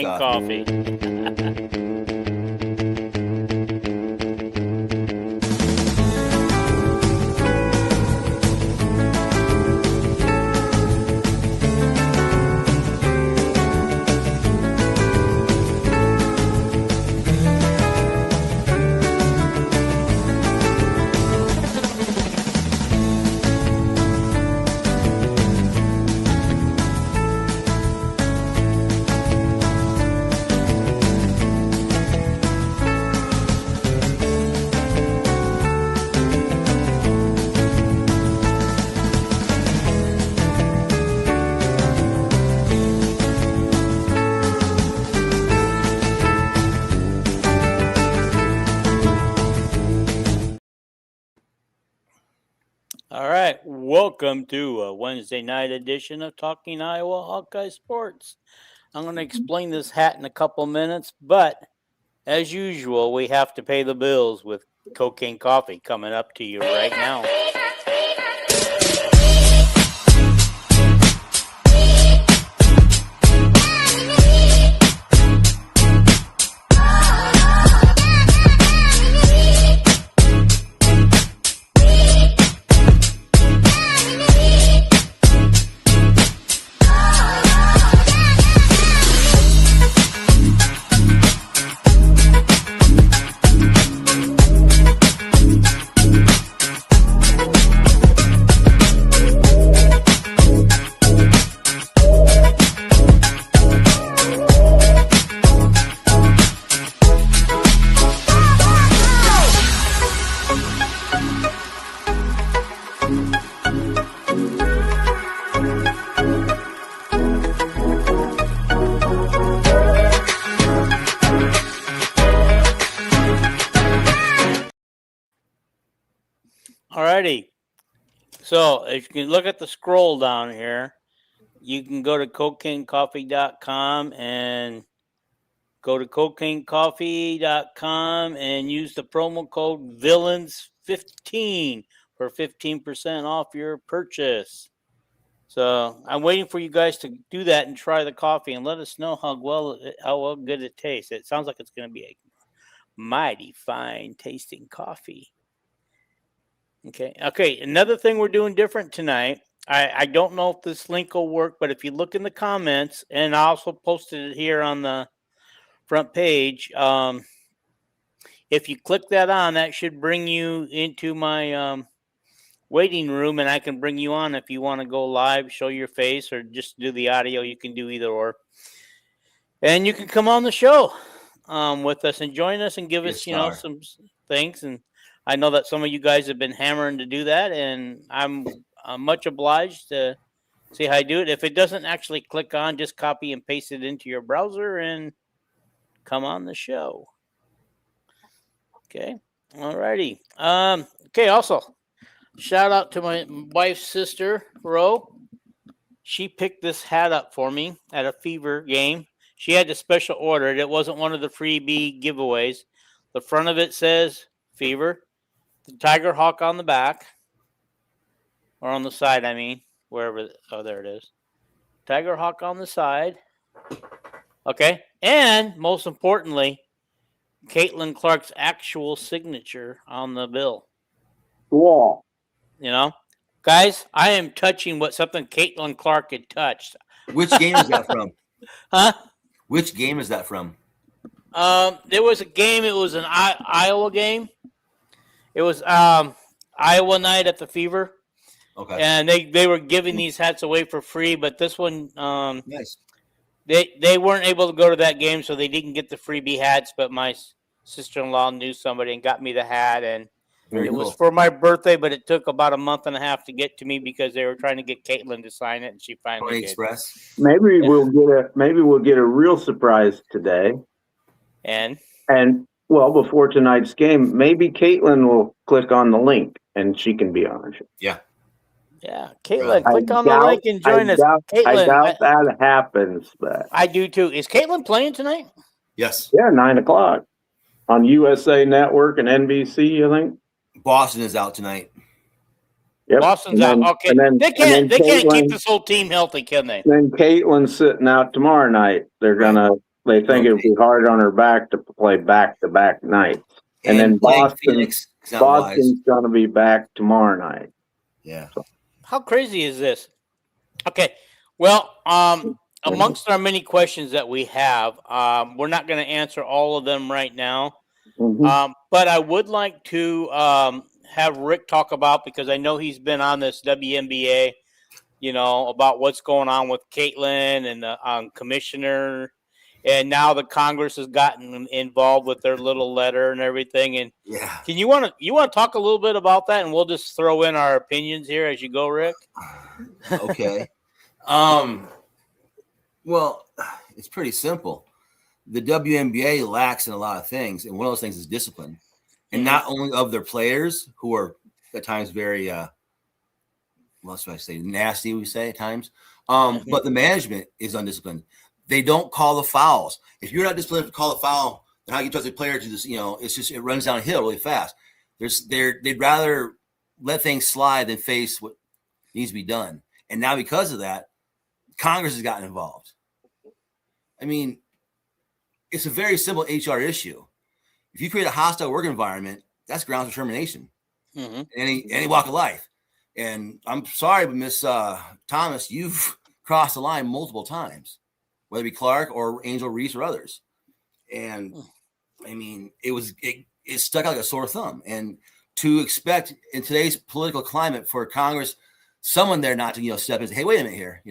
Coffee. All right, welcome to a Wednesday night edition of Talking Iowa Hawkeye Sports. I'm going to explain this hat in a couple minutes, but as usual, we have to pay the bills with Cocaine Coffee coming up to you right now. Alrighty, so if you can look at the scroll down here, you can go to cocainecoffee.com and go to cocainecoffee.com and use the promo code VILLAINS15 for 15% off your purchase. So I'm waiting for you guys to do that and try the coffee and let us know how well good it tastes. It sounds like it's going to be a mighty fine tasting coffee. Okay. Another thing we're doing different tonight. I don't know if this link will work, but if you look in the comments, and I also posted it here on the front page, if you click that on, that should bring you into my waiting room, and I can bring you on if you want to go live, show your face, or just do the audio. You can do either or. And you can come on the show with us and join us and give us, some things. And I know that some of you guys have been hammering to do that, and I'm much obliged to see how I do it. If it doesn't actually click on, just copy and paste it into your browser and come on the show. Okay. All righty. Okay. Also, shout out to my wife's sister, Ro. She picked this hat up for me at a Fever game. She had to special order it. It wasn't one of the freebie giveaways. The front of it says Fever. The Tiger Hawk on the back, or on the side, I mean, wherever. Oh, there it is. Tiger Hawk on the side. Okay. And most importantly, Caitlin Clark's actual signature on the bill. Cool. Guys, I am touching something Caitlin Clark had touched. Which game is that from? Huh? Which game is that from? There was a game. It was an Iowa game. It was Iowa night at the Fever. Okay. And they were giving these hats away for free, but this one, nice. They weren't able to go to that game, so they didn't get the freebie hats. But my sister-in-law knew somebody and got me the hat, and it was for my birthday. But it took about a month and a half to get to me because they were trying to get Caitlin to sign it, and she finally did. Express. Maybe we'll get a real surprise today. And well, before tonight's game, maybe Caitlin will click on the link and she can be on it. Yeah. Yeah, Caitlin, click on the link and join us. Caitlin, I doubt that happens, but I do too. Is Caitlin playing tonight? Yes. Yeah, 9:00 on USA Network and NBC, I think. Boston is out tonight. Yep. Boston's out. Okay. They can't keep this whole team healthy, can they? Then Caitlin's sitting out tomorrow night. They're gonna They think it'd be hard on her back to play back-to-back nights. And then playing Phoenix is not wise. Boston's going to be back tomorrow night. Yeah. So. How crazy is this? Okay. Well, amongst our many questions that we have, we're not going to answer all of them right now. Mm-hmm. But I would like to have Rick talk about, because I know he's been on this WNBA, about what's going on with Caitlin and the commissioner. And now the Congress has gotten involved with their little letter and everything. And yeah, can you want to talk a little bit about that, and we'll just throw in our opinions here as you go, Rick? Okay. Well, it's pretty simple. The WNBA lacks in a lot of things, and one of those things is discipline, and not only of their players, who are at times very, what should I say, nasty. We say at times, but the management is undisciplined. They don't call the fouls. If you're not disciplined to call the foul, then how you trust the player to just, it runs downhill really fast. They'd rather let things slide than face what needs to be done. And now because of that, Congress has gotten involved. I mean, it's a very simple HR issue. If you create a hostile work environment, that's grounds for termination. Any walk of life. And I'm sorry, but Miss Thomas, you've crossed the line multiple times, whether it be Clark or Angel Reese or others. And I mean, it stuck out like a sore thumb. And to expect in today's political climate for Congress, someone there not to, step in and say, hey, wait a minute here,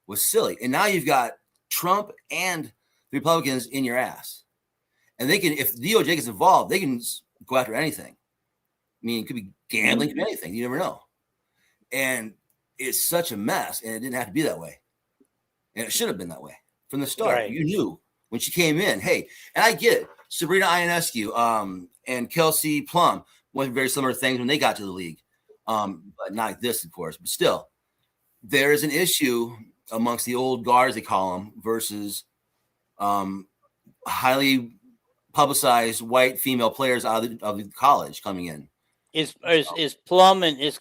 was silly. And now you've got Trump and the Republicans in your ass. And they can, if DOJ gets involved, they can go after anything. I mean, it could be gambling, it could be anything. You never know. And it's such a mess, and it didn't have to be that way. And it should have been that way from the start. Right. You knew when she came in, hey, and I get it. Sabrina Ionescu and Kelsey Plum went very similar things when they got to the league. But not like this, of course. But still, there is an issue amongst the old guards, they call them, versus highly publicized white female players out of the college coming in. Is Plum and is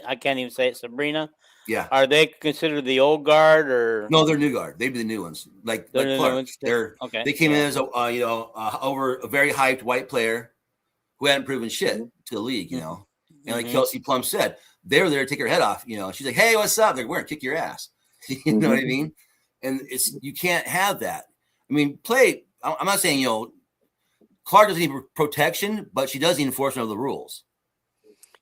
I can't even say it, Sabrina? Yeah. Are they considered the old guard or no? They're new guard. They'd be the new ones, like Clark. Okay. They came in as over a very hyped white player who hadn't proven shit to the league, and like Kelsey Plum said, they were there to take her head off. She's like, hey, what's up? They're going to kick your ass. You know what I mean? And you can't have that. I mean, I'm not saying Clark doesn't need protection, but she does the enforcement of the rules.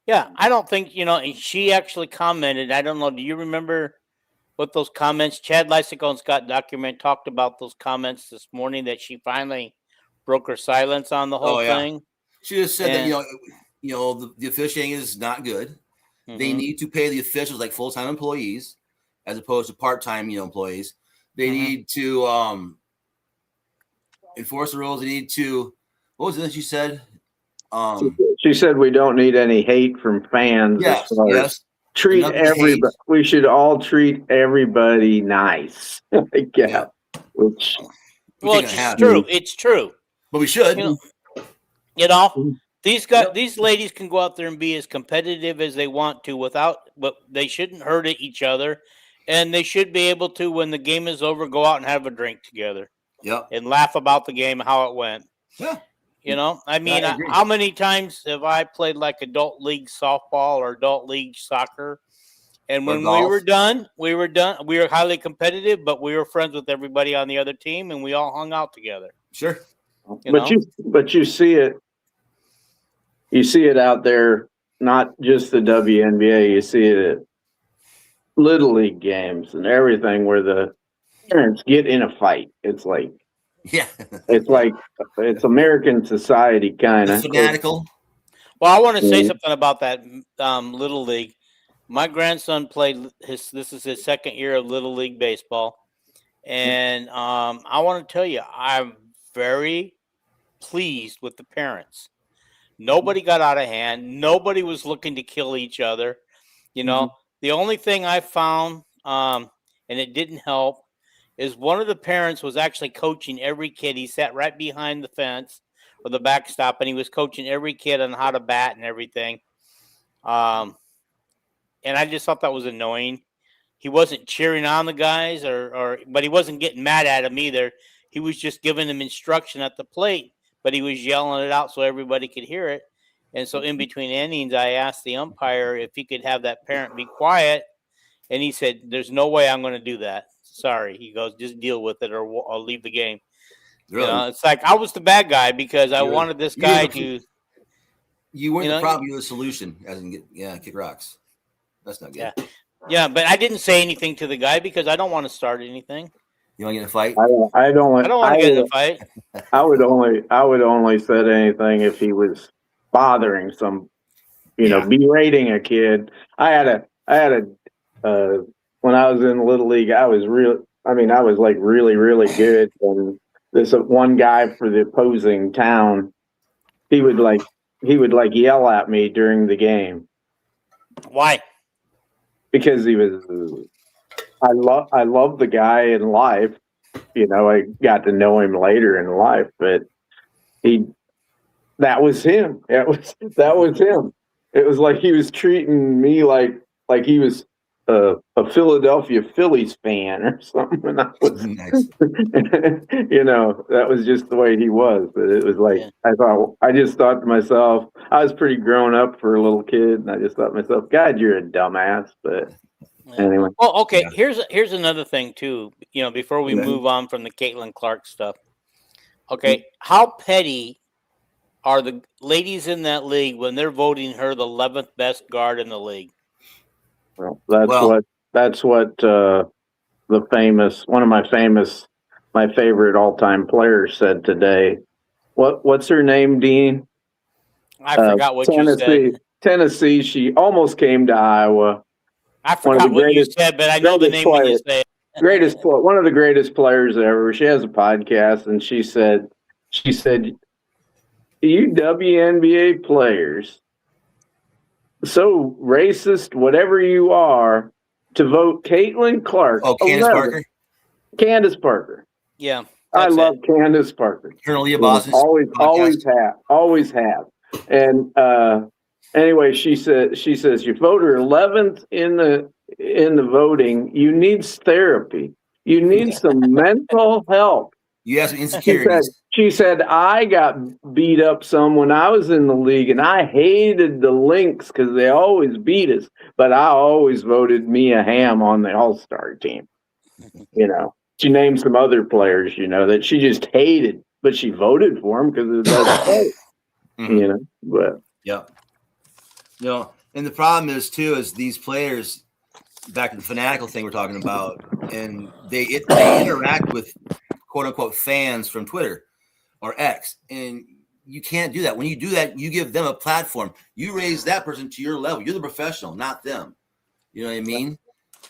Yeah, I don't think, she actually commented. I don't know. Do you remember what those comments? Chad Lysico and Scott Document talked about those comments this morning, that she finally broke her silence on the whole thing. She just said that, the officiating is not good. They need to pay the officials like full-time employees as opposed to part-time, employees. They need to enforce the rules. They need to, what was it that she said? She said we don't need any hate from fans. Yes. Treat everybody. We should all treat everybody nice. Yeah. Which, well, it's true. It's true. But we should. These ladies can go out there and be as competitive as they want to but they shouldn't hurt each other, and they should be able to, when the game is over, go out and have a drink together. Yeah. And laugh about the game, how it went. Yeah. I mean, how many times have I played like adult league softball or adult league soccer? And when we were done. We were highly competitive, but we were friends with everybody on the other team, and we all hung out together. Sure. But you see it. You see it out there, not just the WNBA. You see it at Little League games and everything, where the parents get in a fight. It's like, it's American society kind of fanatical. Well, I want to say something about that Little League. My grandson played this is his second year of Little League baseball. And I want to tell you, I'm very pleased with the parents. Nobody got out of hand. Nobody was looking to kill each other. The only thing I found, and it didn't help, is one of the parents was actually coaching every kid. He sat right behind the fence or the backstop, and he was coaching every kid on how to bat and everything. And I just thought that was annoying. he wasn't cheering on the guys, but he wasn't getting mad at them either. He was just giving them instruction at the plate, but he was yelling it out so everybody could hear it. And so in between innings, I asked the umpire if he could have that parent be quiet. And he said, "There's no way I'm going to do that. Sorry." He goes, "Just deal with it or I'll leave the game." Really? You know, it's like I was the bad guy because I wanted this guy to. You weren't the problem, you were the solution. As in, kick rocks. That's not good. Yeah, but I didn't say anything to the guy because I don't want to start anything. You want to get in a fight? I don't want to get in a fight. I would only said anything if he was bothering some, berating a kid. I had a when I was in Little League, I was like really, really good. And this one guy for the opposing town, he would yell at me during the game. Why? Because I love the guy in life. I got to know him later in life, but that was him. That was him. It was like he was treating me like he was a Philadelphia Phillies fan or something. Nice. That was just the way he was. But it was like, I just thought to myself, I was pretty grown up for a little kid, and I just thought to myself, God, you're a dumbass. But anyway. Well, okay. Yeah. Here's another thing too. Before we move on from the Caitlin Clark stuff. Okay, how petty are the ladies in that league when they're voting her the 11th best guard in the league? Well, that's what one of my favorite all-time players said today. What's her name, Dean? I forgot what you said. Tennessee. She almost came to Iowa. I forgot what you said, but I know the name when you say it. One of the greatest players ever. She has a podcast, and she said, "You WNBA players, so racist, whatever you are, to vote Caitlin Clark." Oh, Candace Parker? Candace Parker. Yeah. I love Candace Parker. Colonel Leah Boston. Always have. And anyway, she says you vote her 11th in the voting. You need therapy. You need some mental help. You have some insecurities. She said, I got beat up some when I was in the league, and I hated the Lynx because they always beat us. But I always voted Mia Hamm on the All-Star team. She named some other players, that she just hated, but she voted for them because it doesn't pay. But yeah. And the problem is too is these players. Back to the fanatical thing we're talking about, and they interact with quote unquote fans from Twitter or X, and you can't do that. When you do that, you give them a platform. You raise that person to your level. You're the professional, not them. You know what I mean?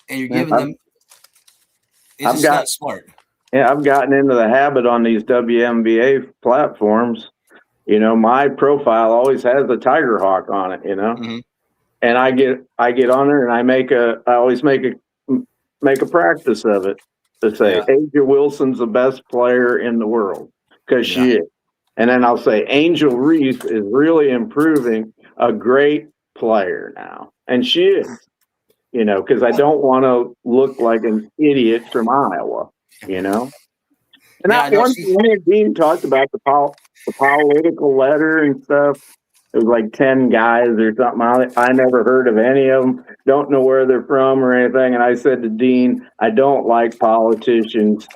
And you're giving them. It's just not smart. Yeah, I've gotten into the habit on these WNBA platforms. My profile always has a tiger hawk on it. Mm-hmm. And I get on there, and I always make a practice of it to say Asia Wilson's the best player in the world because she is, and then I'll say Angel Reese is really improving, a great player now, and she is, because I don't want to look like an idiot from Iowa, And one Dean talked about the political letter and stuff. It was like 10 guys or something on it. I never heard of any of them. Don't know where they're from or anything. And I said to Dean, I don't like politicians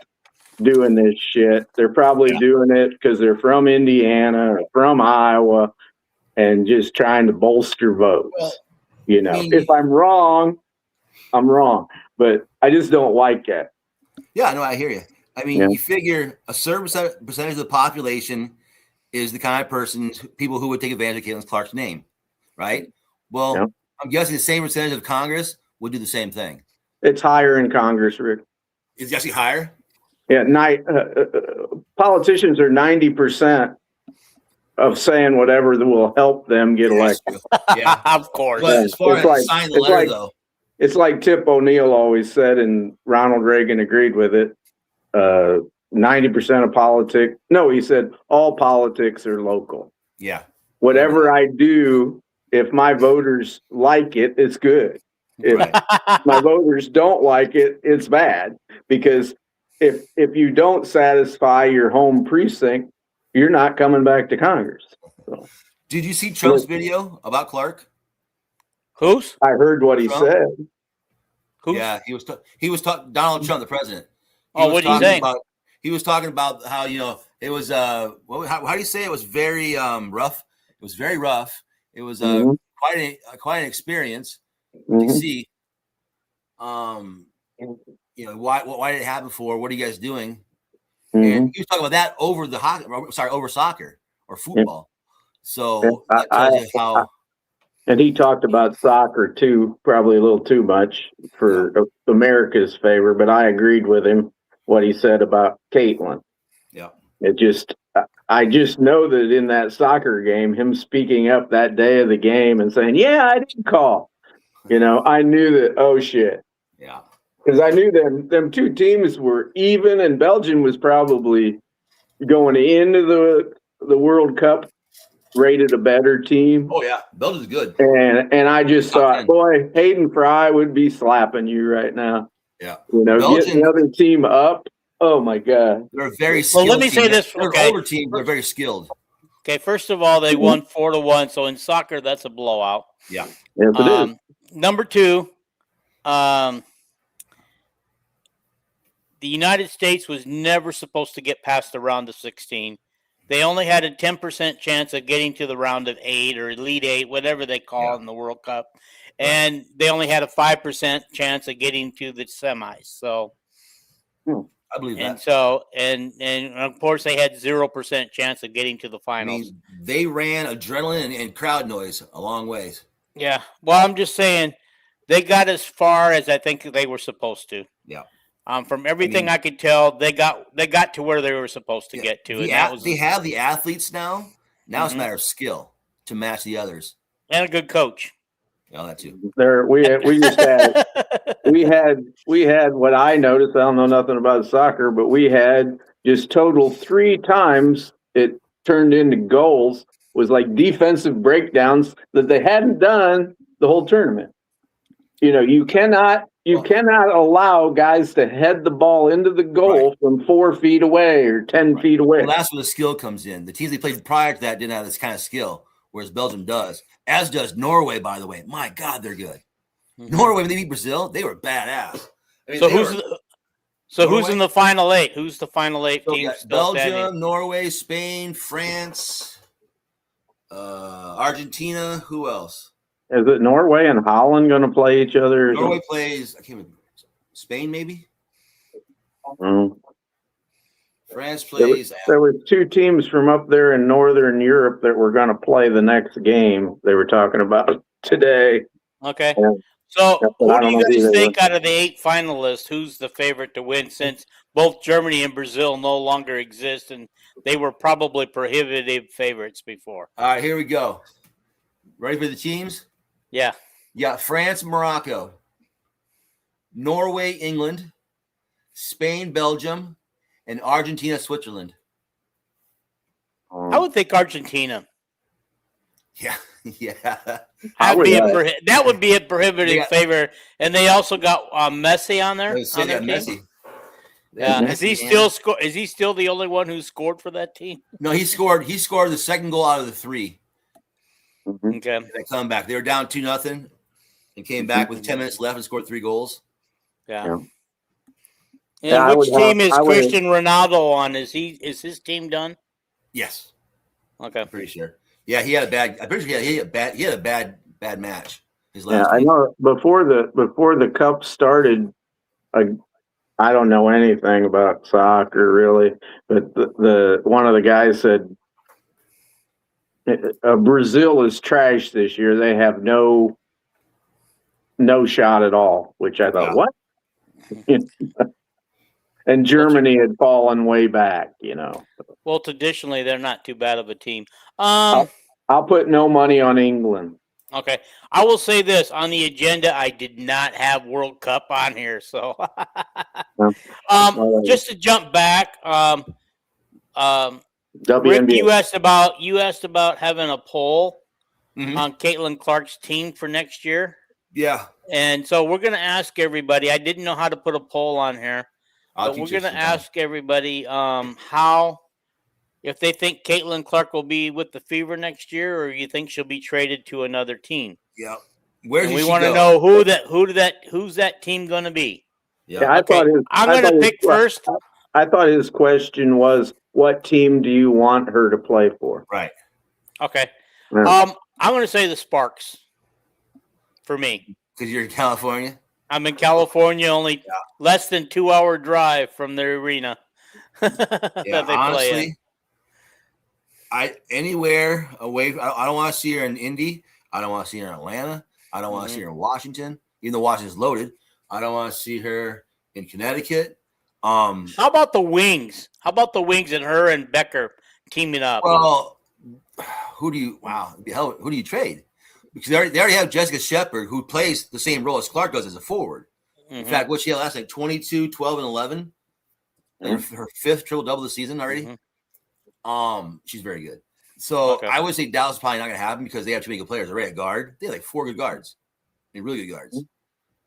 doing this shit. They're probably doing it because they're from Indiana or from Iowa and just trying to bolster votes. Well, if I'm wrong, I'm wrong. But I just don't like that. Yeah, no, I hear you. I mean, you figure a certain percentage of the population is the kind of people who would take advantage of Caitlin Clark's name, right? Well, I'm guessing the same percentage of Congress would do the same thing. It's higher in Congress, Rick. Is it actually higher? Yeah, politicians are 90% of saying whatever that will help them get elected. Yeah, of course. But as far as signing the letter, though. It's like Tip O'Neill always said, and Ronald Reagan agreed with it. 90% of politics. No, he said all politics are local. Yeah. Whatever I do, if my voters like it, it's good. If my voters don't like it, it's bad, because if you don't satisfy your home precinct, you're not coming back to Congress. So, Did you see Trump's video about Clark? Who's? I heard what he Trump? said. Who's? Yeah, he was talking Donald Trump, the president. Oh, what did he say? He was talking about how, it was how do you say it was very rough? It was very rough. It was quite an experience to see. Why did it happen for? What are you guys doing? And he was talking about that over soccer or football. So that tells you how. And he talked about soccer too, probably a little too much for America's favor, but I agreed with him what he said about Caitlin. Yeah. I just know that in that soccer game, him speaking up that day of the game and saying, "Yeah, I did call," I knew that. Oh shit. Yeah. Because I knew them two teams were even, and Belgium was probably going into the World Cup rated a better team. Oh yeah, Belgium's good. And I just thought, boy, Hayden Fry would be slapping you right now. Yeah. Getting the other team up. Oh my God. They're a very skilled. Well, let me say this. They're older teams. They're very skilled. Okay, first of all, they won 4-1. So in soccer, that's a blowout. Yeah. Yes, it is. Number two, the United States was never supposed to get past the round of 16. They only had a 10% chance of getting to the round of 8 or Elite 8, whatever they call it in the World Cup. And they only had a 5% chance of getting to the semis. So I believe that. And so, and of course, they had 0% chance of getting to the finals. They ran adrenaline and crowd noise a long ways. Yeah. Well, I'm just saying they got as far as I think they were supposed to. Yeah. From everything I could tell, they got to where they were supposed to get to. They have the athletes now. Now it's a matter of skill to match the others. And a good coach. Yeah, that too. We had what I noticed. I don't know nothing about soccer, but we had just total 3 times it turned into goals, was like defensive breakdowns that they hadn't done the whole tournament. You cannot allow guys to head the ball into the goal from 4 feet away or 10 feet away. Well, that's where the skill comes in. The teams they played prior to that didn't have this kind of skill, whereas Belgium does. As does Norway, by the way. My God, they're good. Norway, when they beat Brazil, they were badass. Who's in the final 8? Who's the final 8 teams? Belgium, Norway, Spain, France, Argentina. Who else? Is it Norway and Holland going to play each other? Norway plays, I can't remember, Spain maybe? France plays. There was 2 teams from up there in Northern Europe that were going to play the next game. They were talking about today. Okay. Yeah. So who do you guys think out of the 8 finalists, who's the favorite to win, since both Germany and Brazil no longer exist and they were probably prohibitive favorites before? All right, here we go. Ready for the teams? Yeah. Yeah, France, Morocco, Norway, England, Spain, Belgium, and Argentina, Switzerland. I would think Argentina. Yeah. That would be a prohibitive favor. And they also got Messi on there. Messi. Yeah. Is he still the only one who scored for that team? No, he scored the second goal out of the 3. Okay. They come back. They were down 2-0 and came back with 10 minutes left and scored 3 goals. Yeah. And which team is Cristiano Ronaldo on? Is his team done? Yes. Okay. I'm pretty sure. Yeah, he had a bad. I'm pretty sure he had a bad match. His last I know before the cup started, I don't know anything about soccer really, but the one of the guys said Brazil is trash this year. They have no shot at all, which I thought, what? And Germany had fallen way back, Well, traditionally, they're not too bad of a team. I'll put no money on England. Okay. I will say this. On the agenda, I did not have World Cup on here. So just to jump back, WNBA. Rick, you asked about having a poll on Caitlin Clark's team for next year. Yeah. And so we're going to ask everybody. I didn't know how to put a poll on here, I'll but teach we're you going to sometime. ask everybody how, if they think Caitlin Clark will be with the Fever next year, or you think she'll be traded to another team. Yeah. Where And does we she want to go? know who's that team going to be. Yeah. I Okay, thought his, I'm I going to thought his- pick first. I thought his question was, what team do you want her to play for? Right. Okay. Yeah. I'm going to say the Sparks for me. Because you're in California. I'm in California, only less than 2-hour drive from the arena that Yeah. they play in. Honestly, anywhere away. I don't want to see her in Indy. I don't want to see her in Atlanta. I don't want to see her in Washington, even though Washington's loaded. I don't want to see her in Connecticut. How about the Wings? How about the Wings and her and Becker teaming up? Well, who do you trade? Because they already have Jessica Shepard, who plays the same role as Clark does as a forward. In fact, what she had last night, 22, 12, and 11. Her fifth triple-double of the season already. She's very good. So I would say Dallas is probably not going to happen because they have too many good players already at guard. They have like 4 good guards. They're really good guards.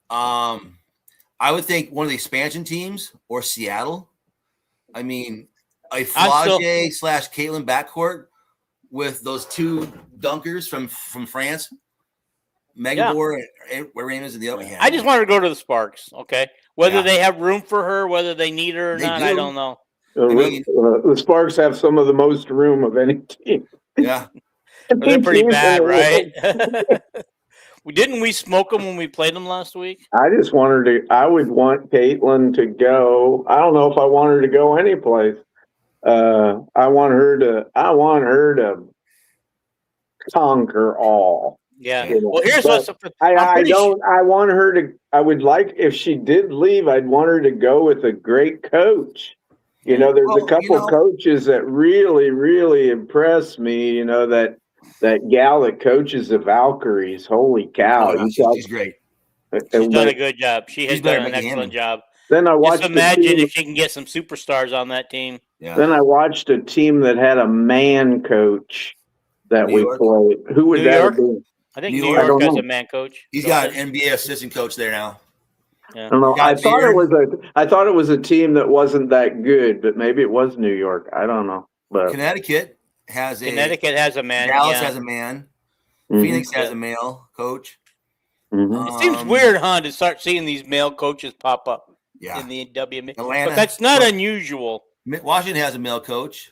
I would think one of the expansion teams or Seattle. I mean, a Flage / Caitlin backcourt with those 2 dunkers from France, Megabor and Raymond's in the other hand. I just want her to go to the Sparks. Okay, whether they have room for her, whether they need her or not, I don't know. The Sparks have some of the most room of any team. Yeah, they're pretty bad, right? Didn't we smoke them when we played them last week? I just want her to. I would want Caitlin to go. I don't know if I want her to go anyplace. I want her to conquer all. Yeah. Well, here's what's. I want her to. I would like if she did leave. I'd want her to go with a great coach. You know, there's a couple coaches that really, really impress me. You know that gal that coaches the Valkyries. Holy cow! She's great. She's done a good job. She has done an excellent job. Then I watched. Just imagine if she can get some superstars on that team. Yeah. Then I watched a team that had a man coach that we played. Who would that be? I think New York has a man coach. He's got an NBA assistant coach there now. Yeah. I don't know. I thought it was a team that wasn't that good, but maybe it was New York. I don't know. But Connecticut has a man. Dallas has a man. Phoenix has a male coach. It seems weird, huh, to start seeing these male coaches pop up in the WNBA. But that's not unusual. Washington has a male coach.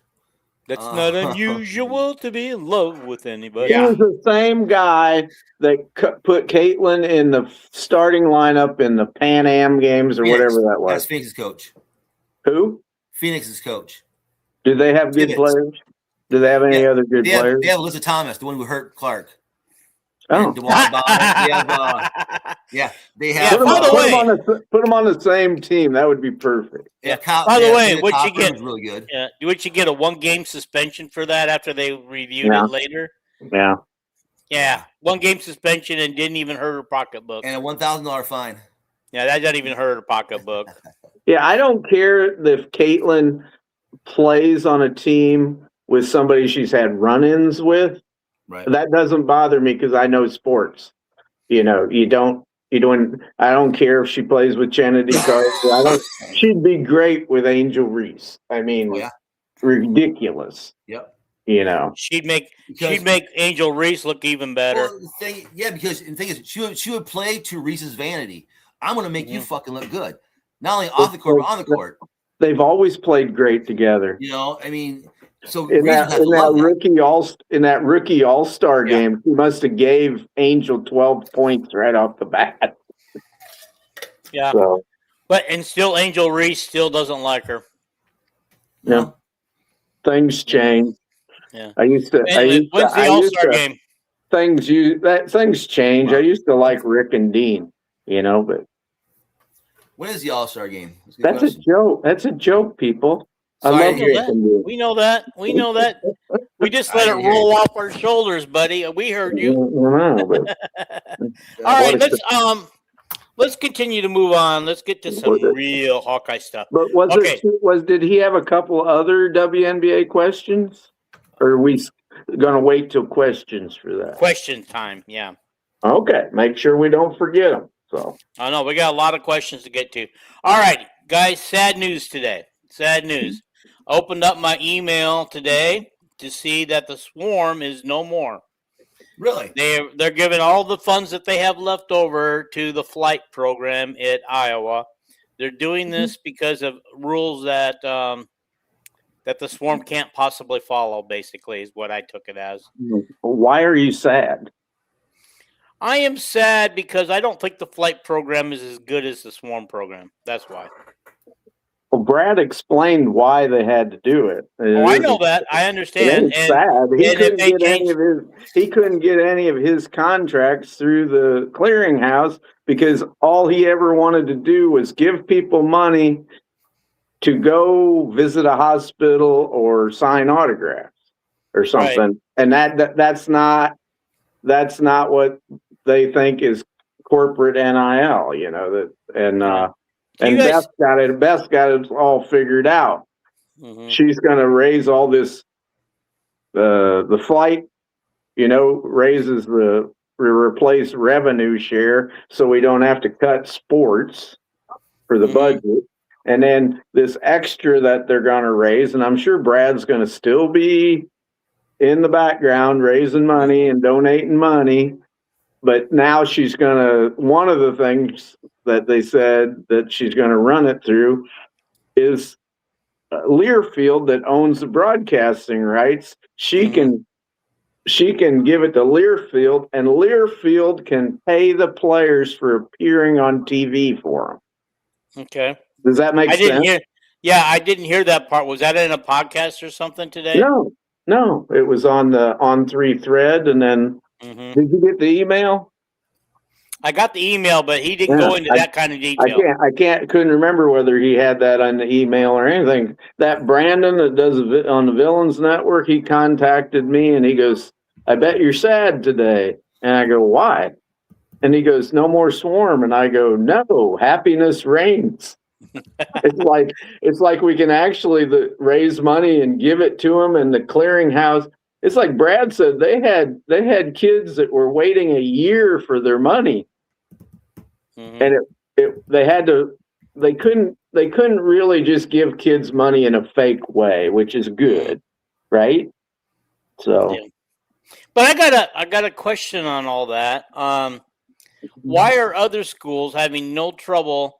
That's not unusual to be in love with anybody. He was the same guy that put Caitlin in the starting lineup in the Pan Am games or whatever that was. That's Phoenix's coach. Who? Phoenix's coach. Do they have good players? Do they have any other good players? They have Alyssa Thomas, the one who hurt Clark. Oh, they have. Put them on the same team. That would be perfect. Yeah. By the way, would you get really good? Yeah. Would you get a 1-game suspension for that after they reviewed it later? Yeah. Yeah. 1-game suspension and didn't even hurt her pocketbook. And a $1,000 fine. Yeah, that doesn't even hurt her pocketbook. Yeah, I don't care if Caitlin plays on a team with somebody she's had run-ins with. Right. That doesn't bother me because I know sports. You know, I don't care if she plays with Kennedy Carter. She'd be great with Angel Reese. I mean, ridiculous. Yep. You know, she'd make Angel Reese look even better. Well, because the thing is, she would play to Reese's vanity. I'm going to make you fucking look good, not only off the court but on the court. They've always played great together. You know, I mean. So in that rookie all-star game, he must have gave Angel 12 points right off the bat. Yeah, and still Angel Reese still doesn't like her. No, things change. Yeah, when's the all-star game? Things change. Wow. I used to like Rick and Dean, you know, but when is the all-star game? That's a joke. That's a joke, people. We know that. We just let it roll off our shoulders, buddy. We heard you. All right, let's continue to move on. Let's get to some real Hawkeye stuff. But did he have a couple other WNBA questions, or are we going to wait till questions for that? Question time, yeah. Okay, make sure we don't forget them. So I know we got a lot of questions to get to. All right, guys, sad news today. Sad news. Opened up my email today to see that the swarm is no more. Really? They're giving all the funds that they have left over to the flight program at Iowa. They're doing this because of rules that that the swarm can't possibly follow. Basically, is what I took it as. why are you sad? I am sad because I don't think the flight program is as good as the swarm program. That's why. Well, Brad explained why they had to do it. Oh, I know that. I It understand. ain't sad. He and couldn't if they get any change- of his. He couldn't get any of his contracts through the clearinghouse because all he ever wanted to do was give people money to go visit a hospital or sign autographs or something. Right. And that's not what they think is corporate NIL. You know that and. You And guys- Beth's got it all figured out. Mhm. She's going to raise all this, the flight, raises replace revenue share so we don't have to cut sports for the Mhm. budget. And then this extra that they're going to raise, and I'm sure Brad's going to still be in the background raising money and donating money. But now she's going to, one of the things that they said that she's going to run it through is Learfield that owns the broadcasting rights. She can give it to Learfield, and Learfield can pay the players for appearing on TV for them. Okay. Does that make sense? I didn't hear that part. Was that in a podcast or something today? No, it was on the On3 thread, and then did you get the email? I got the email, but he didn't go into that kind of detail. Couldn't remember whether he had that on the email or anything. That Brandon that does it on the Villains Network, he contacted me and he goes, "I bet you're sad today." And I go, "Why?" And he goes, "No more swarm." And I go, "No, happiness reigns." It's like we can actually raise money and give it to them, and the clearinghouse. It's like Brad said, they had kids that were waiting a year for their money, and they couldn't really just give kids money in a fake way, which is good, right? So, yeah. But I got a question on all that. Why are other schools having no trouble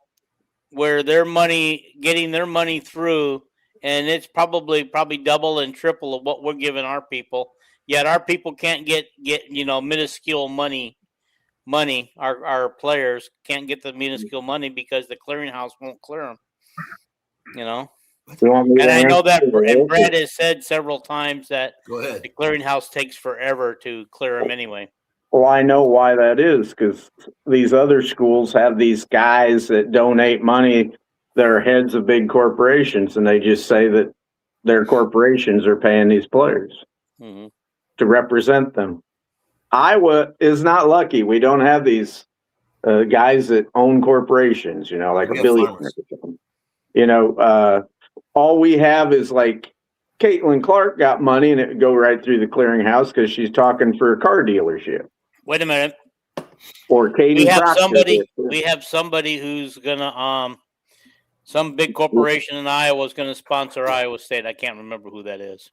where getting their money through? And it's probably double and triple of what we're giving our people. Yet our people can't get minuscule money. Our players can't get the minuscule money because the clearinghouse won't clear them. And I know that Brad has said several times that the clearinghouse takes forever to clear them anyway. Well, I know why that is, because these other schools have these guys that donate money that are heads of big corporations, and they just say that their corporations are paying these players to represent them. Iowa is not lucky. We don't have these guys that own corporations, like a billionaire. All we have is like Caitlin Clark got money and it would go right through the clearinghouse because she's talking for a car dealership. Wait a minute. Or Katie we have somebody who's gonna some big corporation in Iowa is gonna sponsor Iowa State. I can't remember who that is.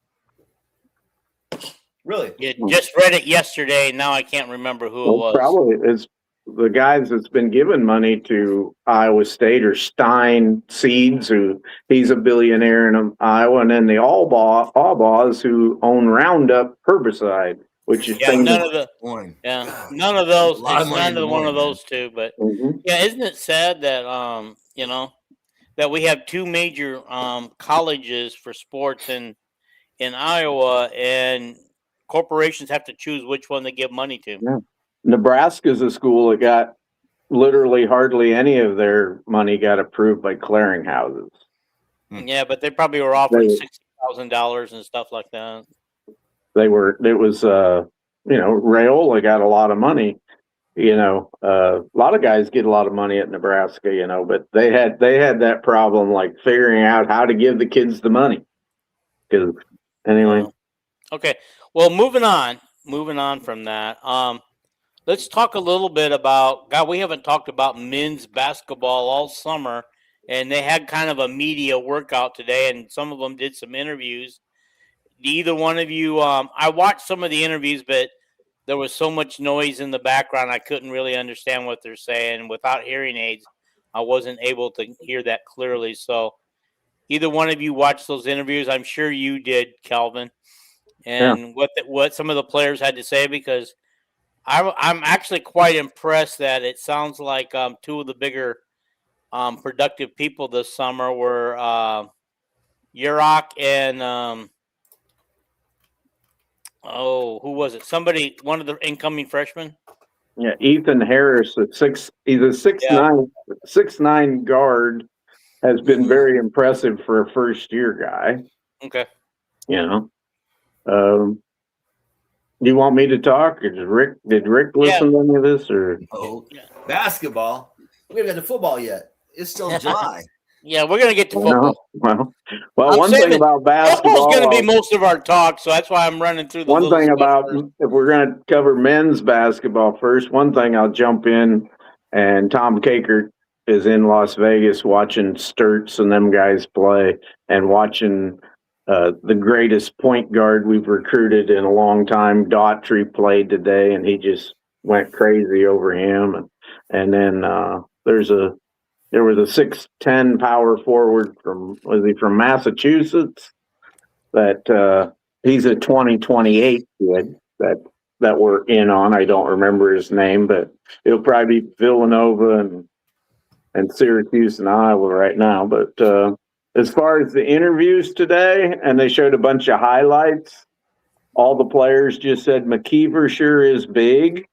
Really? Yeah, just read it yesterday. Now I can't remember who it was. Probably it's the guys that's been giving money to Iowa State or Stein Seeds, who he's a billionaire in Iowa, and then the Allbaws who own Roundup herbicide, which is none of those. It's none of one of those two. But isn't it sad that that we have two major colleges for sports in Iowa, and corporations have to choose which one they give money to. Yeah. Nebraska's a school that got literally hardly any of their money got approved by clearinghouses. Yeah, but they probably were offering $60,000 and stuff like that. Rayola got a lot of money. A lot of guys get a lot of money at Nebraska, but they had that problem, like figuring out how to give the kids the money. Because anyway. Okay. Well, moving on from that. let's talk a little bit about, God, we haven't talked about men's basketball all summer, and they had kind of a media workout today, and some of them did some interviews. Either one of you, I watched some of the interviews, but there was so much noise in the background, I couldn't really understand what they're saying. Without hearing aids, I wasn't able to hear that clearly. So either one of you watched those interviews. I'm sure you did, Calvin, and what some of the players had to say, because I'm actually quite impressed that it sounds like two of the bigger productive people this summer were Yurok and who was it? Somebody, one of the incoming freshmen. Yeah, Ethan Harris, he's a 6'9" guard, has been very impressive for a first year guy. Okay. You know, do you want me to talk, or did Rick listen to any of this, or basketball? We haven't got to football yet. It's still July. Yeah, we're gonna get to football. Well, one thing about basketball is going to be most of our talk, so that's why I'm running through the one thing about first. If we're going to cover men's basketball first, one thing I'll jump in, and Tom Kakert is in Las Vegas watching Sturts and them guys play, and watching the greatest point guard we've recruited in a long time. Daughtry played today, and he just went crazy over him. And then there was a 6'10" power forward from Massachusetts that he's a 2028 kid that we're in on. I don't remember his name, but it'll probably be Villanova and Syracuse and Iowa right now. But as far as the interviews today, and they showed a bunch of highlights, all the players just said McKeever sure is big.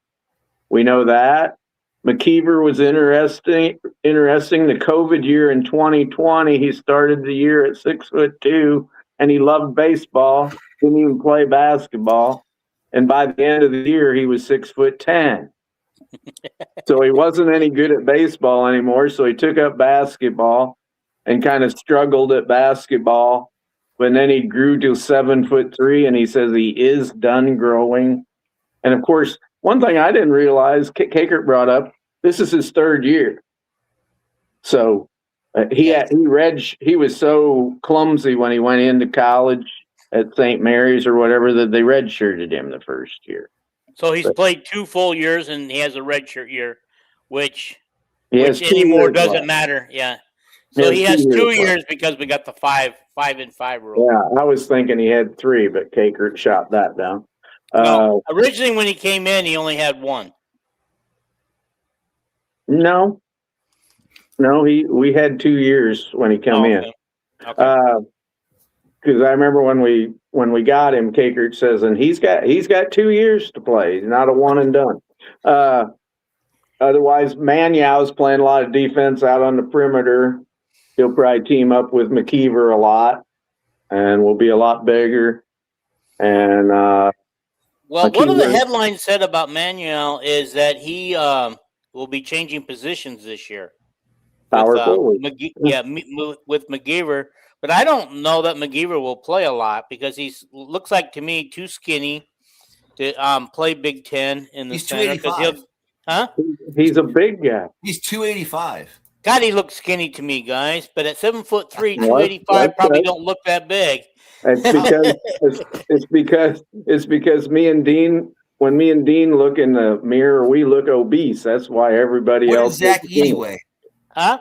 We know that. McKeever was interesting. The COVID year in 2020, he started the year at 6'2", and he loved baseball. Didn't even play basketball, and by the end of the year, he was 6'10". So he wasn't any good at baseball anymore. So he took up basketball and kind of struggled at basketball, but then he grew to 7'3", and he says he is done growing. And of course, one thing I didn't realize, Kakert brought up, this is his third year. So he was so clumsy when he went into college at St. Mary's or whatever that they redshirted him the first year. So he's played 2 full years and he has a redshirt year, which anymore doesn't matter. Yeah. So he has 2 years because we got the 5-and-5 rule. Yeah, I was thinking he had 3, but Kakert shot that down. No, originally when he came in, he only had 1. No, we had 2 years when he came in. Okay. Because I remember when we got him, Kakert says, and he's got 2 years to play. He's not a one and done. Otherwise, Manyow's playing a lot of defense out on the perimeter. He'll probably team up with McKeever a lot, and will be a lot bigger. And well, one of the headlines said about Manuel is that he will be changing positions this year. Power forward. With McGeever. But I don't know that McGeever will play a lot because he looks like to me too skinny to play Big Ten in the center. He's a big guy. He's 285. God, he looks skinny to me, guys. But at 7'3", 285, probably don't look that big. It's because me and Dean, when me and Dean look in the mirror, we look obese. That's why everybody else. What does Zach Edey weigh? Huh?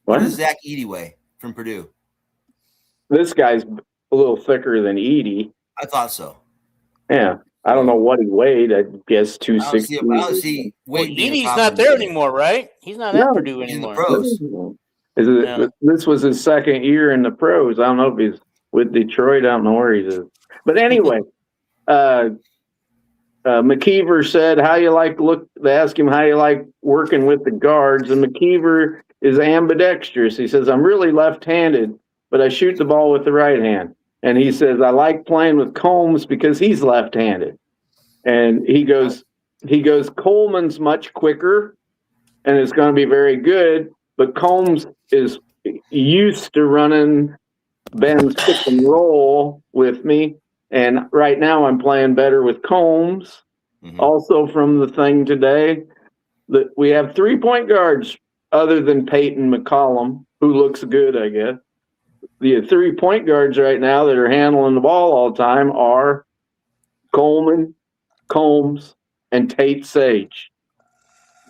What does Zach Edey weigh from Purdue? This guy's a little thicker than Edey. I thought so. Yeah. I don't know what he weighed. I guess 260. Edey's not there anymore, right? He's not at Purdue anymore. This was his second year in the pros. I don't know if he's with Detroit. I don't know where he's at. But anyway, McKeever said, they asked him how you like working with the guards, and McKeever is ambidextrous. He says, I'm really left-handed, but I shoot the ball with the right hand. And he says, I like playing with Combs because he's left-handed. And he goes, Coleman's much quicker and it's going to be very good, but Combs is used to running Ben's pick and roll with me. And right now I'm playing better with Combs. Also from the thing today, that we have 3 point guards other than Peyton McCollum, who looks good, I guess. The 3 point guards right now that are handling the ball all the time are Coleman, Combs, and Tate Sage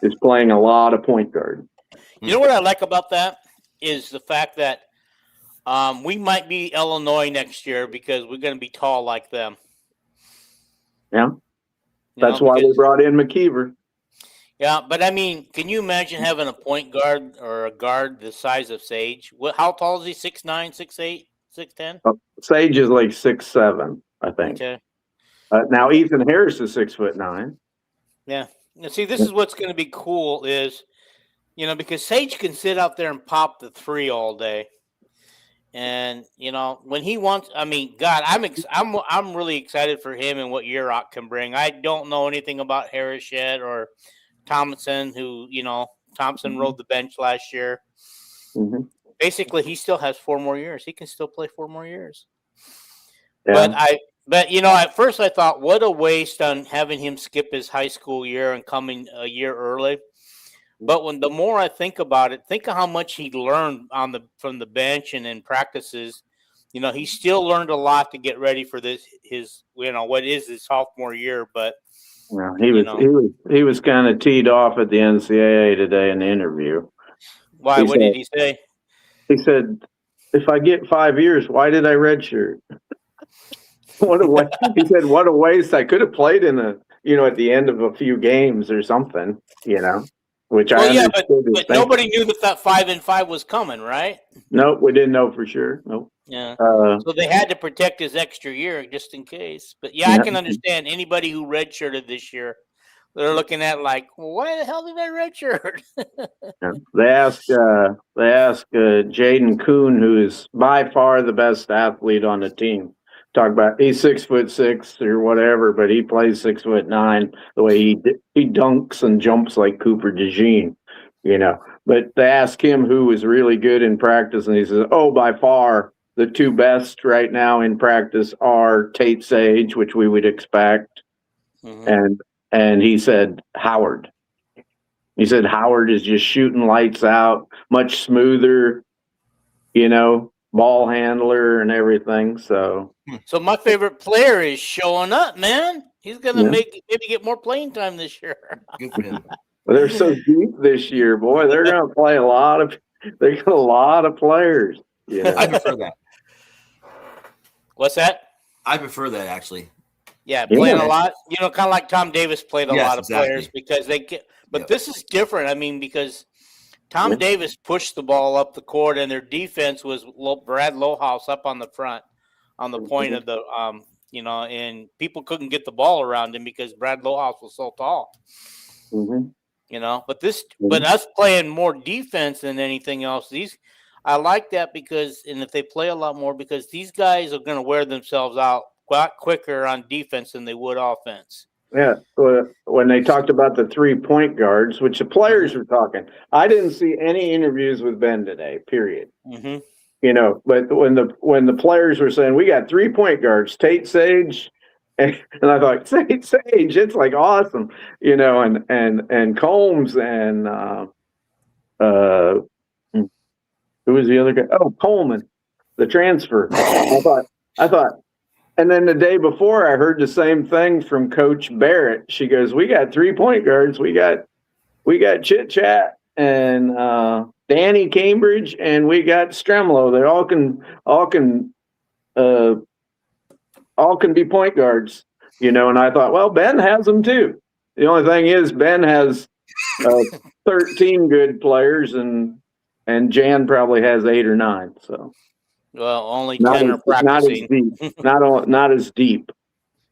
is playing a lot of point guard. You know what I like about that is the fact that we might be Illinois next year because we're going to be tall like them. Yeah. That's why they brought in McKeever. Yeah, but I mean, can you imagine having a point guard or a guard the size of Sage? How tall is he? 6'9", 6'8", 6'10"? Sage is like 6'7", I think. Okay. Now Ethan Harris is 6'9". Yeah. Now, see, this is what's going to be cool is, because Sage can sit out there and pop the three all day. And when he wants, I mean, God, I'm really excited for him and what Yurok can bring. I don't know anything about Harris yet or Thompson, who Thompson rode the bench last year. Mm-hmm. Basically, he still has 4 more years. He can still play 4 more years. Yeah. But at first I thought, what a waste on having him skip his high school year and coming a year early. But the more I think about it, think of how much he learned from the bench and in practices. He still learned a lot to get ready for his sophomore year. But he was kind of teed off at the NCAA today in the interview. Why? What did he say? He said, "If I get 5 years, why did I redshirt?" He said, "What a waste! I could have played in at the end of a few games or something, Which I understood. But nobody knew that 5-5 was coming, right? Nope, we didn't know for sure. Nope. Yeah. So they had to protect his extra year just in case. But I can understand anybody who redshirted this year. They're looking at like, well, why the hell did I redshirt? They asked Jaden Kuhn, who is by far the best athlete on the team. Talk about he's 6'6" or whatever, but he plays 6'9". The way he dunks and jumps like Cooper DeJean, But they asked him who was really good in practice, and he says, "Oh, by far the 2 best right now in practice are Tate Sage, which we would expect, and he said Howard. He said Howard is just shooting lights out, much smoother, ball handler and everything." So my favorite player is showing up, man. He's gonna maybe get more playing time this year. Good for him. Well, they're so deep this year, boy. They're gonna play they got a lot of players. I prefer that. What's that? I prefer that actually. Yeah, playing a lot. Kind of like Tom Davis played a lot of players because they get. But this is different. I mean, because Tom Davis pushed the ball up the court, and their defense was Brad Lohaus up on the front, on the point of the, and people couldn't get the ball around him because Brad Lohaus was so tall. Mm-hmm. But us playing more defense than anything else, I like that because if they play a lot more, because these guys are going to wear themselves out a lot quicker on defense than they would offense. Yeah, when they talked about the 3 point guards, which the players were talking, I didn't see any interviews with Ben today. Period. Mm-hmm. But when the players were saying we got 3 point guards, Tate Sage, and I thought Tate Sage, it's like awesome, and Combs and who was the other guy? Oh, Coleman, the transfer. I thought. And then the day before, I heard the same thing from Coach Barrett. She goes, "We got 3 point guards. We got Chit Chat and Danny Cambridge, and we got Stremlo. They all can be point guards, And I thought, well, Ben has them too. The only thing is, Ben has 13 good players, and Jan probably has 8 or 9. So. Well, only 10 are practicing. Not as deep.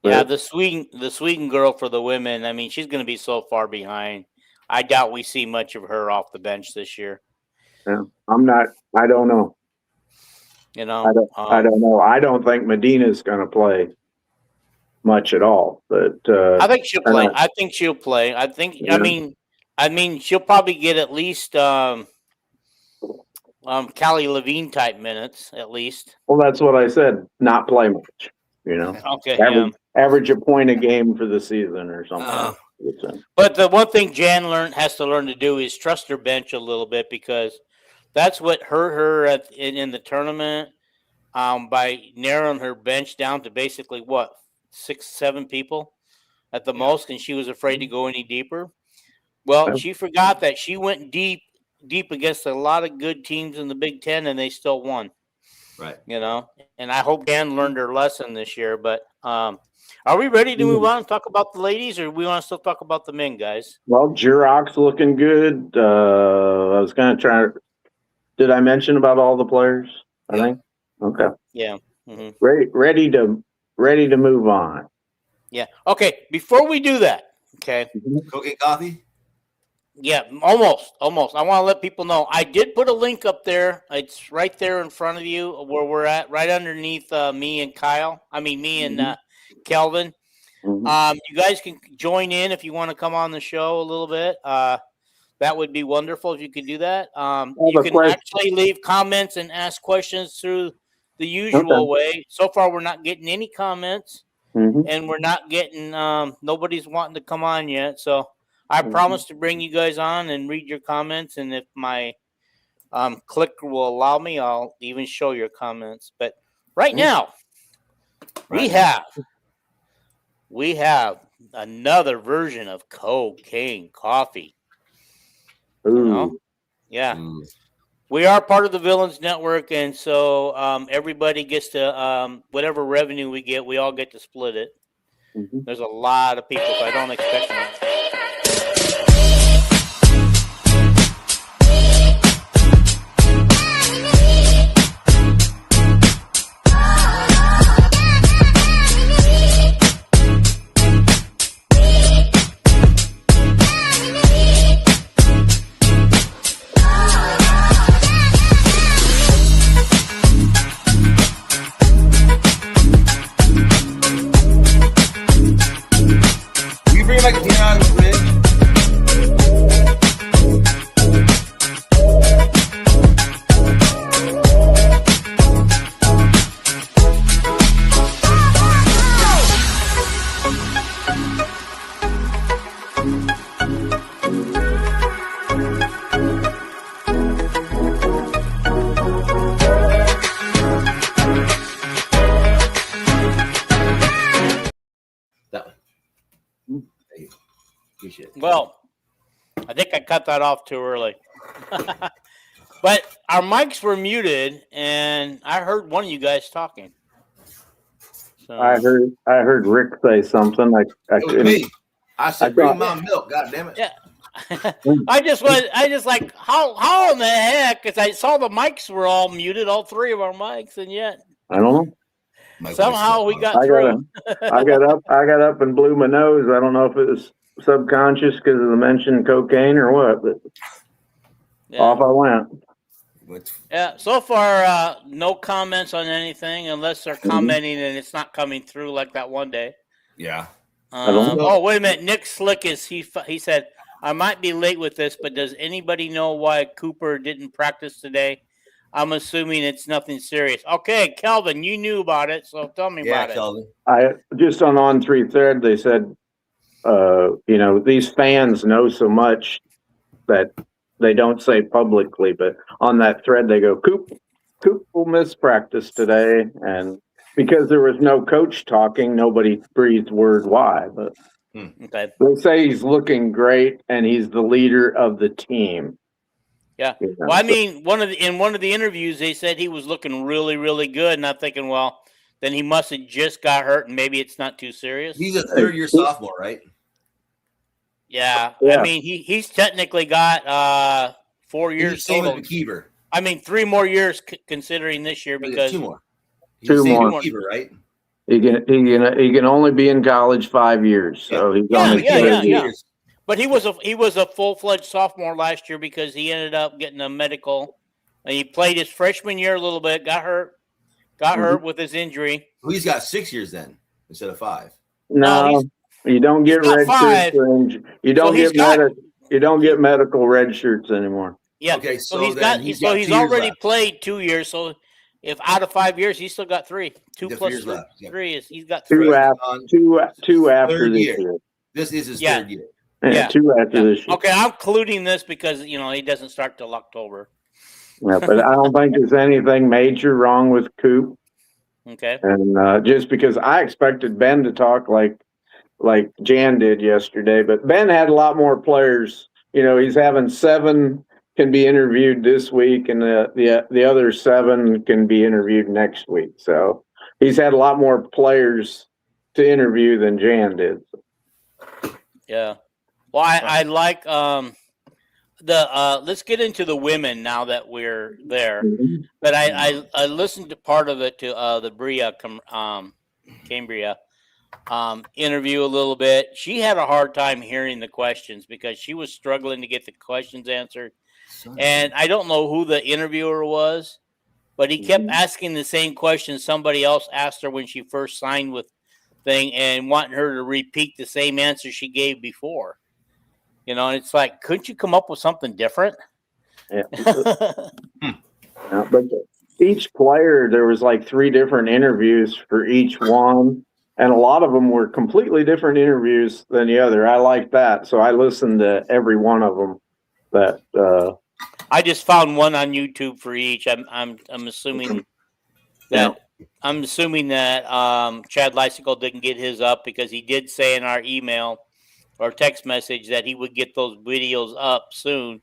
Yeah, the Sweden girl for the women. I mean, she's going to be so far behind. I doubt we see much of her off the bench this year. Yeah, I don't know. I don't know. I don't think Medina's going to play much at all. But I think she'll play. I think she'll play. I think. Yeah. I mean, she'll probably get at least. Callie Levine type minutes at least. Well, that's what I said. Not play much. You know, Okay, yeah. average a point a game for the season or something. But the one thing Jan has to learn to do is trust her bench a little bit, because that's what hurt her in the tournament, by narrowing her bench down to basically 6, 7 people at the most, and she was afraid to go any deeper. Well, she forgot that she went deep against a lot of good teams in the Big Ten, and they still won. Right. You know, and I hope Jan learned her lesson this year. But are we ready to move on and talk about the ladies, or do we want to still talk about the men, guys? Well, Jurok's looking good. I was going to try. Did I mention about all the players? I think. Okay. Yeah. Mm-hmm. Ready to move on. Yeah. Okay. Before we do that, okay. Go get coffee. Yeah, almost. I want to let people know I did put a link up there. It's right there in front of you where we're at, right underneath me and Kyle. I mean, me and Kelvin. Mm-hmm. You guys can join in if you want to come on the show a little bit. That would be wonderful if you could do that. You can actually leave comments and ask questions through the usual way. So far, we're not getting any comments, and we're not getting nobody's wanting to come on yet. So I promise to bring you guys on and read your comments, and if my clicker will allow me, I'll even show your comments. But right now, we have another version of cocaine coffee. Ooh. You know? Yeah. We are part of the Villains Network, and so everybody gets to whatever revenue we get, we all get to split it. There's a lot of people, so I don't expect them. Well, I think I cut that off too early. But our mics were muted, and I heard one of you guys talking. So, I heard Rick say something. It was me. I said, "Bring my milk." God damn it! Yeah. I just like how in the heck? Because I saw the mics were all muted, all three of our mics, and yet I don't know. Somehow we got through. I got up and blew my nose. I don't know if it was subconscious because of the mentioned cocaine or what, but off I went. Yeah, so far, no comments on anything unless they're commenting and it's not coming through like that one day. Yeah. Oh, wait a minute. Nick Slick he said, I might be late with this, but does anybody know why Cooper didn't practice today? I'm assuming it's nothing serious. Okay, Kelvin, you knew about it, so tell me about Kelvin. I just on 3 thread, they said, these fans know so much that they don't say publicly, but on that thread they go, Coop will miss practice today, and because there was no coach talking, nobody breathed word why. But okay. they say he's looking great and he's the leader of the team. Yeah. Well, I mean, in one of the interviews, they said he was looking really, really good, and I'm thinking, well, then he must have just got hurt, and maybe it's not too serious. He's a third-year sophomore, right? Yeah. I mean, he's technically got 4 years total. I mean, 3 more years considering this year because 2 more. Two more, right? He can only be in college 5 years, so he's only 2 years. But he was a full-fledged sophomore last year because he ended up getting a medical. And he played his freshman year a little bit, got hurt with his injury. Well, he's got 6 years then instead of 5. No, you don't get red shirts. You don't get medical red shirts anymore. Yeah. Okay. So he's already played 2 years. So if out of 5 years, he's still got 3. 2 Different plus years left. Yeah. 3 is he's got Two 3. two after Third this year. year. This is his Yeah. third year. Yeah. 2 after this year. Okay, I'm including this because he doesn't start till October. Yeah, but I don't think there's anything major wrong with Coop. Okay. And just because I expected Ben to talk like Jan did yesterday, but Ben had a lot more players. He's having 7 can be interviewed this week, and the other 7 can be interviewed next week. So he's had a lot more players to interview than Jan did. Yeah. Well, I like let's get into the women now that we're there. Mhm. But I listened to part of it to the Bria Cambria interview a little bit. She had a hard time hearing the questions because she was struggling to get the questions answered. And I don't know who the interviewer was, but he kept asking the same question somebody else asked her when she first signed with thing and wanting her to repeat the same answer she gave before. And it's like, couldn't you come up with something different? Yeah. But each player, there was like 3 different interviews for each one. And a lot of them were completely different interviews than the other. I like that. So I listened to every one of them. I just found one on YouTube for each. I'm assuming that Chad Lysicle didn't get his up because he did say in our email or text message that he would get those videos up soon,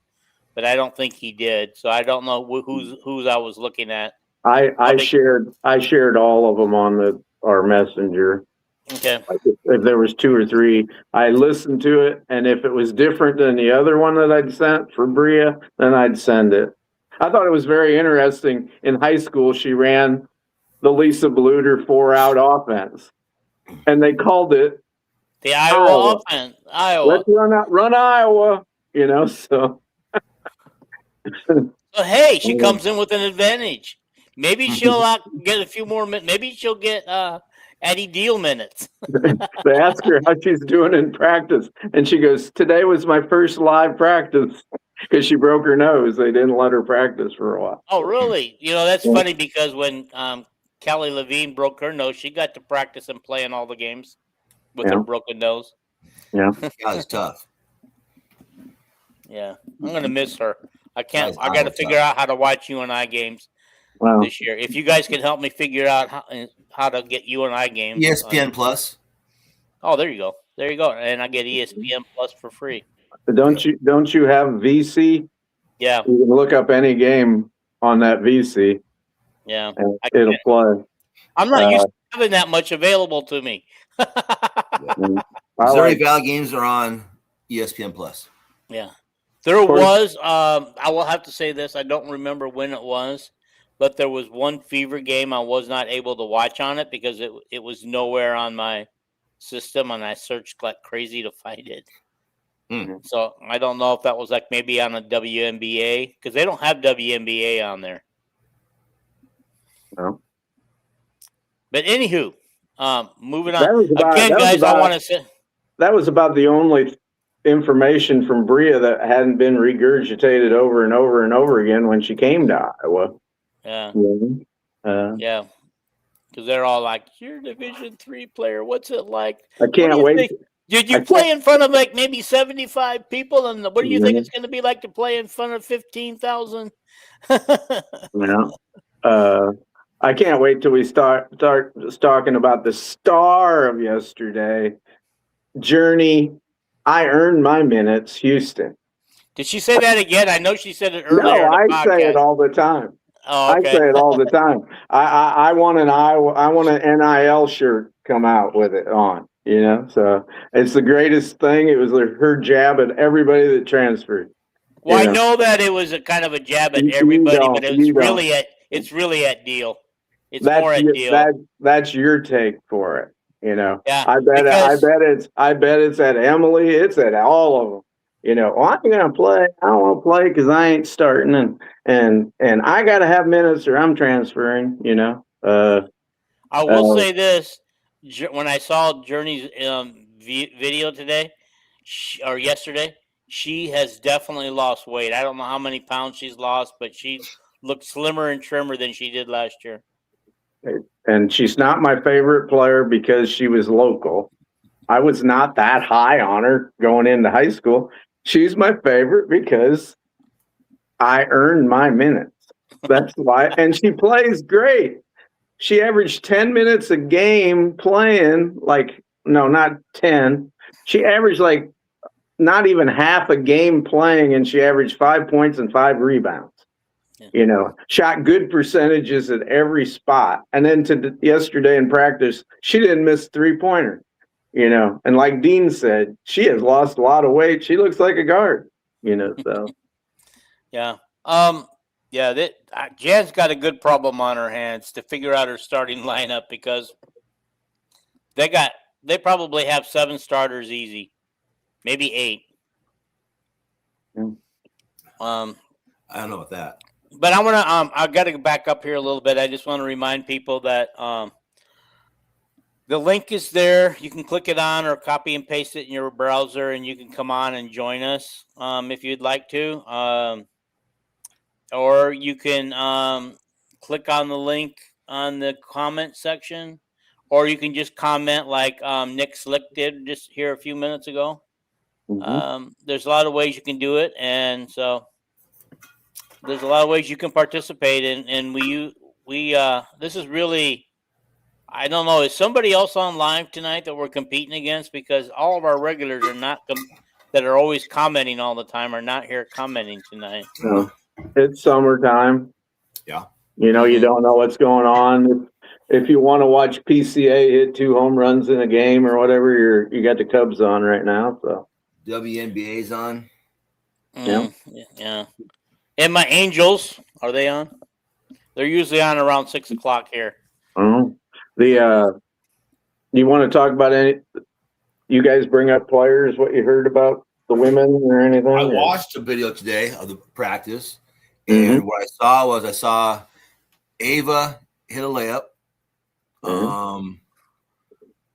but I don't think he did. So I don't know whose I was looking at. I shared all of them on our messenger. Okay. Like if there was 2 or 3, I listened to it, and if it was different than the other one that I'd sent for Bria, then I'd send it. I thought it was very interesting. In high school, she ran the Lisa Bluter 4-out offense, and they called it the Iowa offense. Iowa. Let's run Iowa. So. So hey, she comes in with an advantage. Maybe she'll get a few more minutes. Maybe she'll get Addie Deal minutes. They ask her how she's doing in practice, and she goes, "Today was my first live practice," because she broke her nose. They didn't let her practice for a while. Oh, really? That's funny because when Kelly Levine broke her nose, she got to practice and play in all the games with her broken nose. Yeah, that was tough. Yeah, I'm gonna miss her. I can't. I got to figure out how to watch UNI games this year. If you guys can help me figure out how to get UNI games, ESPN Plus. Oh, there you go. There you go. And I get ESPN Plus for free. Don't you have VC? Yeah. You can look up any game on that VC. Yeah. And it'll play. I'm not used to having that much available to me. Missouri Valley games are on ESPN Plus. Yeah. There was, I will have to say this, I don't remember when it was, but there was one Fever game I was not able to watch on it because it was nowhere on my system, and I searched like crazy to find it. So I don't know if that was like maybe on a WNBA, because they don't have WNBA on there. No. But anywho, moving on. I want to say that was about the only information from Bria that hadn't been regurgitated over and over and over again when she came to Iowa. Yeah. Yeah. Because they're all like, "You're a Division III player. What's it like?" I can't wait. Did you play in front of like maybe 75 people? And what do you think it's going to be like to play in front of 15,000? Yeah. I can't wait till we start talking about the star of yesterday, Journey. I earned my minutes, Houston. Did she say that again? I know she said it earlier. No, I say it all the time. Oh, okay. I say it all the time. I want an NIL shirt come out with it on. So it's the greatest thing. It was her jab at everybody that transferred. Well, I know that it was a kind of a jab at everybody, but it's really at Deal. It's more at Deal. That's your take for it. Yeah. I bet it's at Emily. It's at all of them. I'm gonna play. I don't want to play because I ain't starting, and I got to have minutes or I'm transferring. I will say this: when I saw Journey's video today or yesterday, she has definitely lost weight. I don't know how many pounds she's lost, but she's look slimmer and trimmer than she did last year. And she's not my favorite player because she was local. I was not that high on her going into high school. She's my favorite because I earned my minutes. That's why. And she plays great. She averaged 10 minutes a game playing, no, not 10. She averaged not even half a game playing, and she averaged 5 points and 5 rebounds. Yeah. Shot good percentages at every spot. And then yesterday in practice, she didn't miss 3-pointer. And like Dean said, she has lost a lot of weight. She looks like a guard, so. Yeah. Jan's got a good problem on her hands to figure out her starting lineup because they probably have 7 starters easy, maybe 8. Yeah. I don't know about that. But I want to I got to back up here a little bit. I just want to remind people that the link is there. You can click it on or copy and paste it in your browser, and you can come on and join us if you'd like to. Or you can click on the link on the comment section, or you can just comment like Nick Slick did just here a few minutes ago. Mm-hmm. There's a lot of ways you can do it, and so there's a lot of ways you can participate in. And we this is really, I don't know, is somebody else on live tonight that we're competing against? Because all of our regulars are not that are always commenting all the time are not here commenting tonight. No. It's summertime. Yeah. You don't know what's going on. If you want to watch PCA hit 2 home runs in a game or whatever, you got the Cubs on right now. So WNBA's on. Yeah. And my Angels, are they on? They're usually on around 6 o'clock here. Oh, you want to talk about any? You guys bring up players, what you heard about the women or anything? I watched a video today of the practice, and what I saw Ava hit a layup.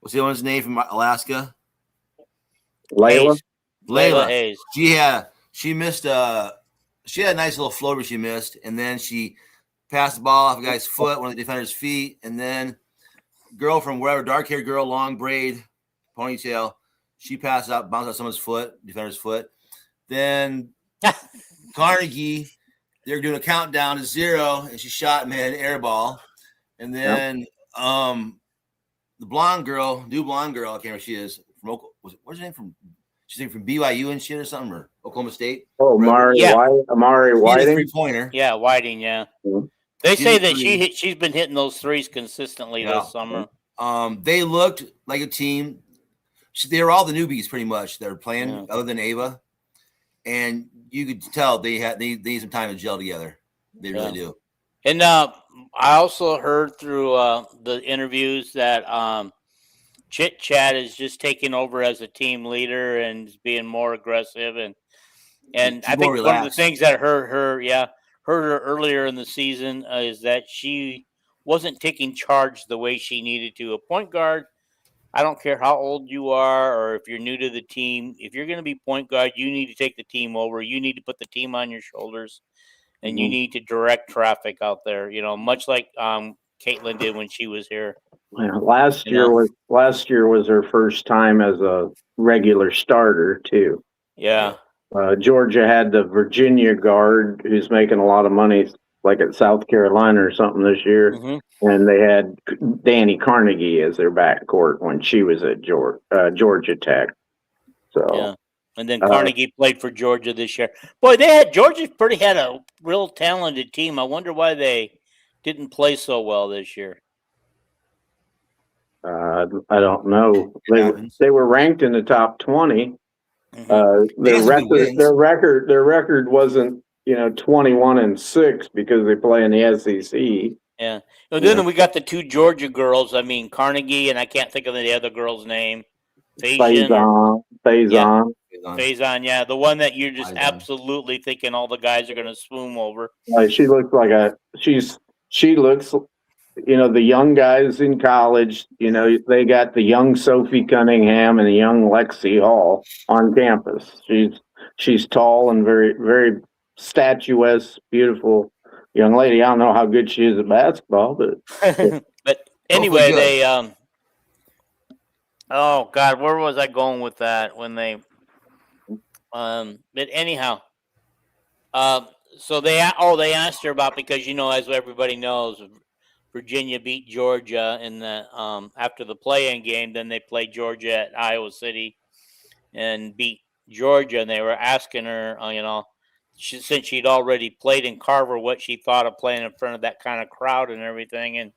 What's the one's name from Alaska? Layla Hayes. She missed she had a nice little floater she missed, and then she passed the ball off a guy's foot, one of the defender's feet, and then girl from wherever, dark-haired girl, long braid, ponytail, she passed out, bounced out someone's foot, defender's foot. Then Carnegie, they were doing a countdown to 0, and she shot an air ball. And then the blonde girl, new blonde girl, I can't remember who she is, from where's her name from? She's from BYU and shit or something, or Oklahoma State. Oh, Amari Whiting. 3-pointer. Yeah, Whiting, yeah. Mm-hmm. They say that she's been hitting those threes consistently this summer. They looked like a team. They were all the newbies pretty much that were playing, other than Ava. And you could tell they need some time to gel together. They really do. And I also heard through the interviews that Chit Chat is just taking over as a team leader and is being more aggressive. And I think one of the things that hurt her earlier in the season is that she wasn't taking charge the way she needed to. A point guard, I don't care how old you are or if you're new to the team, if you're going to be point guard, you need to take the team over. You need to put the team on your shoulders, and you need to direct traffic out there, much like Caitlin did when she was here. Yeah, last year was her first time as a regular starter too. Yeah. Georgia had the Virginia guard who's making a lot of money, like at South Carolina or something this year, and they had Danny Carnegie as their backcourt when she was at Georgia Tech. So, and then Carnegie played for Georgia this year. Boy, Georgia had a real talented team. I wonder why they didn't play so well this year. I don't know. They were ranked in the top 20. Their record wasn't 21-6 because they play in the SEC. Yeah. And then we got the 2 Georgia girls. I mean, Carnegie, and I can't think of the other girl's name. Faison. Yeah. The one that you're just absolutely thinking all the guys are going to swoon over. She looks like she looks, the young guys in college, they got the young Sophie Cunningham and the young Lexi Hall on campus. She's tall and very, very statuesque, beautiful young lady. I don't know how good she is at basketball, but But anyway, good. they oh God, where was I going with that when they but anyhow, so they asked her about, because as everybody knows, Virginia beat Georgia in the after the play-in game. Then they played Georgia at Iowa City and beat Georgia, and they were asking her, since she'd already played in Carver, what she thought of playing in front of that kind of crowd and everything. And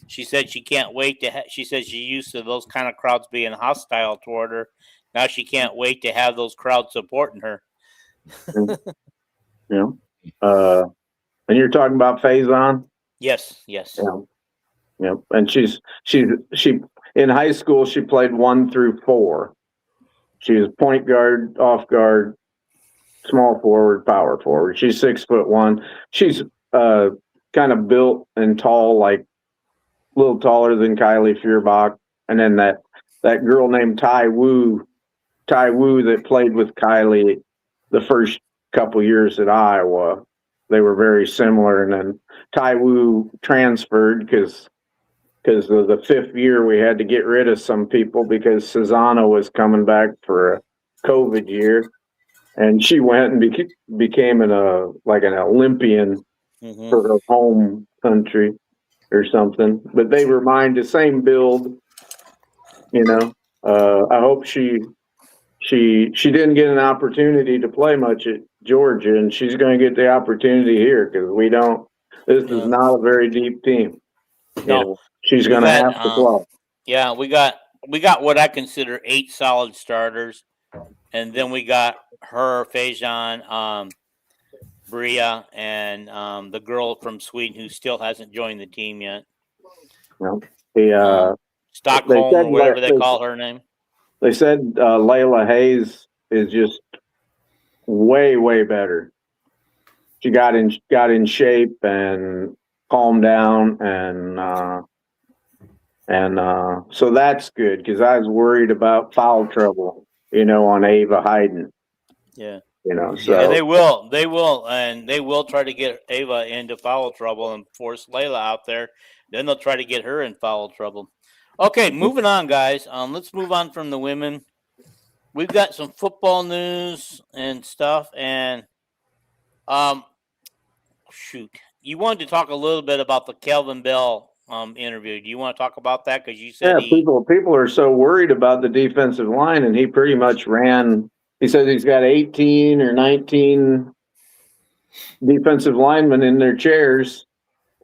she said she can't wait to. She said she's used to those kind of crowds being hostile toward her. Now she can't wait to have those crowds supporting her. And you're talking about Faison? Yes. Yeah. And she in high school she played 1 through 4. She was point guard, off guard, small forward, power forward. She's 6'1". She's kind of built and tall, like a little taller than Kylie Feuerbach. And then that girl named Tai Wu that played with Kylie the first couple years at Iowa. They were very similar. And then Tai Wu transferred because of the 5th year we had to get rid of some people because Susanna was coming back for a COVID year. And she went and became an Olympian for her home country or something. But they remind the same build, I hope she didn't get an opportunity to play much at Georgia, and she's going to get the opportunity here because we don't. This is not a very deep team. No, she's going to have to play. Yeah, we got what I consider 8 solid starters, and then we got her, Faison, Bria, and the girl from Sweden who still hasn't joined the team yet. No, Stockholm, or whatever they call her name. They said Layla Hayes is just way, way better. She got in shape and calmed down, and so that's good because I was worried about foul trouble, on Ava Hayden. Yeah. So yeah, they will, and they will try to get Ava into foul trouble and force Layla out there. Then they'll try to get her in foul trouble. Okay, moving on, guys. Let's move on from the women. We've got some football news and stuff, and you wanted to talk a little bit about the Kelvin Bell interview. Do you want to talk about that? Because you said people are so worried about the defensive line, and he pretty much ran. He said he's got 18 or 19 defensive linemen in their chairs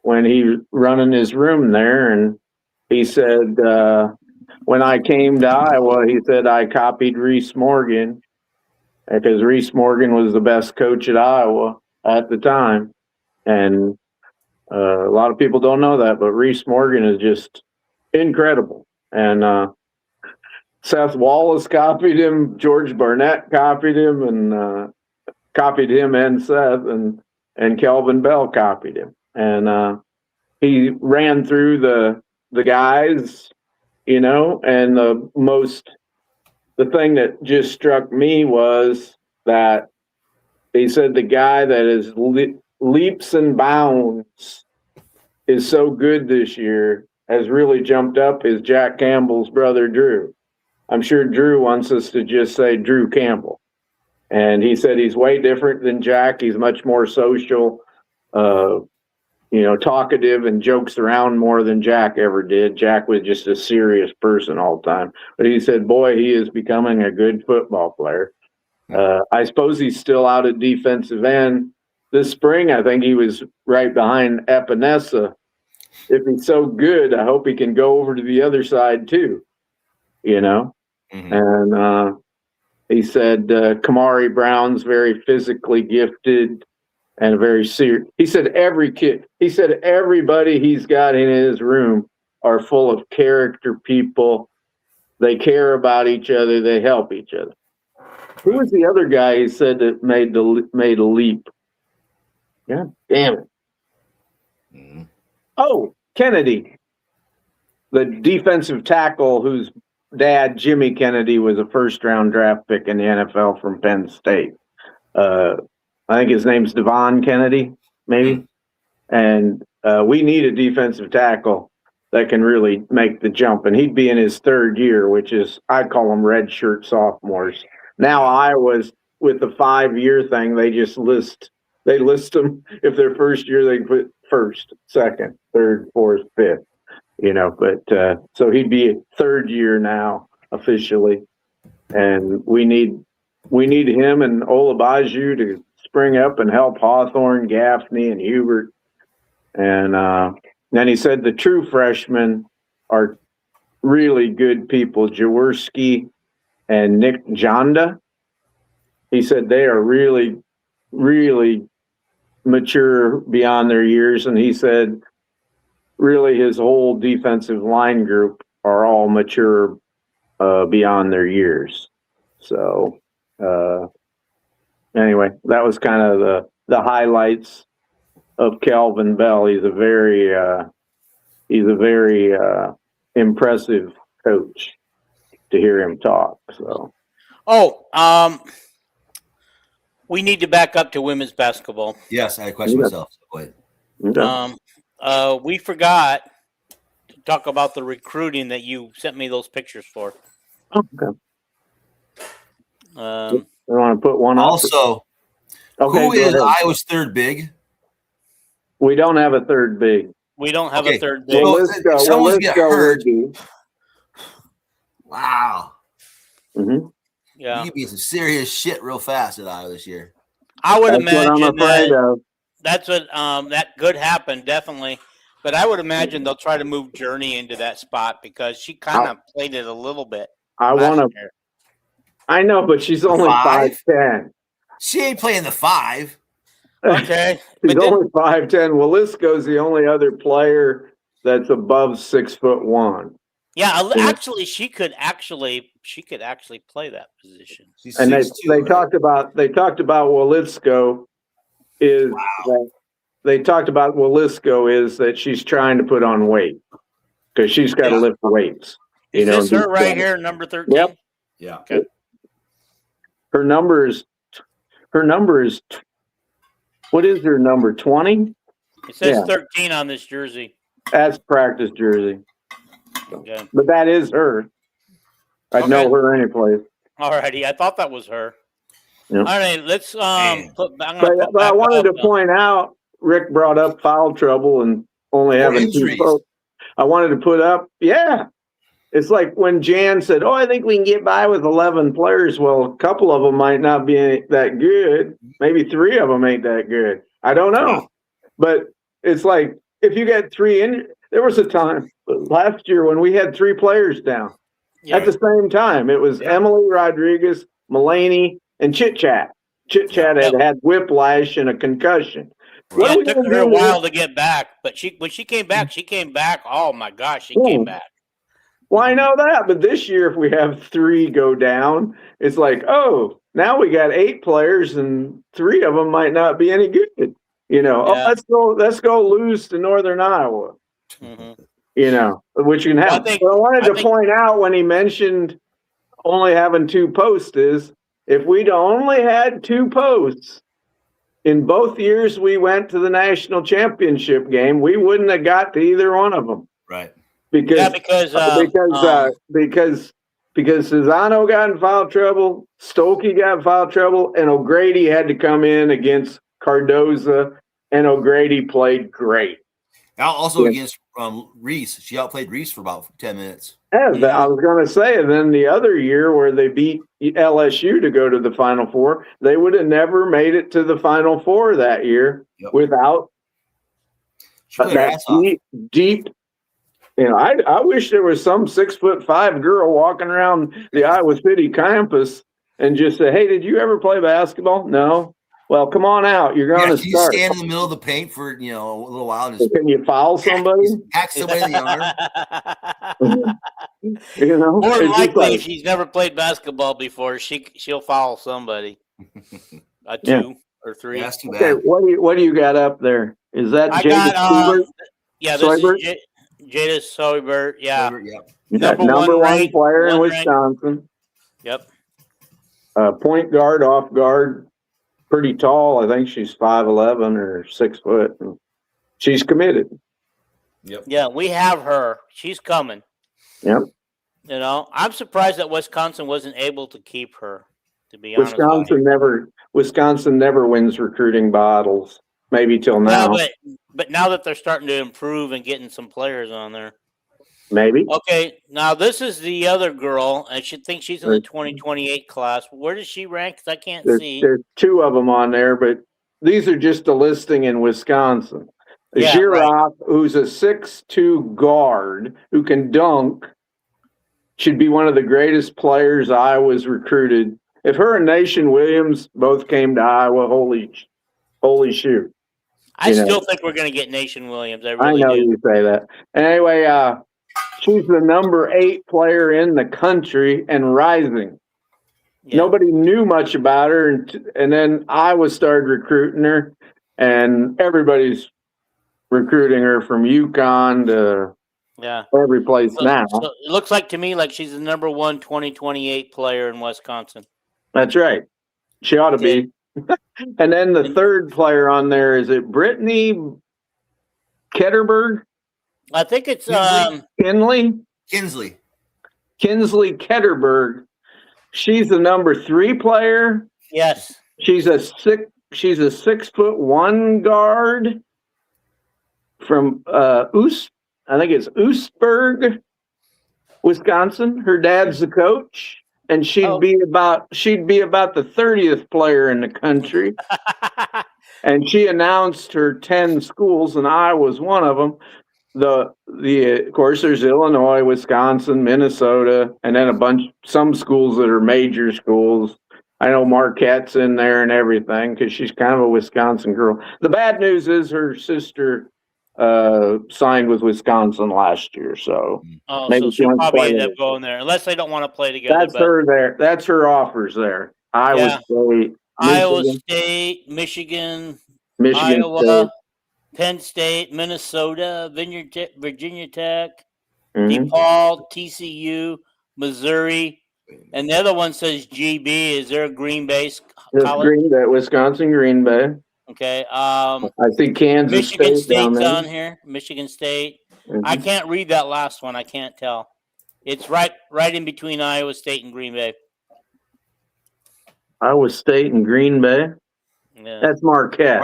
when he running his room there, and he said, when I came to Iowa, he said, I copied Reese Morgan because Reese Morgan was the best coach at Iowa at the time. And a lot of people don't know that, but Reese Morgan is just incredible. And Seth Wallace copied him. George Barnett copied him and Seth, and Kelvin Bell copied him. And he ran through the guys, and the thing that just struck me was that he said the guy that is leaps and bounds is so good this year has really jumped up is Jack Campbell's brother, Drew. I'm sure Drew wants us to just say Drew Campbell. And he said he's way different than Jack. He's much more social, talkative and jokes around more than Jack ever did. Jack was just a serious person all the time. But he said, boy, he is becoming a good football player. I suppose he's still out at defensive end. This spring, I think he was right behind Epinesa. If he's so good, I hope he can go over to the other side too, And he said Kamari Brown's very physically gifted and very serious. He said everybody he's got in his room are full of character people. They care about each other. They help each other. Who was the other guy he said that made a leap? Yeah, damn it. Mm-hmm. Oh, Kennedy, the defensive tackle whose dad, Jimmy Kennedy, was a first-round draft pick in the NFL from Penn State. I think his name's Devon Kennedy, maybe. And we need a defensive tackle that can really make the jump. And he'd be in his third year, which is, I call them red shirt sophomores. Now Iowa's with the 5-year thing, they list them. If they're first year, they put first, second, third, fourth, fifth, but so he'd be third year now officially. And we need him and Olabaju to spring up and help Hawthorne, Gaffney, and Hubert. And then he said the true freshmen are really good people, Jaworski and Nick Jonda. He said they are really, really mature beyond their years. And he said really his whole defensive line group are all mature beyond their years. So anyway, that was kind of the highlights of Calvin Bell. He's a very impressive coach to hear him talk. So we need to back up to women's basketball. Yes, I had a question myself. So go ahead. We forgot to talk about the recruiting that you sent me those pictures for. Okay. I want to put one also, who is Iowa's third big? We don't have a third big. We don't have a third big. Well, someone's get hurt. Wow. Mm-hmm. Yeah. You could be some serious shit real fast at Iowa this year. I would imagine what I'm afraid of. That's what that could happen, definitely. But I would imagine they'll try to move Journey into that spot because she kind of played it a little bit. I know, but she's only 5'10". She ain't playing the 5. Okay. She's only 5'10". Willisco's the only other player that's above 6'1". Yeah, actually, she could actually play that position. And they talked about Willisco is that she's trying to put on weight because she's got to lift weights. Is this her right here, number 13? Yep. Yeah. Okay. Her number is. What is her number? 20. It says 13 on this jersey. That's practice jersey. Okay. But that is her. I'd know her anyplace. All righty. I thought that was her. Yeah. All right. Let's But I wanted to point out, Rick brought up foul trouble and only having 2 folks. I wanted to put up, it's like when Jan said, I think we can get by with 11 players. Well, a couple of them might not be that good. Maybe 3 of them ain't that good. I don't know. But it's like if you get 3 in, there was a time last year when we had 3 players down at the same time. It was Emily Rodriguez, Mulaney, and Chit Chat. Chit Chat had whiplash and a concussion. Yeah, it took her a while to get back, but when she came back. Oh my gosh, she came back. Well, I know that, but this year, if we have 3 go down, it's like, now we got 8 players, and 3 of them might not be any good. Let's go lose to Northern Iowa. Mm-hmm. Which can happen. I wanted to point out when he mentioned only having 2 posts is if we'd only had 2 posts in both years we went to the national championship game, we wouldn't have got to either one of them. Right. Because Cesano got in foul trouble, Stokey got in foul trouble, and O'Grady had to come in against Cardoza, and O'Grady played great. Also against Reese. She outplayed Reese for about 10 minutes. I was going to say, and then the other year where they beat LSU to go to the Final Four, they would have never made it to the Final Four that year without that deep. I wish there was some 6'5" girl walking around the Iowa City campus and just say, "Hey, did you ever play basketball?" No. Well, come on out. You're going to start. You stand in the middle of the paint for a little while. And can you foul somebody? Hack somebody in the arm. More likely, if she's never played basketball before, she'll foul somebody. 2 or 3. That's too bad. Okay, what do you got up there? Is that Jada Soibert? Yeah, this is Jada Soibert. Yeah, number one player in Wisconsin. Yep. Point guard, off guard. Pretty tall. I think she's 5'11" or 6 foot. She's committed. Yep. Yeah, we have her. She's coming. Yep. You know, I'm surprised that Wisconsin wasn't able to keep her. To be honest, with you. Wisconsin never wins recruiting battles. Maybe till now. Yeah, but now that they're starting to improve and getting some players on there. Maybe. Okay, now this is the other girl. I should think she's in the 2028 class. Where does she rank? 'Cause I can't see. There's two of them on there, but these are just a listing in Wisconsin. Yeah, Giraffe, who's a 6'2" guard who can dunk, should be one of the greatest players Iowa's recruited. If her and Nation Williams both came to Iowa, holy shoot. I still think we're going to get Nation Williams. I really know do. you say that. Anyway, she's the number 8 player in the country and rising. Yeah. Nobody knew much about her, and then Iowa started recruiting her, and everybody's recruiting her from UConn to every place now. So it looks like to me like she's the number 1 2028 player in Wisconsin. That's right. She ought to be. And then the third player on there, is it Brittany Ketterberg? I think it's Kinsley Ketterberg. She's the number 3 player. Yes. She's a 6'1" guard from I think it's Oostburg, Wisconsin. Her dad's the coach. And she'd be about the 30th player in the country. And she announced her 10 schools, and Iowa's one of them. Of course, there's Illinois, Wisconsin, Minnesota, and then some schools that are major schools. I know Marquette's in there and everything because she's kind of a Wisconsin girl. The bad news is her sister signed with Wisconsin last year, so maybe she'll probably end up going there unless they don't want to play together. That's her there. That's her offers there. Iowa State, Michigan Iowa, State. Penn State, Minnesota, Virginia Tech, DePaul, TCU, Missouri, and the other one says GB. Is there a Green Bay college? Green Bay, Wisconsin, Green Bay. Okay. I see Kansas Michigan State's on here. Michigan State. I can't read that last one. I can't tell. It's right in between Iowa State and Green Bay. Iowa State and Green Bay. Yeah. That's Marquette.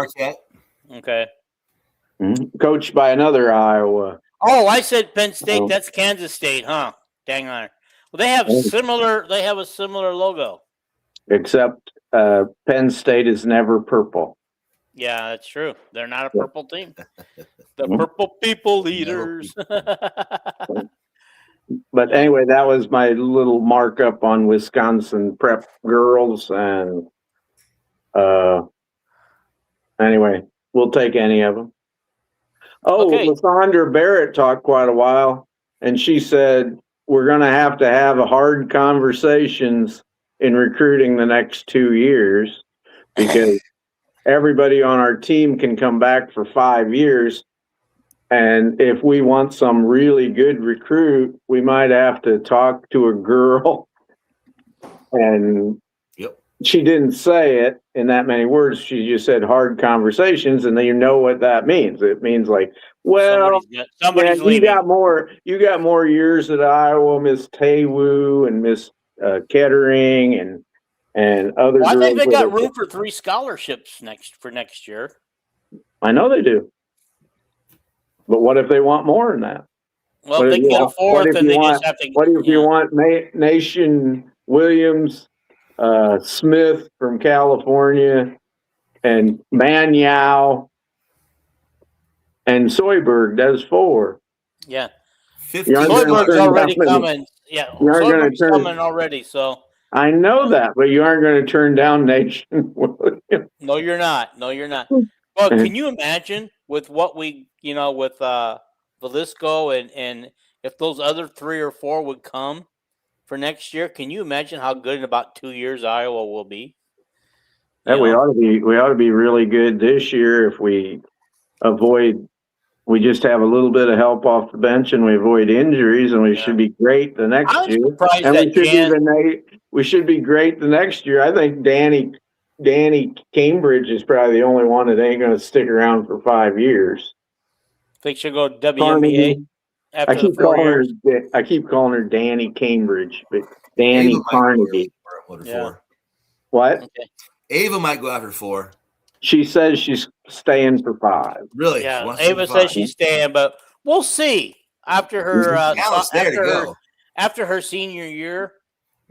Okay. Coached by another Iowa. Oh, I said Penn State. That's Kansas State, huh? Dang on. Well, they have similar. They have a similar logo. Except Penn State is never purple. Yeah, that's true. They're not a purple team. The purple people leaders. But anyway, that was my little markup on Wisconsin prep girls. And anyway, we'll take any of them. Lysandra Barrett talked quite a while, and she said, we're going to have hard conversations in recruiting the next 2 years because everybody on our team can come back for 5 years. And if we want some really good recruit, we might have to talk to a girl. And she didn't say it in that many words. She just said hard conversations, and then you know what that means. It means like, well, somebody's leaving. You got more years at Iowa, Miss Taewoo and Miss Kettering and other. I think they got room for 3 scholarships next year. I know they do. But what if they want more than that? Well, they get a 4th, and they just have to. What if you want Nation Williams, Smith from California, and Manyao, and Soyberg? That's 4. Yeah. Soyberg's already coming. Yeah, Soyberg's coming already. So I know that, but you aren't going to turn down Nation Williams. No, you're not. Well, can you imagine with what we, with Velisco and if those other 3 or 4 would come for next year? Can you imagine how good in about 2 years Iowa will be? Yeah, we ought to be really good this year if we just have a little bit of help off the bench and we avoid injuries, and we should be great the next year. And we should be great the next year. I think Danny Cambridge is probably the only one that ain't going to stick around for 5 years. Think she'll go WNBA Carnegie. after I the keep 4 calling years? her. I keep calling her Danny Cambridge, but Ava Danny might go Carnegie. after Yeah. 4. What? Okay. Ava might go after 4. She says she's staying for 5. Really? She Yeah, wants to stay Ava for says 5. she's staying, but we'll see after her Talent's there to go. after her senior year.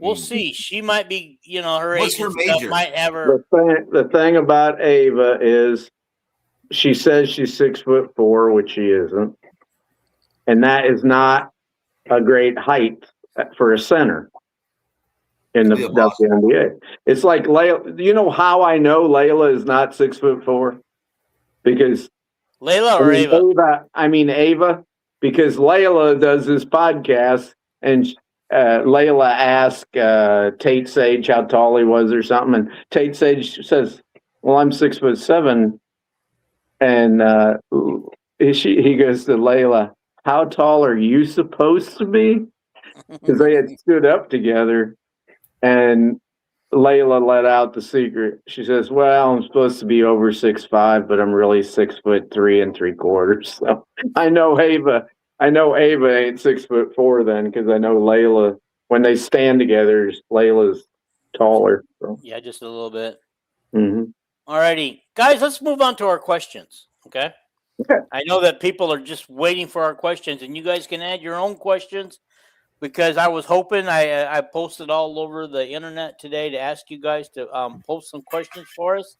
We'll see. She might be, her What's age her and stuff major? might have her. The thing about Ava is she says she's 6'4", which she isn't, and that is not a great height for a center in the Be a boss. WNBA. It's like Layla. You know how I know Layla is not 6'4"? Because Layla or Ava? Ava, because Layla does this podcast, and Layla asked Tate Sage how tall he was or something, and Tate Sage says, "Well, I'm 6'7", and he goes to Layla, "How tall are you supposed to be?" Because they had stood up together, and Layla let out the secret. She says, "Well, I'm supposed to be over 6'5", but I'm really 6'3 3/4". So I know Ava ain't 6'4" then, because I know Layla, when they stand together, Layla's taller. So. Yeah, just a little bit. Mm-hmm. All righty, guys, let's move on to our questions. Okay. Okay. I know that people are just waiting for our questions, and you guys can add your own questions, because I was hoping I posted all over the internet today to ask you guys to post some questions for us.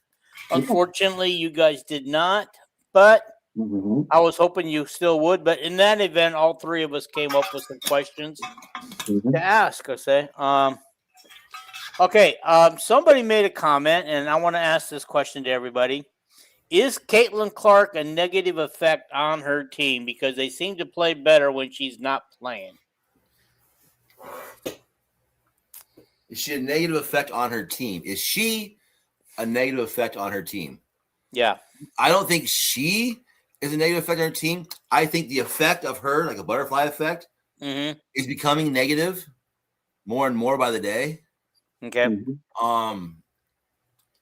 Unfortunately, you guys did not, but Mm-hmm. I was hoping you still would. But in that event, all 3 of us came up with some questions Mm-hmm. to ask. Okay. Somebody made a comment, and I want to ask this question to everybody. Is Caitlin Clark a negative effect on her team because they seem to play better when she's not playing? Is she a negative effect on her team? Is she a negative effect on her team? Yeah. I don't think she is a negative effect on her team. I think the effect of her, like a butterfly effect, is becoming negative more and more by the day. Okay. Mm-hmm.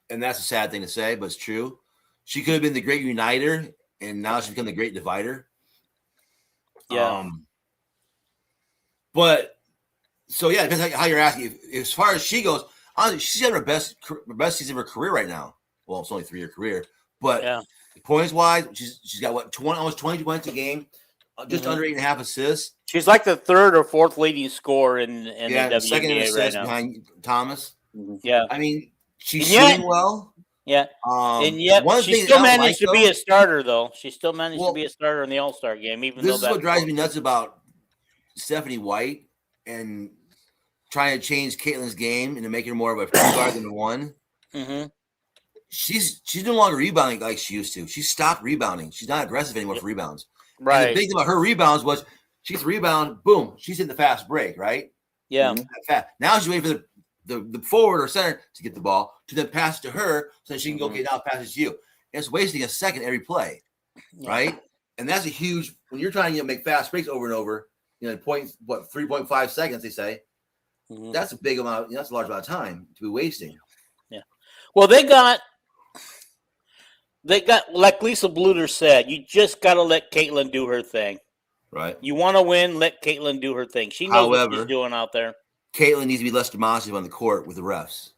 And that's a sad thing to say, but it's true. She could have been the great uniter, and now she's become the great divider. Yeah. But so yeah, it depends how you're asking. As far as she goes, honestly, she's having her best season of her career right now. Well, it's only a 3-year career, but points wise, she's got what, almost 20 points a game, just under 8.5 assists. She's like the 3rd or 4th leading scorer in the WNBA second in assists right now, behind Thomas. Yeah, I mean, she's shooting well. Yeah, and yet she still managed to be a starter, though. She still managed to be a starter in the All-Star game, even though this is what drives me nuts about Stephanie White and trying to change Caitlin's game and to make her more of a 2 guard than a 1. Mm-hmm. She's no longer rebounding like she used to. She stopped rebounding. She's not aggressive anymore for rebounds. Right. And the big thing about her rebounds was she's rebound, boom, she's in the fast break, right? Yeah. Now she's waiting for the forward or center to get the ball to then pass to her so that she can go, okay, now pass it to you. And it's wasting a second every play, right? And that's a huge, when you're trying to make fast breaks over and over, 3.5 seconds, they say, that's a big amount, that's a large amount of time to be wasting. Yeah. Well, they got, like Lisa Bluter said, you just got to let Caitlin do her thing. Right. You want to win, let Caitlin do her thing. She knows what she's doing out there. Caitlin needs to be less demonstrative on the court with the refs.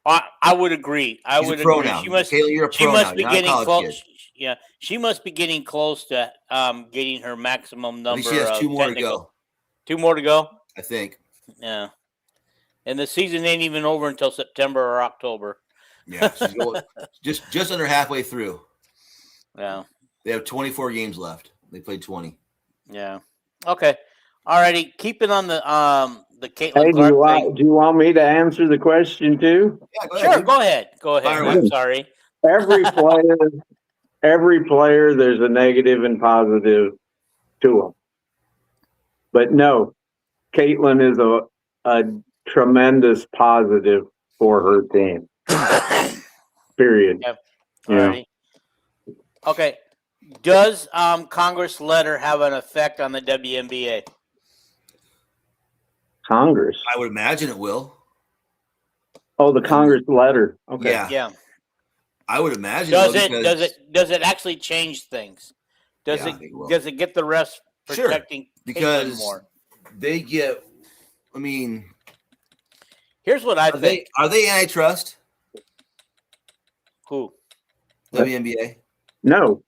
I would agree. She's a pro now. Caitlin, you're a pro now. You're not a college kid. Yeah, she must be getting close to getting her maximum number. She has 2 more to go. 2 more to go? I think. Yeah. And the season ain't even over until September or October. Yeah, she's going just under halfway through. Yeah. They have 24 games left. They played 20. Yeah. Okay. All righty. Keep it on the Caitlin Hey, Clark thing. Do you want me to answer the question too? Yeah, go ahead. Sure, go ahead. Go ahead. I'm sorry. Every player, there's a negative and positive to them. But no, Caitlin is a tremendous positive for her team. Period. Yep. Alrighty. Okay. Does Congress letter have an effect on the WNBA? Congress? I would imagine it will. Oh, the Congress letter. Okay. Yeah. I would imagine. Does it actually change things? Does Yeah, I think it will. does it get the refs Sure, protecting Caitlin because more? they get. I mean, Here's what I think. Are they antitrust? Who? WNBA? No,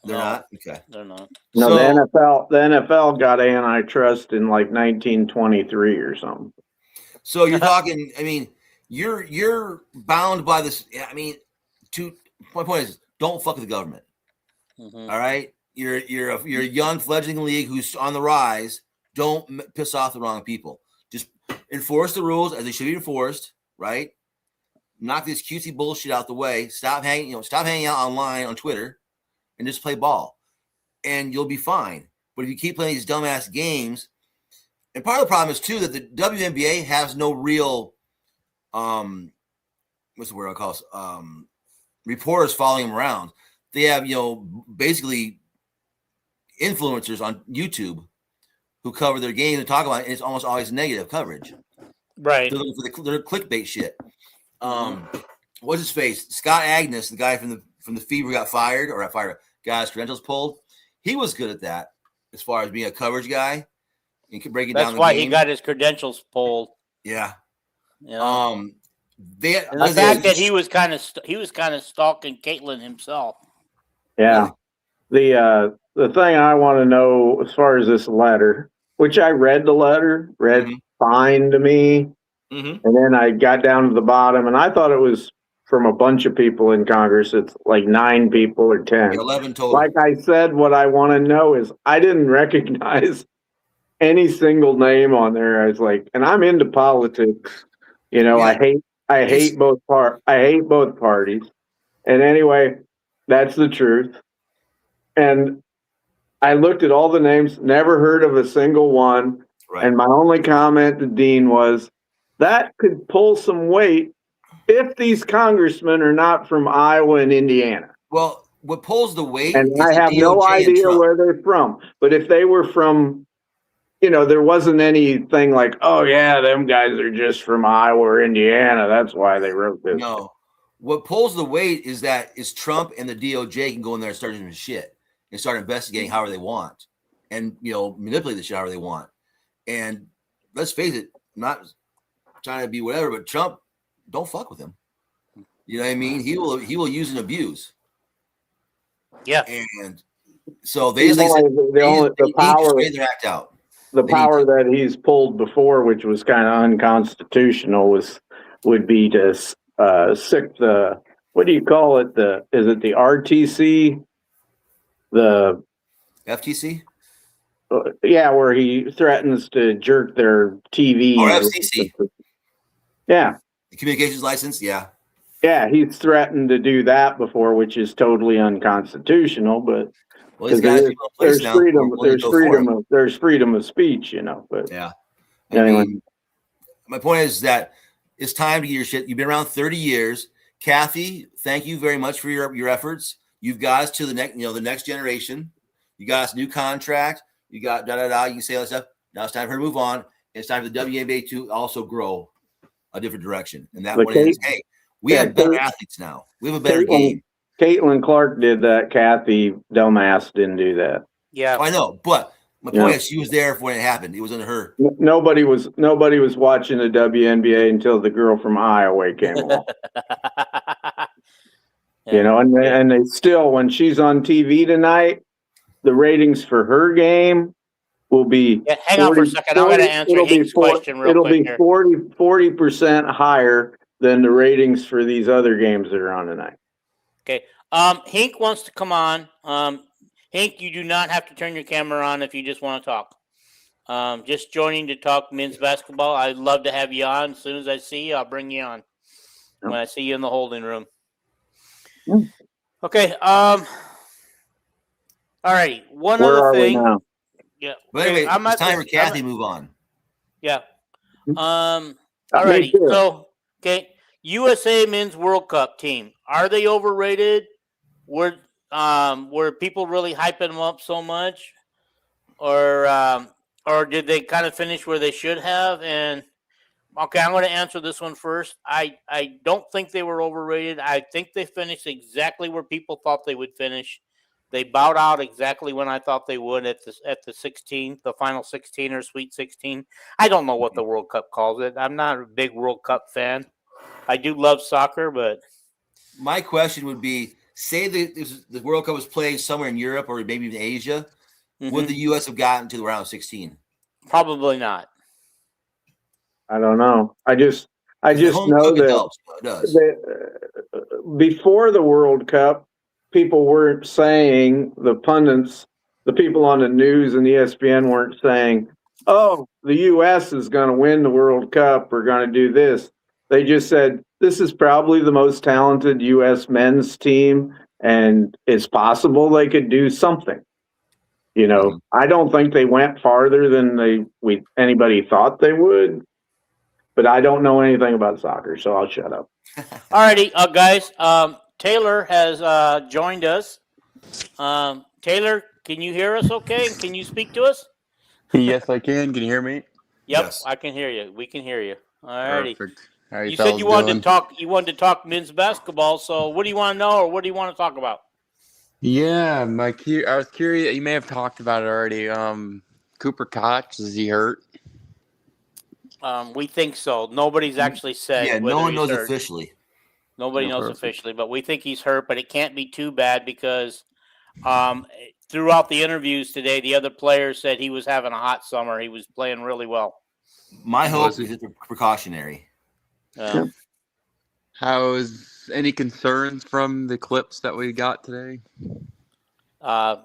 They're not. Okay. They're not. no, So- the NFL got antitrust in like 1923 or something. So you're talking. I mean, you're bound by this. I mean, my point is, don't fuck with the government. Mhm. All right, you're a young fledgling league who's on the rise. Don't piss off the wrong people. Just enforce the rules as they should be enforced. Right. Knock this cutesy bullshit out the way. Stop hanging out online on Twitter, and just play ball, and you'll be fine. But if you keep playing these dumbass games, and part of the problem is too that the WNBA has no real, what's the word I call it? Reporters following them around. They have basically influencers on YouTube who cover their game and talk about it, and it's almost always negative coverage. Right. They're looking for their clickbait shit. What's his face? Scott Agnes, the guy from the Fever got fired, got his credentials pulled. He was good at that as far as being a coverage guy and breaking down the game. That's why he got his credentials pulled. Yeah. You know? The fact that he was kind of stalking Caitlin himself. Yeah. The thing I want to know as far as this letter, which I read the letter, fine to me. And then I got down to the bottom and I thought it was from a bunch of people in Congress. It's like 9 people or 10. 11 total. Like I said, what I want to know is I didn't recognize any single name on there. I was like, and I'm into politics. I hate both parties. And anyway, that's the truth. And I looked at all the names, never heard of a single one. Right. And my only comment to Dean was that could pull some weight if these congressmen are not from Iowa and Indiana. Well, what pulls the weight and is I have no DOJ and idea Trump. where they're from. But if they were from, there wasn't anything like, oh yeah, them guys are just from Iowa or Indiana. That's why they wrote this. No. What pulls the weight is Trump and the DOJ can go in there and start doing shit and start investigating however they want and, manipulate the shit however they want. And let's face it, I'm not trying to be whatever, but Trump, don't fuck with him. You know what I mean? He will use and abuse. Yeah. And so they need to straighten their act out. The power that he's pulled before, which was kind of unconstitutional, would be to sick the, what do you call it? Is it the RTC? The FTC? Yeah, where he threatens to jerk their TV. Or FCC. Yeah. The communications license, yeah. Yeah, he's threatened to do that before, which is totally unconstitutional. But these guys there's freedom of speech, But yeah, anyway, my point is that it's time to get your shit. You've been around 30 years, Kathy. Thank you very much for your efforts. You've got us to the next generation. You got us a new contract. You got You can say all that stuff. Now it's time for her to move on. It's time for the WNBA to also grow a different direction. And that one is, hey, we have better athletes now. We have a better game. Caitlin Clark did that. Kathy dumbass didn't do that. Yeah, I know. But my point is, she was there when it happened. It was under her. Nobody was watching the WNBA until the girl from Iowa came along. And they still, when she's on TV tonight, the ratings for her game will be. Yeah, hang on for a second. I'm going to answer Hank's question real quick. It'll be 40% higher than the ratings for these other games that are on tonight. Okay. Hank wants to come on. Hank, you do not have to turn your camera on if you just want to talk. Just joining to talk men's basketball. I'd love to have you on. As soon as I see you, I'll bring you on. When I see you in the holding room. Okay. All right. One other thing. We now? Yeah. But anyway, it's time for Kathy to move on. Yeah. All righty. So, okay. USA Men's World Cup team. Are they overrated? Were people really hyping them up so much? Or did they kind of finish where they should have? And okay, I'm going to answer this one first. I don't think they were overrated. I think they finished exactly where people thought they would finish. They bowed out exactly when I thought they would at the 16, the final 16 or Sweet 16. I don't know what the World Cup calls it. I'm not a big World Cup fan. I do love soccer, but my question would be: say the World Cup was played somewhere in Europe or maybe even Asia, would the U.S. have gotten to the round of 16? Probably not. I don't know. I just home know cooking that, helps. It does. Before the World Cup, people weren't saying, the pundits, the people on the news and ESPN weren't saying, "Oh, the U.S. is going to win the World Cup. We're going to do this." They just said, "This is probably the most talented U.S. men's team, and it's possible they could do something." You know, I don't think they went farther than anybody thought they would, but I don't know anything about soccer, so I'll shut up. All righty, guys. Taylor has joined us. Taylor, can you hear us okay? Can you speak to us? Yes, I can. Can you hear me? Yep, Yes. I can hear you. We can hear you. All righty. Perfect. How are You fellas said you wanted doing? to talk. You wanted to talk men's basketball. So, what do you want to know, or what do you want to talk about? Yeah, I was curious. You may have talked about it already. Cooper Koch, is he hurt? We think so. Nobody's actually said. Yeah, whether no one he's knows hurt. officially. Nobody knows Perfect. officially, but we think he's hurt. But it can't be too bad because throughout the interviews today, the other players said he was having a hot summer. He was playing really well. My hope Was he? is it's precautionary. How's any concerns from the clips that we got today?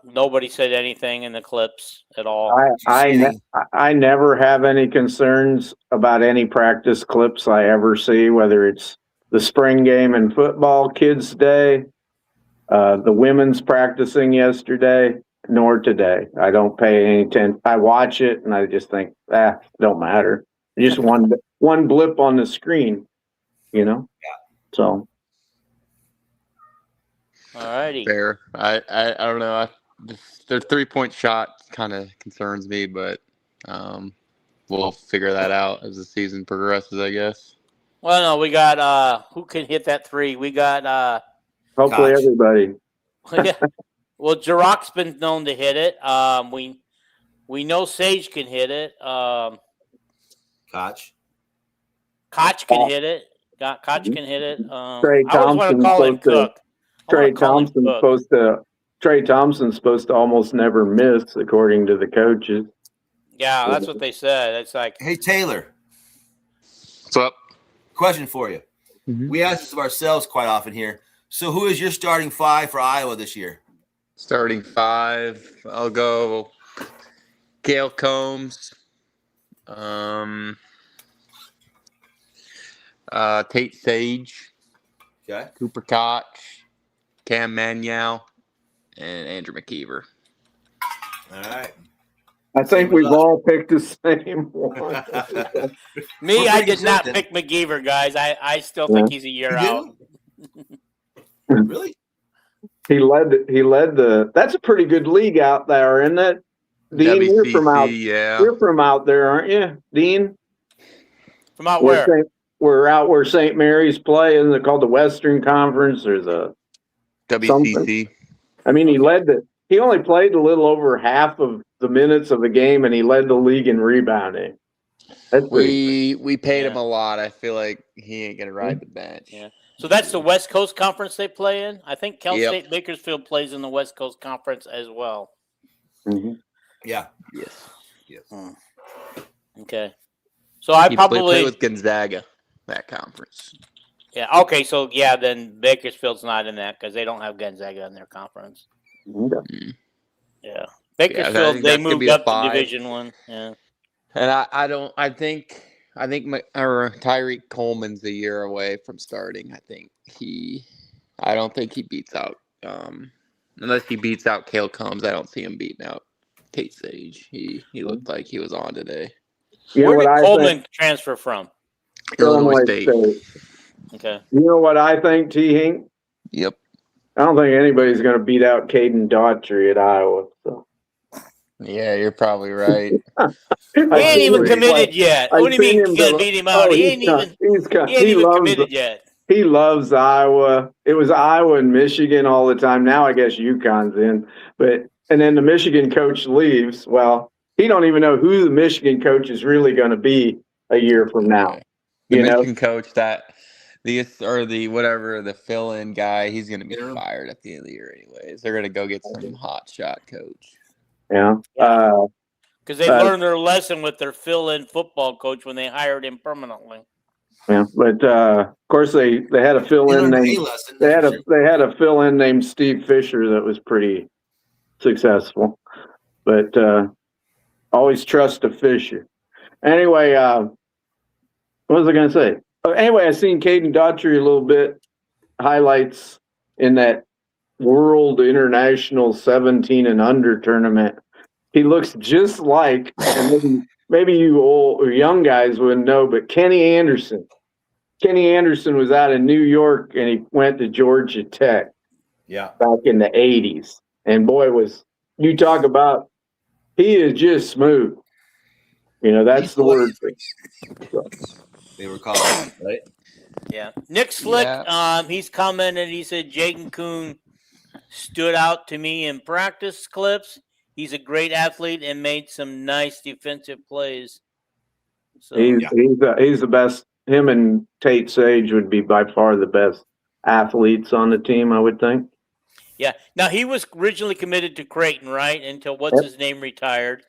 Nobody said anything in the clips at all. I never have any concerns about any practice clips I ever see, whether it's the spring game in football, Kids Day, the women's practicing yesterday, nor today. I don't pay any attention. I watch it and I just think, don't matter. Just one blip on the screen, you know? Yeah. So. All righty. Fair. I don't know. Their 3-point shot kind of concerns me, but we'll figure that out as the season progresses, I guess. Well, no, we got who can hit that three? We got Hopefully Koch. everybody. well, Jiroc's been known to hit it. We know Sage can hit it. Koch. Koch can hit it. Koch can hit it. Trey I always want to call him Cook. Trey Thompson's supposed to almost never miss, according to the coaches. Yeah, that's what they said. It's like, Hey, Taylor. What's up? Question for you. Mhm. We ask this of ourselves quite often here. So who is your starting five for Iowa this year? Starting five, I'll go Cale Combs, Tate Sage, Okay. Cooper Koch, Cam Manyow, and Andrew McKeever. All right. I think we've all picked the same one. me, We're I pretty did not consistent. pick McGeever, guys. I still think he's a year You out. didn't? Really? He led the. That's a pretty good league out there, isn't it? Dean, WCC, yeah. you're from out there, aren't you, Dean? From out where? We're out where St. Mary's play. Isn't it called the Western Conference or the WCC. something? I mean, he only played a little over half of the minutes of the game, and he led the league in rebounding. That's pretty. We paid him a lot. I feel like he ain't gonna ride the bench. Yeah. So that's the West Coast Conference they play in. I think Cal Yep. State Bakersfield plays in the West Coast Conference as well. Mhm. Yeah. Yes. Okay. So I He probably played with Gonzaga, that conference. yeah. Okay. So yeah, then Bakersfield's not in that because they don't have Gonzaga in their conference. Okay. Yeah. I Bakersfield think they that's gonna moved be a up to 5. Division One. Yeah. And I think Tyreek Coleman's a year away from starting. I don't think he beats out unless he beats out Cale Combs. I don't see him beating out Tate Sage. He looked like he was on today. You know Where what did I Coleman think? transfer from? Illinois State. Okay. You know what I think, T. Hink? Yep. I don't think anybody's going to beat out Caden Daughtry at Iowa. So. Yeah, you're probably right. He ain't even committed yet. I've What do you seen mean him you gonna beat him out? He ain't even He even loves committed yet. he loves Iowa. It was Iowa and Michigan all the time. Now I guess UConn's in, and then the Michigan coach leaves. Well, he don't even know who the Michigan coach is really going to be a year from now. The You know, Michigan coach the fill-in guy, he's going to be fired at the end of the year anyways. They're going to go get some hot shot coach. yeah. Because they learned their lesson with their fill-in football coach when they hired him permanently. Yeah, but of course they had a fill-in named they had a fill-in named Steve Fisher that was pretty successful. But always trust a Fisher. Anyway, what was I going to say? Anyway, I seen Caden Daughtry a little bit highlights in that World International 17 and under tournament. He looks just like, and maybe you old or young guys wouldn't know, but Kenny Anderson. Kenny Anderson was out in New York and he went to Georgia Tech. Yeah. Back in the 80s. And boy, you talk about, he is just smooth. You know, that's the word. They were calling, right? Yeah. Nick Slick, he's commented, he said, Jaden Kuhn stood out to me in practice clips. He's a great athlete and made some nice defensive plays. So he's the best. Him and Tate Sage would be by far the best athletes on the team, I would think. Yeah. Now, he was originally committed to Creighton, right? Until his name retired.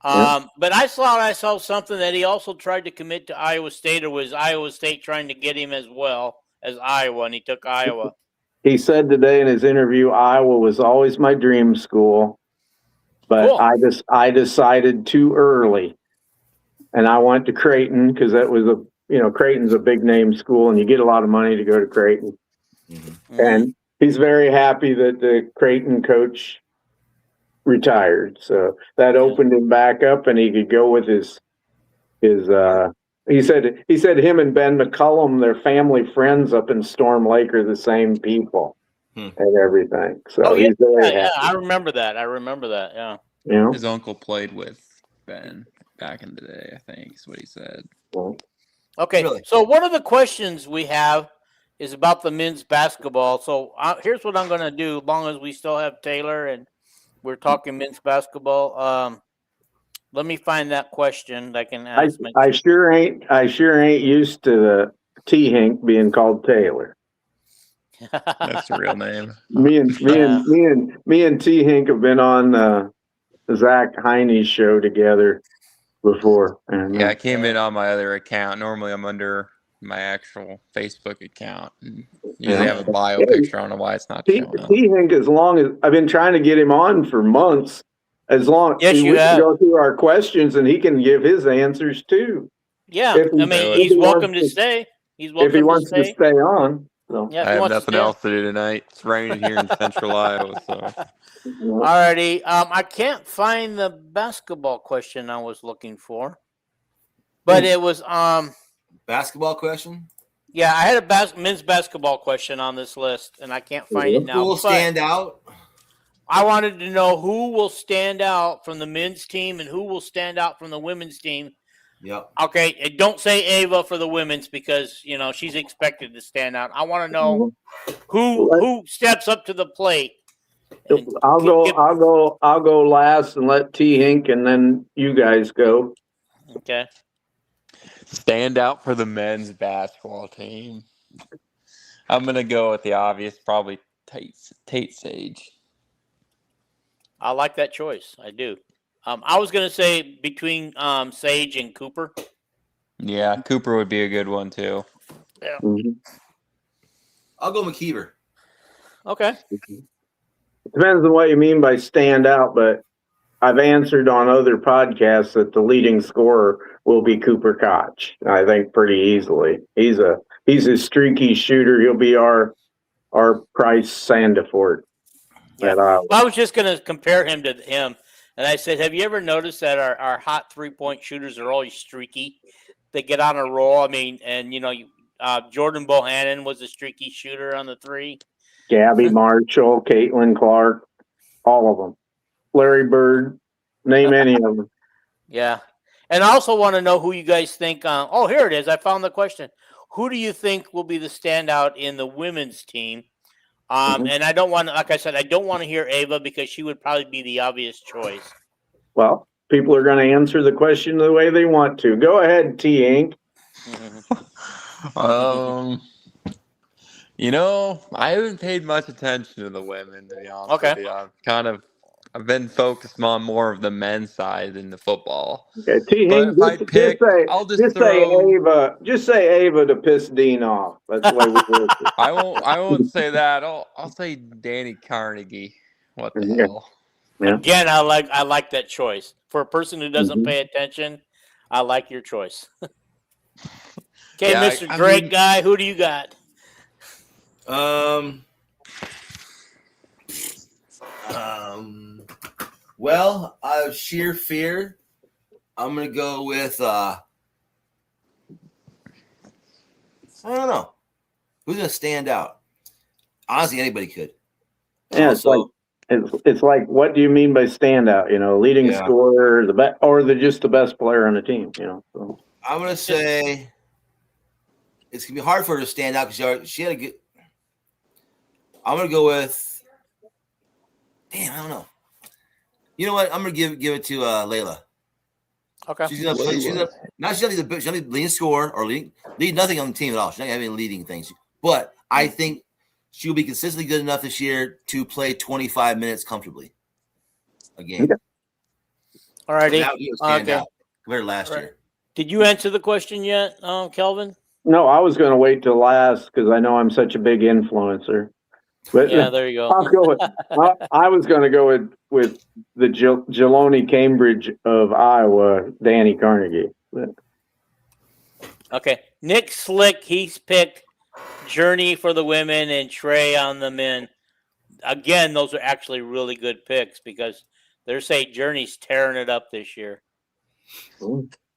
But I saw something that he also tried to commit to Iowa State, or was Iowa State trying to get him as well as Iowa, and he took Iowa. He said today in his interview, Iowa was always my dream school, but cool. I decided too early, and I went to Creighton because that was Creighton's a big name school, and you get a lot of money to go to Creighton. Mm-hmm. And he's very happy that the Creighton coach retired, so that opened him back up, and he could go with his. He said him and Ben McCullum, their family friends up in Storm Lake, are the same people and everything. So he's very happy. I remember that. Yeah. You know? His uncle played with Ben back in the day, I think is what he said. Okay, really? So one of the questions we have is about the men's basketball. So here's what I'm going to do, as long as we still have Taylor and we're talking men's basketball. Let me find that question that I can ask. I sure ain't used to the T-Hink being called Taylor. That's the real name. Me and T-Hink have been on Zach Heine's show together before. And, I came in on my other account. Normally I'm under my actual Facebook account. Usually have a bio picture. I don't know why it's not showing up. T-Hink, as long as I've been trying to get him on for months, as long as we can go through our questions and he can give his answers too. Yeah, he's welcome to stay. He's welcome if he wants to stay on. So. Yeah, I have nothing else to do tonight. It's raining here in Central Iowa. So, alrighty. I can't find the basketball question I was looking for, but it was basketball question. Yeah, I had a men's basketball question on this list, and I can't find it now. Who will stand out? I wanted to know who will stand out from the men's team and who will stand out from the women's team. Yep. Okay, and don't say Ava for the women's because she's expected to stand out. I want to know who steps up to the plate. I'll go last and let T-Hink and then you guys go. Okay. Stand out for the men's basketball team. I'm gonna go with the obvious, probably Tate Sage. I like that choice. I do. I was going to say between Sage and Cooper. Yeah, Cooper would be a good one too. Yeah. Mm-hmm. I'll go McKeever. Okay. Depends on what you mean by stand out, but I've answered on other podcasts that the leading scorer will be Cooper Koch. I think pretty easily. He's a streaky shooter. He'll be our Price Sandiford. Yeah. I was just going to compare him to him. And I said, have you ever noticed that our hot three-point shooters are always streaky? They get on a roll. Jordan Bohannon was a streaky shooter on the three. Gabby Marshall, Caitlin Clark, all of them. Larry Bird, name any of them. Yeah. And I also want to know who you guys think. Here it is. I found the question. who do you think will be the standout in the women's team? Mhm. And I don't want to, like I said, I don't want to hear Ava because she would probably be the obvious choice. Well, people are going to answer the question the way they want to. Go ahead, T Ink. You know, I haven't paid much attention to the women, to be honest Okay. with you. I've been focused on more of the men's side than the football. Okay, T But Ink, if I pick, I'll just say throw. Ava. Just say Ava to piss Dean off. That's the way we do it. I won't say that. I'll say Danny Carnegie. What the Yeah. hell? Yeah. Again, I like that choice. For a person who doesn't Mhm. pay attention, I like your choice. Okay, Yeah, Mr. I Drake mean- guy, who do you got? Well, out of sheer fear, I'm gonna go with I don't know. Who's gonna stand out? Honestly, anybody could. Yeah, Also, it's like, what do you mean by standout? You know, leading Yeah. scorer, just the best player on the team. You know, so. I'm gonna say it's gonna be hard for her to stand out because she had a good. I'm gonna go with. Damn, I don't know. You know what? I'm gonna give it to Layla. Okay. She's gonna lead score or lead nothing on the team at all. She's not having leading things, but I think she'll be consistently good enough this year to play 25 minutes comfortably a game. Okay. All righty. That would stand Okay. out compared to last Right. year. Did you answer the question yet, Kelvin? No, I was going to wait till last because I know I'm such a big influencer. But Yeah, there you go. I'll go with. I was going to go with the Jeloni Cambridge of Iowa, Danny Carnegie. But, Okay. Nick Slick, he's picked Journey for the women and Trey on the men. Again, those are actually really good picks because they're saying Journey's tearing it up this year.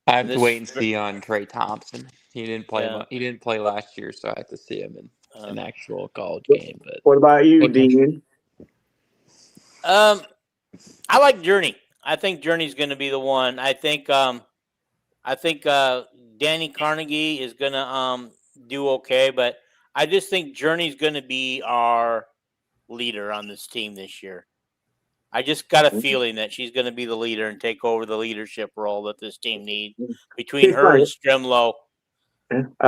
I have to This- wait and see on Trey Thompson. He didn't play. Yeah. He didn't play last year, so I have to see him in an actual college game. But what about you, Okay. Dean? I like Journey. I think Journey's going to be the one. I think Danny Carnegie is going to do okay, but I just think Journey's going to be our leader on this team this year. I just got a feeling that she's going to be the leader and take over the leadership role that this team needs between She's her and right. Strimlow.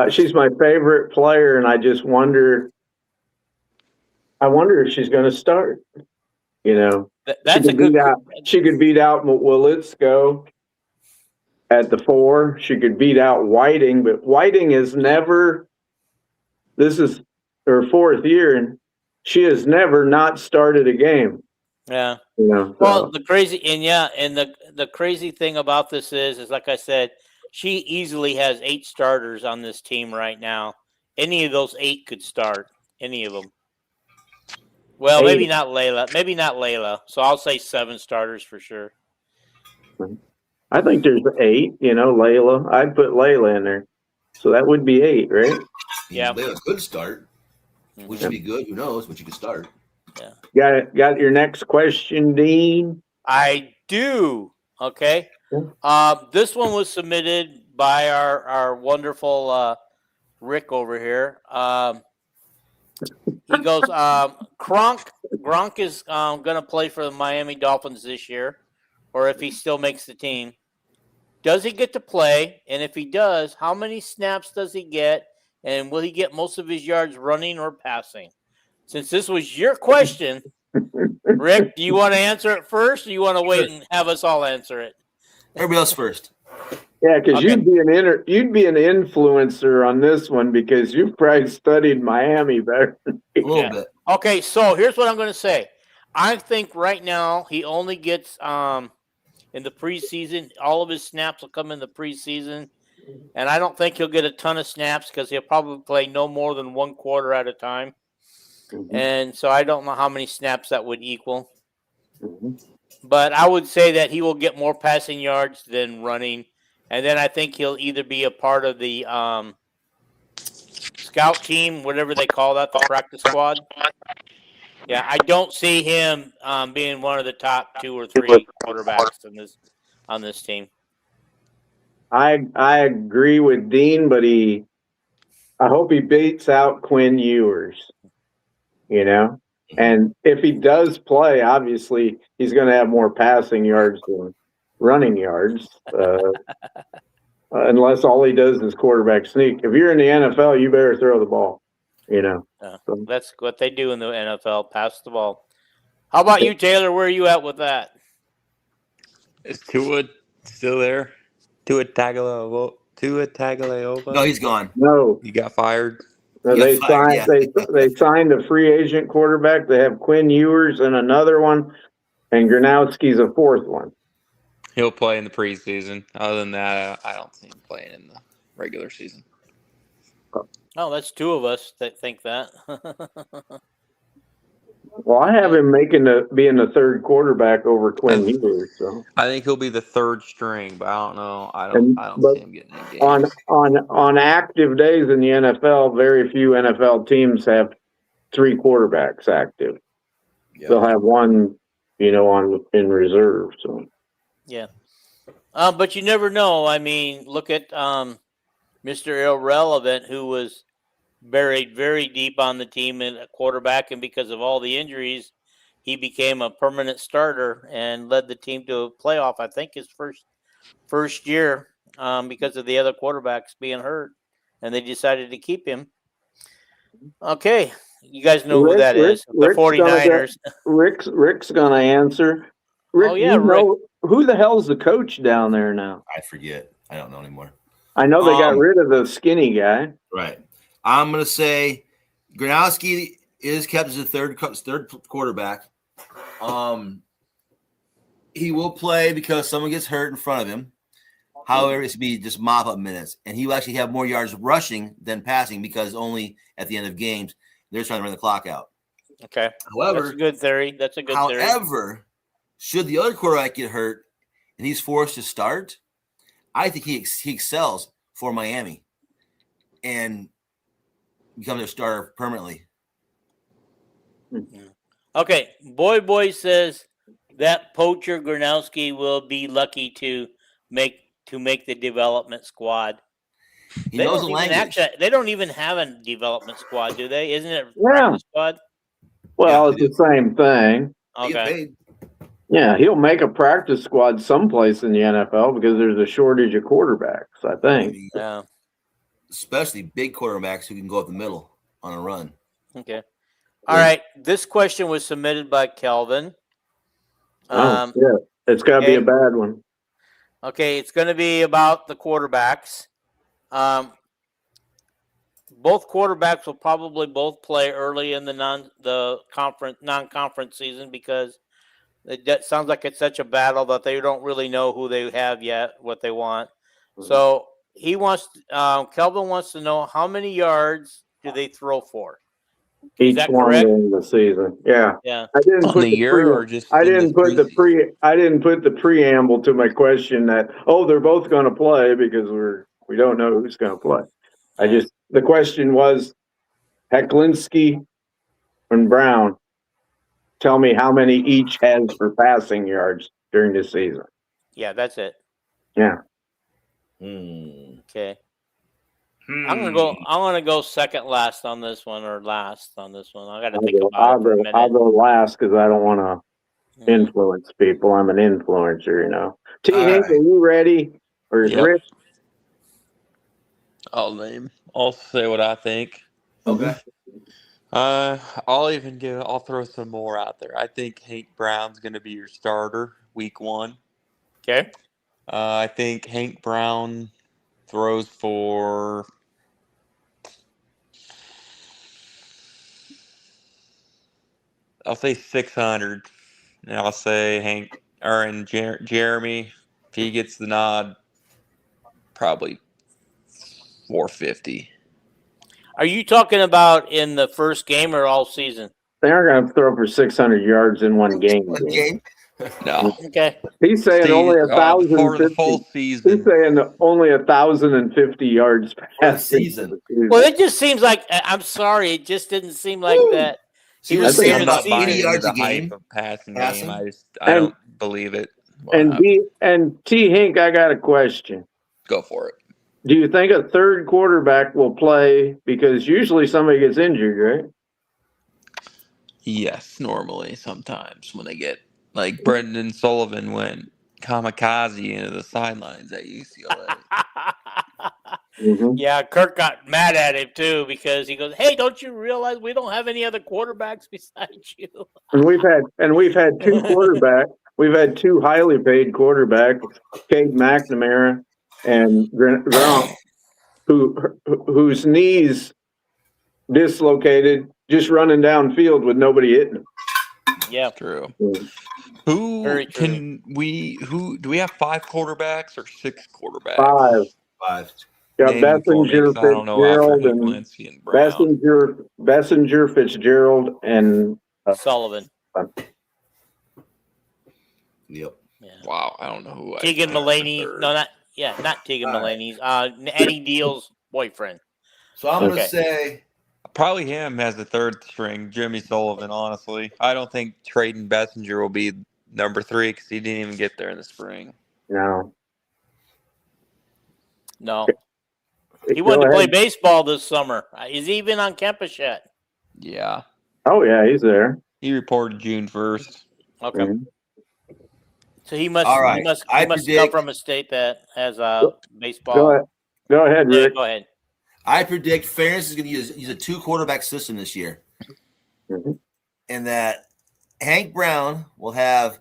She's my favorite player, and I just wonder. I wonder if she's going to start. You know, That's a good. She could beat out Wolitzko at the 4. She could beat out Whiting, but Whiting is never. This is her 4th year, and she has never not started a game. Yeah. You know. Well, the crazy thing about this is like I said, she easily has 8 starters on this team right now. Any of those 8 could start. Any of them. Well, 8. maybe not Layla. So I'll say 7 starters for sure. I think there's 8. You know, Layla. I'd put Layla in there, so that would be 8, right? Yeah. Layla's good start. Would she be good? Who knows? But you could start. Yeah. Got your next question, Dean? I do. Okay. This one was submitted by our wonderful Rick over here. He goes, Gronk is going to play for the Miami Dolphins this year, or if he still makes the team. Does he get to play? And if he does, how many snaps does he get? And will he get most of his yards running or passing? Since this was your question, Rick, do you want to answer it first, or do you want to wait and have us all answer it? Everybody else first. Yeah, because Okay. you'd be an influencer on this one because you've probably studied Miami better. A little Yeah. bit. Okay, so here's what I'm going to say. I think right now he only gets in the preseason. All of his snaps will come in the preseason, and I don't think he'll get a ton of snaps because he'll probably play no more than 1 quarter at a time. And so I don't know how many snaps that would equal. But I would say that he will get more passing yards than running. And then I think he'll either be a part of the scout team, whatever they call that, the practice squad. Yeah, I don't see him being one of the top 2 or 3 quarterbacks on this team. I agree with Dean, but he I hope he beats out Quinn Ewers. You know, and if he does play, obviously he's going to have more passing yards than running yards, unless all he does is quarterback sneak. If you're in the NFL, you better throw the ball. You know, so. That's what they do in the NFL, pass the ball. How about you, Taylor? Where are you at with that? Is Tua still there? Tua Tagovailoa? No, he's gone. No, He got fired. they fired, signed. They signed a free agent quarterback. They have Quinn Ewers and another one, and Gronowski's a fourth one. He'll play in the preseason. Other than that, I don't see him playing in the regular season. Oh, that's two of us that think that. Well, I have him being the third quarterback over Quinn Ewers. So I think he'll be the third string, but I don't know. I don't see him getting in games. on active days in the NFL, very few NFL teams have three quarterbacks active. Yeah. They'll have one, in reserve. So Yeah. But you never know. I mean, look at Mr. Irrelevant, who was buried very deep on the team at quarterback, and because of all the injuries, he became a permanent starter and led the team to a playoff. I think his first year, because of the other quarterbacks being hurt, and they decided to keep him. Okay, you guys know who that is? The 49ers. Rick's gonna answer. Rick, Oh, yeah, Rick. Who the hell's the coach down there now? I forget. I don't know anymore. I know they got rid of the skinny guy. Right. I'm going to say Gronowski is kept as a third quarterback. He will play because someone gets hurt in front of him. However, it's be just mop-up minutes. And he will actually have more yards rushing than passing because only at the end of games, they're trying to run the clock out. Okay. However, that's a good theory. However, should the other quarterback get hurt and he's forced to start, I think he excels for Miami and becomes their starter permanently. Okay. Boy says that poacher Gronowski will be lucky to make the development squad. He knows the language. They don't even have a development squad, do they? Isn't it a Yeah. squad? Well, it's the same thing. Okay. Yeah, he'll make a practice squad someplace in the NFL because there's a shortage of quarterbacks, I think. Yeah. Especially big quarterbacks who can go up the middle on a run. Okay. All right. This question was submitted by Kelvin. Yeah, it's got to be a bad one. Okay, it's going to be about the quarterbacks. Both quarterbacks will probably both play early in the non-conference season because that sounds like it's such a battle that they don't really know who they have yet, what they want. Mm-hmm. So Kelvin wants to know how many yards do they throw for? Each one in the season. Yeah. I didn't put the year or just I didn't put the preamble to my question that they're both going to play because we don't know who's going to play. The question was Hecklinski and Brown. Tell me how many each has for passing yards during this season. Yeah, that's it. Yeah. Okay. I'm gonna go second last on this one, or last on this one. I got to think about it for a minute. I'll go last because I don't want to influence people. I'm an influencer, T. Hank, are you ready? Or is Rick? I'll say what I think. Okay. I'll throw some more out there. I think Hank Brown's going to be your starter week 1. Okay. I think Hank Brown throws for I'll say 600. And I'll say Jeremy, if he gets the nod, probably 450. Are you talking about in the first game or all season? They aren't going to throw for 600 yards in one game. No. Okay. He's saying only 1,000 for the full season. He's saying only 1,050 yards per season. Well, it just seems like I'm sorry, it just didn't seem like that. He was saying about 80 yards a the game. Hype of passing game. I don't believe it. And T. Hink, I got a question. Go for it. Do you think a third quarterback will play? Because usually somebody gets injured, right? Yes, normally sometimes when they get like Brendan Sullivan went kamikaze into the sidelines at UCLA. Mm-hmm. Yeah, Kirk got mad at him too because he goes, "Hey, don't you realize we don't have any other quarterbacks besides you?" And we've had two quarterbacks. We've had two highly paid quarterbacks, Cade McNamara and Gronk, whose knees dislocated just running downfield with nobody hitting them. Yeah, True. Mm. Who Very true. can we? Who do we have? 5 quarterbacks or 6 quarterbacks? Five. 5. Yeah, Name them for me, Bessinger, 'cause I don't know after Fitzgerald, and Hicklinski and Brown. Bessinger, Fitzgerald, and Sullivan. Yep. Yeah. Wow, I don't know who. Tegan Mulaney. No, not Tegan All right. Mulaney's. Eddie Deal's boyfriend. So I'm Okay. gonna say Probably him as the third string, Jimmy Sullivan. Honestly, I don't think Trayton Bessinger will be number 3 because he didn't even get there in the spring. no. No, he wanted to play baseball this summer. Is he even on campus yet? Yeah, Oh yeah, he's there. he reported June 1st. Okay, Mhm. so he must. All right. He must I come predict- from a state that has baseball. Go ahead, Yeah, Rick. go ahead. I predict Ferris is going to use a 2 quarterback system this year, Mhm. and that Hank Brown will have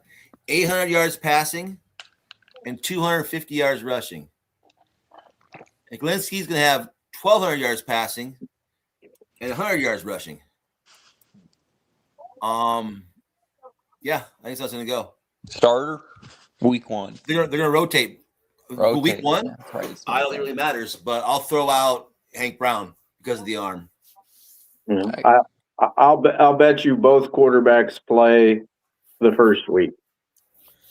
800 yards passing and 250 yards rushing. And Glinski's going to have 1,200 yards passing and 100 yards rushing. Yeah, I think that's how it's going to go. Starter, week 1. They're going to rotate. Week 1, Yeah, that's right. It's I don't think it really matters, but I'll throw out Hank Brown because of the arm. Yeah. I'll bet you both quarterbacks play the first week.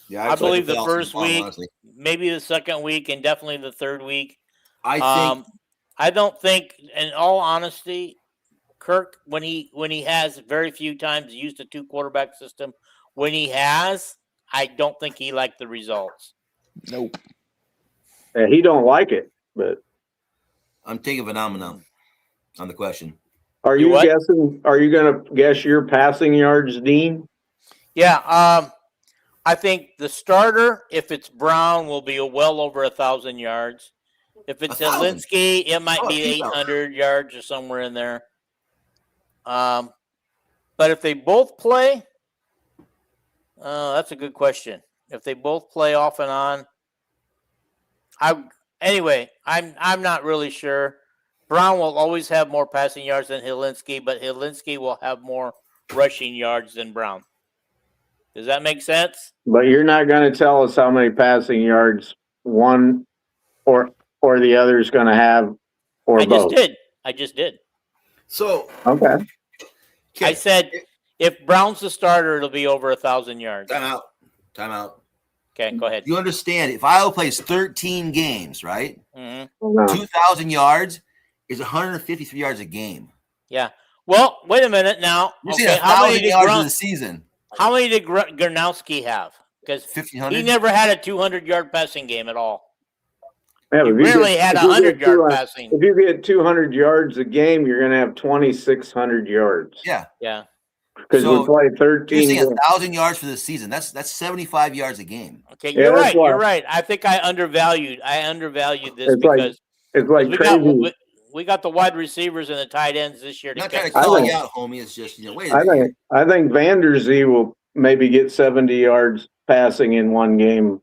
Yeah, I believe the first week, honestly. maybe the second week, and definitely the third week. I think I don't think, in all honesty, Kirk, when he has very few times used a 2 quarterback system, when he has, I don't think he liked the results. Nope. He don't like it, but I'm taking phenomenon on the question. are You you what? guessing? Are you going to guess your passing yards, Dean? Yeah, I think the starter, if it's Brown, will be well over 1,000 yards. If it's 1,000? Hilinski, it might Oh, be 2,000. 800 yards or somewhere in there. But if they both play, that's a good question. If they both play off and on, I'm not really sure. Brown will always have more passing yards than Hilinski, but Hilinski will have more rushing yards than Brown. Does that make sense? But you're not going to tell us how many passing yards one or the other is going to have, or I both. just did. So Okay. I said if Brown's the starter, it'll be over 1,000 yards. Time out. Okay, go ahead. You understand, if Iowa plays 13 games, right? Mhm. No. 2,000 yards is 153 yards a game. Yeah. Well, wait a minute now. You're Okay, saying 1,000 yards in the season. How many did Gronowski have? Because 1,500? he never had a 200-yard passing game at all. Yeah, He if you rarely get- had if you get 100-yard passing. If you get 200 yards a game, you're going to have 2,600 yards. Yeah. Yeah. Because So, we play You're 13 saying games. 1,000 yards for the season. That's 75 yards a game. Okay, Yeah, you're that's right. why- You're right. I think I undervalued this It's like- because It's like crazy. we got the wide receivers and the tight ends this year. I'm not to trying to catch call think- you out, homie. It's just, wait a minute. I think Vanderzee will maybe get 70 yards passing in one game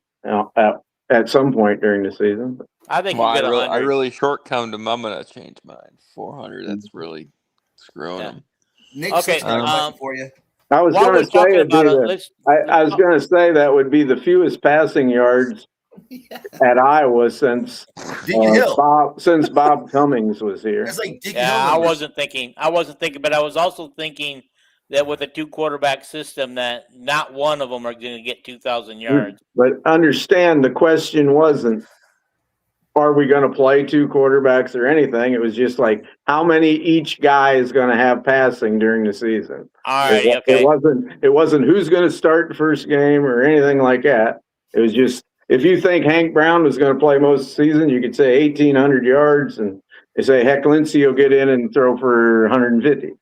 at some point during the season. I think Well, he'll get 100. I really short-combed him. I'm gonna change mine. 400. That's really screwing Yeah. him. Nick, Okay, got a question for you. I was While going we're to say talking it'd be about it, the- I was going to say that would be the fewest passing yards at Iowa since Deacon Hill. Bob Cummings was here. That's like Deacon Yeah, Hill. I numbers. wasn't thinking, but I was also thinking that with a 2 quarterback system, that not one of them are going to get 2,000 yards. But understand, the question wasn't, are we going to play 2 quarterbacks or anything? It was just like, how many each guy is going to have passing during the season? All right, okay. It wasn't who's going to start the first game or anything like that. It was just if you think Hank Brown was going to play most of the season, you could say 1,800 yards, and they say Heck Lindsey will get in and throw for 150.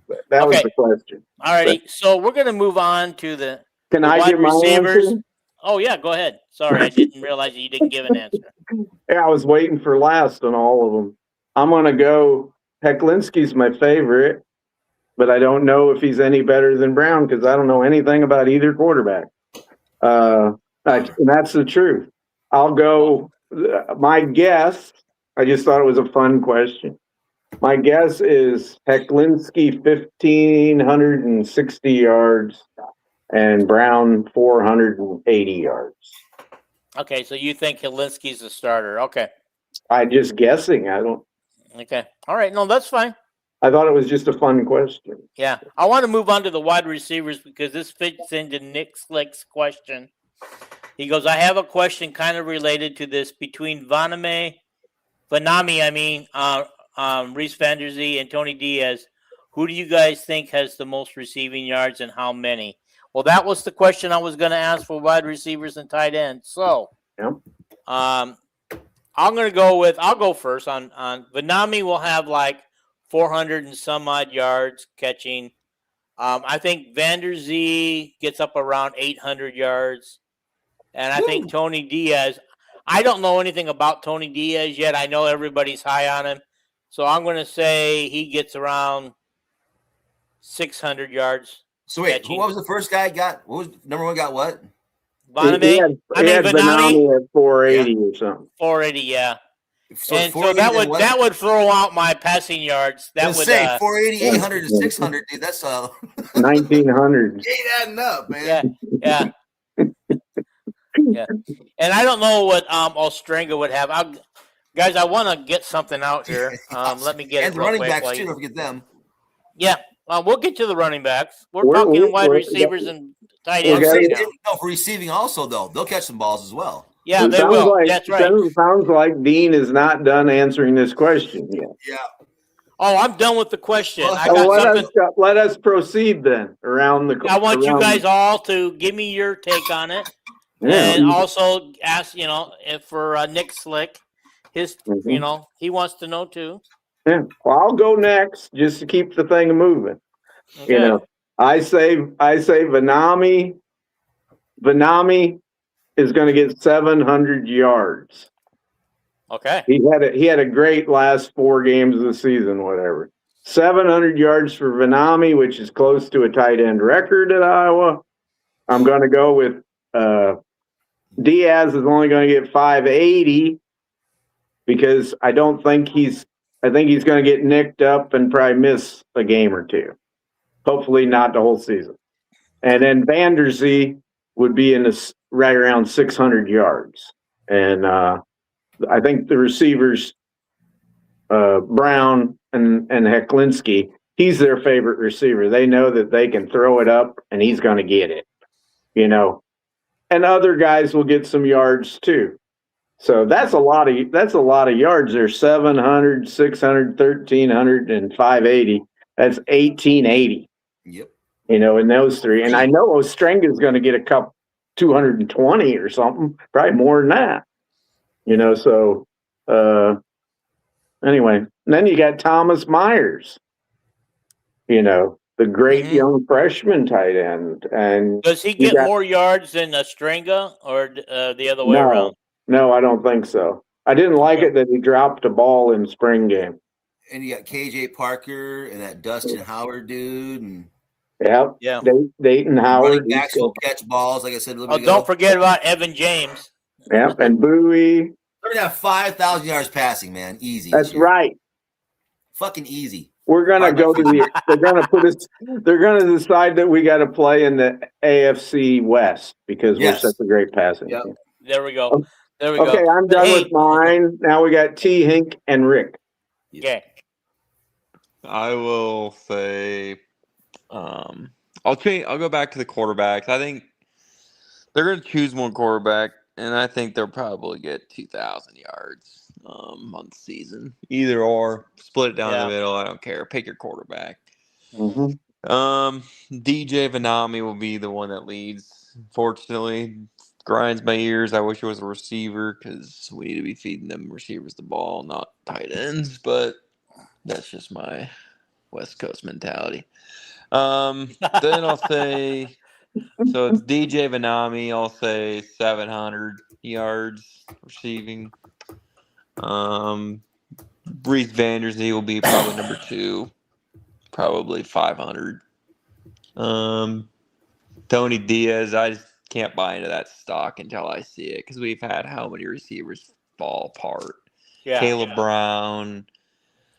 But that was Okay. the question. All righty. So we're going to move on to the Can I wide give my receivers. answer? Oh, yeah, go ahead. Sorry, I didn't realize that you didn't give an answer. Yeah, I was waiting for last on all of them. I'm going to go Hecklinski's my favorite, but I don't know if he's any better than Brown because I don't know anything about either quarterback. And that's the truth. I'll go. My guess, I just thought it was a fun question. My guess is Hecklinski 1,560 yards and Brown 480 yards. Okay, so you think Helinski's the starter. Okay. I'm just guessing. I don't. Okay. All right. No, that's fine. I thought it was just a fun question. Yeah. I want to move on to the wide receivers because this fits into Nick Slick's question. He goes, I have a question kind of related to this between Vanami, Reese Vanderzee and Tony Diaz. Who do you guys think has the most receiving yards and how many? Well, that was the question I was going to ask for wide receivers and tight ends. So, I'll go first on Vanami will have like 400 and some odd yards catching. I think Vanderzee gets up around 800 yards. And I think Tony Diaz, I don't know anything about Tony Diaz yet. I know everybody's high on him. So I'm going to say he gets around 600 yards. So wait, catching. what was the first guy got? What was number one got what? He had Vanami at 480 or something. 480, yeah. So And so that would throw out my passing yards. That would say 480, 800, and 600, dude. That's 1,900. Ain't adding up, man. Yeah. Yeah. And I don't know what Ostrenga would have. Guys, I want to get something out here. Let me get and it the real running quick. backs too. Don't forget them. Yeah. We'll get to the running backs. We're talking wide receivers and tight ends. No, for receiving also, though. They'll catch some balls as well. Yeah, they will. That's right. Sounds like Dean is not done answering this question yet. Yeah. Oh, I'm done with the question. Let us proceed then around the. I want you guys all to give me your take on it, and also ask, if for Nick Slick, his, he wants to know too. Yeah, well, I'll go next just to keep the thing moving. Okay. I say Vanami is going to get 700 yards. Okay. He had a great last 4 games of the season, whatever. 700 yards for Vanami, which is close to a tight end record at Iowa. I'm going to go with Diaz is only going to get 580 because I think he's going to get nicked up and probably miss a game or two. Hopefully not the whole season. And then Vanderzee would be right around 600 yards. And I think the receivers, Brown and Hecklinski, he's their favorite receiver. They know that they can throw it up and he's going to get it, And other guys will get some yards too. So that's a lot of yards. There's 700, 600, 1,300, and 580. That's 1,880. Yep. In those 3. And I know Ostrenga is going to get a couple 220 or something, probably more than that. So anyway, and then you got Thomas Myers, the great young freshman tight end. And does he get more yards than Ostrenga or the other way around? No, I don't think so. I didn't like it that he dropped a ball in spring game. And you got KJ Parker and that Dustin Howard dude. And yeah. Dayton Howard. Running backs will catch balls, like I said a little bit ago. Don't forget about Evan James. Yeah, and Bowie. They're going to have 5,000 yards passing, man. Easy. That's right. Fucking easy. We're going to go to they're going to decide that we got to play in the AFC West because we're such a great passing team. There we go. Okay, I'm done with mine. Now we got T, Hink, and Rick. Okay. I will say, I'll go back to the quarterbacks. I think they're going to choose one quarterback, and I think they'll probably get 2,000 yards on the season. Either or, split it down the middle. I don't care. Pick your quarterback. Mm-hmm. DJ Vanami will be the one that leads. Fortunately, grinds my ears. I wish it was a receiver because we need to be feeding them receivers the ball, not tight ends. But that's just my West Coast mentality. Then I'll say, so it's DJ Vanami. I'll say 700 yards receiving. Brees Vanderzee will be probably number 2, probably 500. Tony Diaz, I just can't buy into that stock until I see it because we've had how many receivers fall apart? Yeah. Caleb Brown,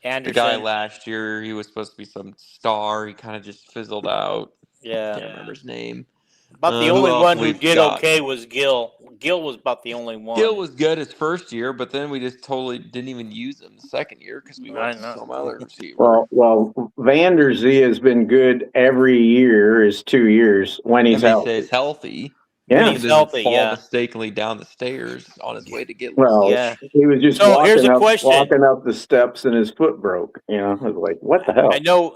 Anderson. the guy last year, he was supposed to be some star. He kind of just fizzled out. Yeah. Can't remember his name. About the Who only else one who we've did got? okay was Gill. Gill was about the only one. Gill was good his first year, but then we just totally didn't even use him the second year because we went to some other receiver. Well, Vanderzee has been good every year. Is 2 years when he's If he healthy. stays healthy, Yeah. When he he's doesn't healthy, fall yeah. mistakenly down the stairs on his way to get Well, Yeah. he was just So here's a question. walking up the steps and his foot broke. You know, I was like, what the hell? I know.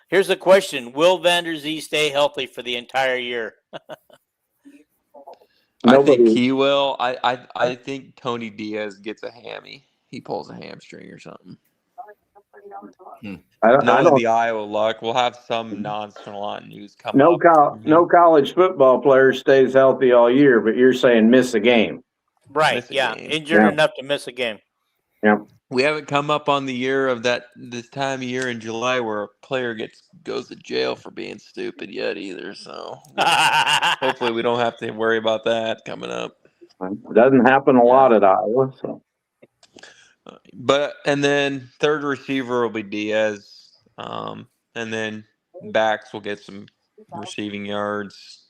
Here's the question: will Vanderzee stay healthy for the entire year? I think he will. I think Tony Diaz gets a hammy. He pulls a hamstring or something. I Knowing don't. the Iowa luck, we'll have some nonchalant news come No, up. no college football player stays healthy all year, but you're saying miss a game. Right. Miss a Yeah. game. Injured Yeah. enough to miss a game. Yeah. We haven't come up on the year of this time of year in July where a player goes to jail for being stupid yet either. So hopefully we don't have to worry about that coming up. It doesn't happen a lot at Iowa. So. And then third receiver will be Diaz, and then backs will get some receiving yards,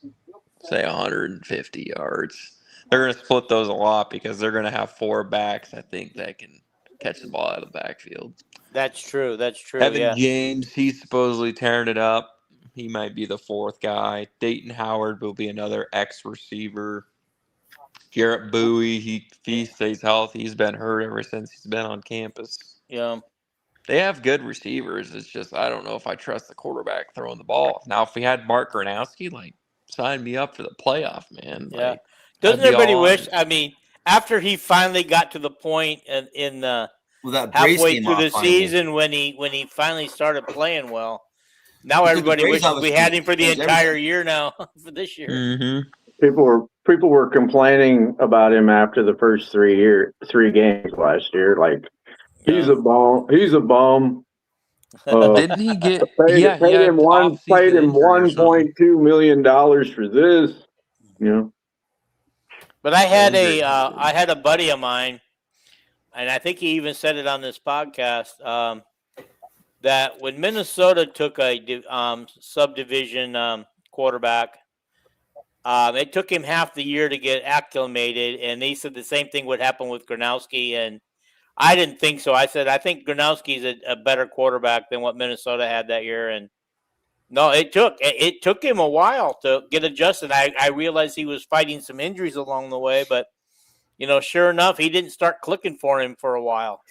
say 150 yards. They're going to split those a lot because they're going to have 4 backs, I think, that can catch the ball out of the backfield. That's true. That's true. Evan James, he's supposedly tearing it up. He might be the 4th guy. Dayton Howard will be another ex-receiver. Garrett Bowie, if he stays healthy, he's been hurt ever since he's been on campus. Yeah. They have good receivers. It's just I don't know if I trust the quarterback throwing the ball. Now, if we had Mark Gronowski, sign me up for the playoff, man. Yeah. Doesn't I'd be everybody all wish? honest. I mean, after he finally got to the point in the that Brace halfway came through off the finally. season when he finally started playing well, now Because everybody the Brace wishes we had obviously him for the changed entire everything. year now for this year. Mm-hmm. People were complaining about him after the first 3 games last year. Like he's a bum. He's a bum. Didn't he get? Paid He had him off-season injury or something. $1.2 million for this. You know. But I had Injury. I had a buddy of mine, and I think he even said it on this podcast, that when Minnesota took a subdivision quarterback, it took him half the year to get acclimated, and they said the same thing would happen with Gronowski, and I didn't think so. I said I think Gronowski's a better quarterback than what Minnesota had that year, and no, it took him a while to get adjusted. I realized he was fighting some injuries along the way, but sure enough, he didn't start clicking for him for a while.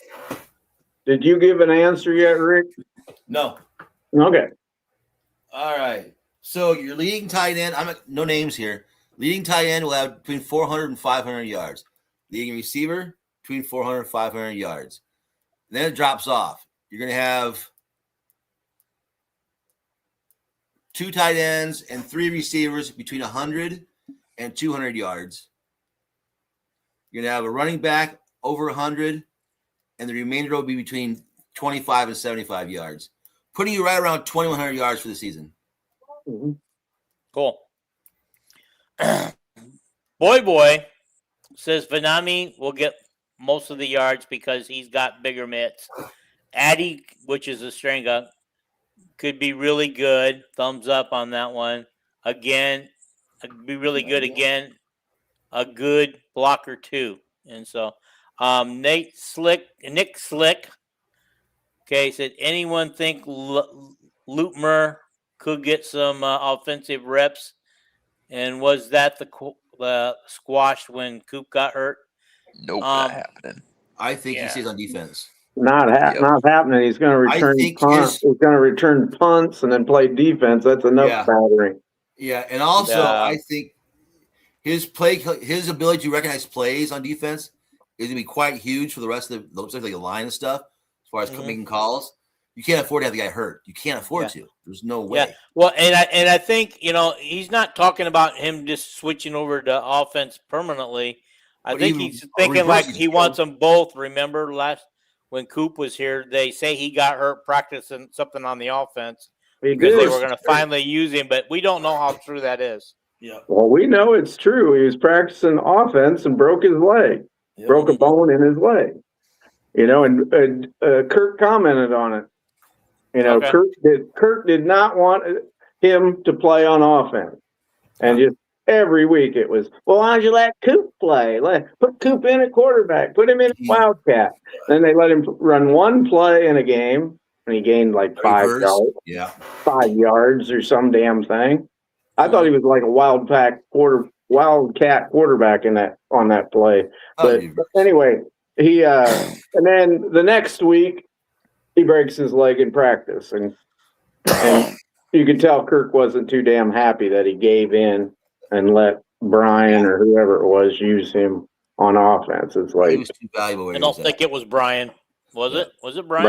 Did you give an answer yet, Rick? No. Okay. All right. So your leading tight end, no names here. Leading tight end will have between 400 and 500 yards. Leading receiver, between 400 and 500 yards. Then it drops off. You're going to have 2 tight ends and 3 receivers between 100 and 200 yards. You're going to have a running back over 100, and the remainder will be between 25 and 75 yards, putting you right around 2,100 yards for the season. Mm-hmm. Cool. Boy says Vanami will get most of the yards because he's got bigger mitts. Addy, which is a stringa, could be really good. Thumbs up on that one. Again, be really good again. A good blocker too. And so Nick Slick, okay, said anyone think Lutmer could get some offensive reps? And was that the squash when Coop got hurt? Nope, not happening. I think he stays on defense. Not happening. He's going to return punts. He's going to return punts and then play defense. That's enough battering. Yeah, and also I think his ability to recognize plays on defense is going to be quite huge for the rest of the line and stuff. As far as making calls, you can't afford to have the guy hurt. You can't afford to. There's no way. Yeah. Well, and I think he's not talking about him just switching over to offense permanently. I think he's thinking like he wants them both. Remember when Coop was here, they say he got hurt practicing something on the offense because they were going to finally use him, but we don't know how true that is. Yeah. Well, we know it's true. He was practicing offense and broke his leg, broke a bone in his leg. And Kirk commented on it. Kirk did not want him to play on offense, and just every week it was, well, why don't you let Coop play? Put Coop in at quarterback. Put him in at Wildcat. Then they let him run one play in a game, and he gained like 5 yards. Yeah, 5 yards or some damn thing. I thought he was like a Wildcat quarterback on that play. But anyway, he and then the next week he breaks his leg in practice, and you could tell Kirk wasn't too damn happy that he gave in and let Brian or whoever it was use him on offense. It's like he was too valuable. I don't think it was Brian. Was it? Was it Brian?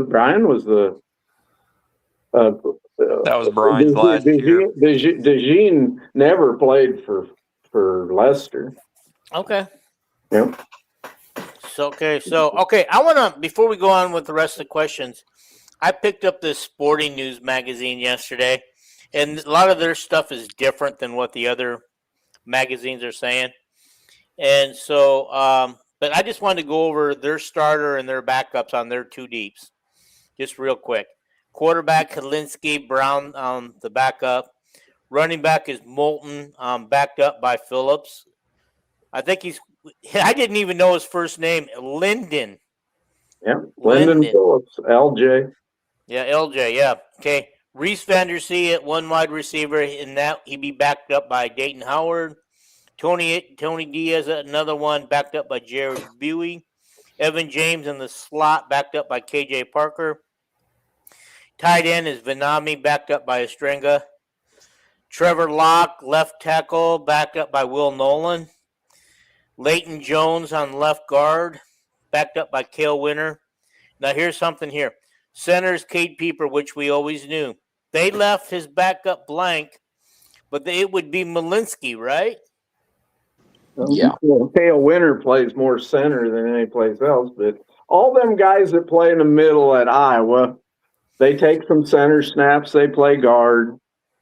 Brian was the. That was Brian's last year. DeJean never played for Leicester. Okay. Yep. So I want to, before we go on with the rest of the questions, I picked up this Sporting News magazine yesterday, and a lot of their stuff is different than what the other magazines are saying. And so, but I just wanted to go over their starter and their backups on their two deeps, just real quick. Quarterback Kalinsky, Brown the backup. Running back is Moulton, backed up by Phillips. I didn't even know his first name, Linden. Yeah, Linden Phillips, LJ. Yeah, LJ, yeah. Okay. Reese Vandersee at one wide receiver, and that he'd be backed up by Dayton Howard. Tony Diaz at another one, backed up by Jared Buey. Evan James in the slot, backed up by KJ Parker. Tight end is Vanami, backed up by Estrenga. Trevor Locke, left tackle, backed up by Will Nolan. Leighton Jones on left guard, backed up by Cale Winter. Now here's something here. Center's Cade Pieper, which we always knew. They left his backup blank, but it would be Malinsky, right? Yeah. Well, Cale Winter plays more center than any place else, but all them guys that play in the middle at Iowa, they take some center snaps, they play guard.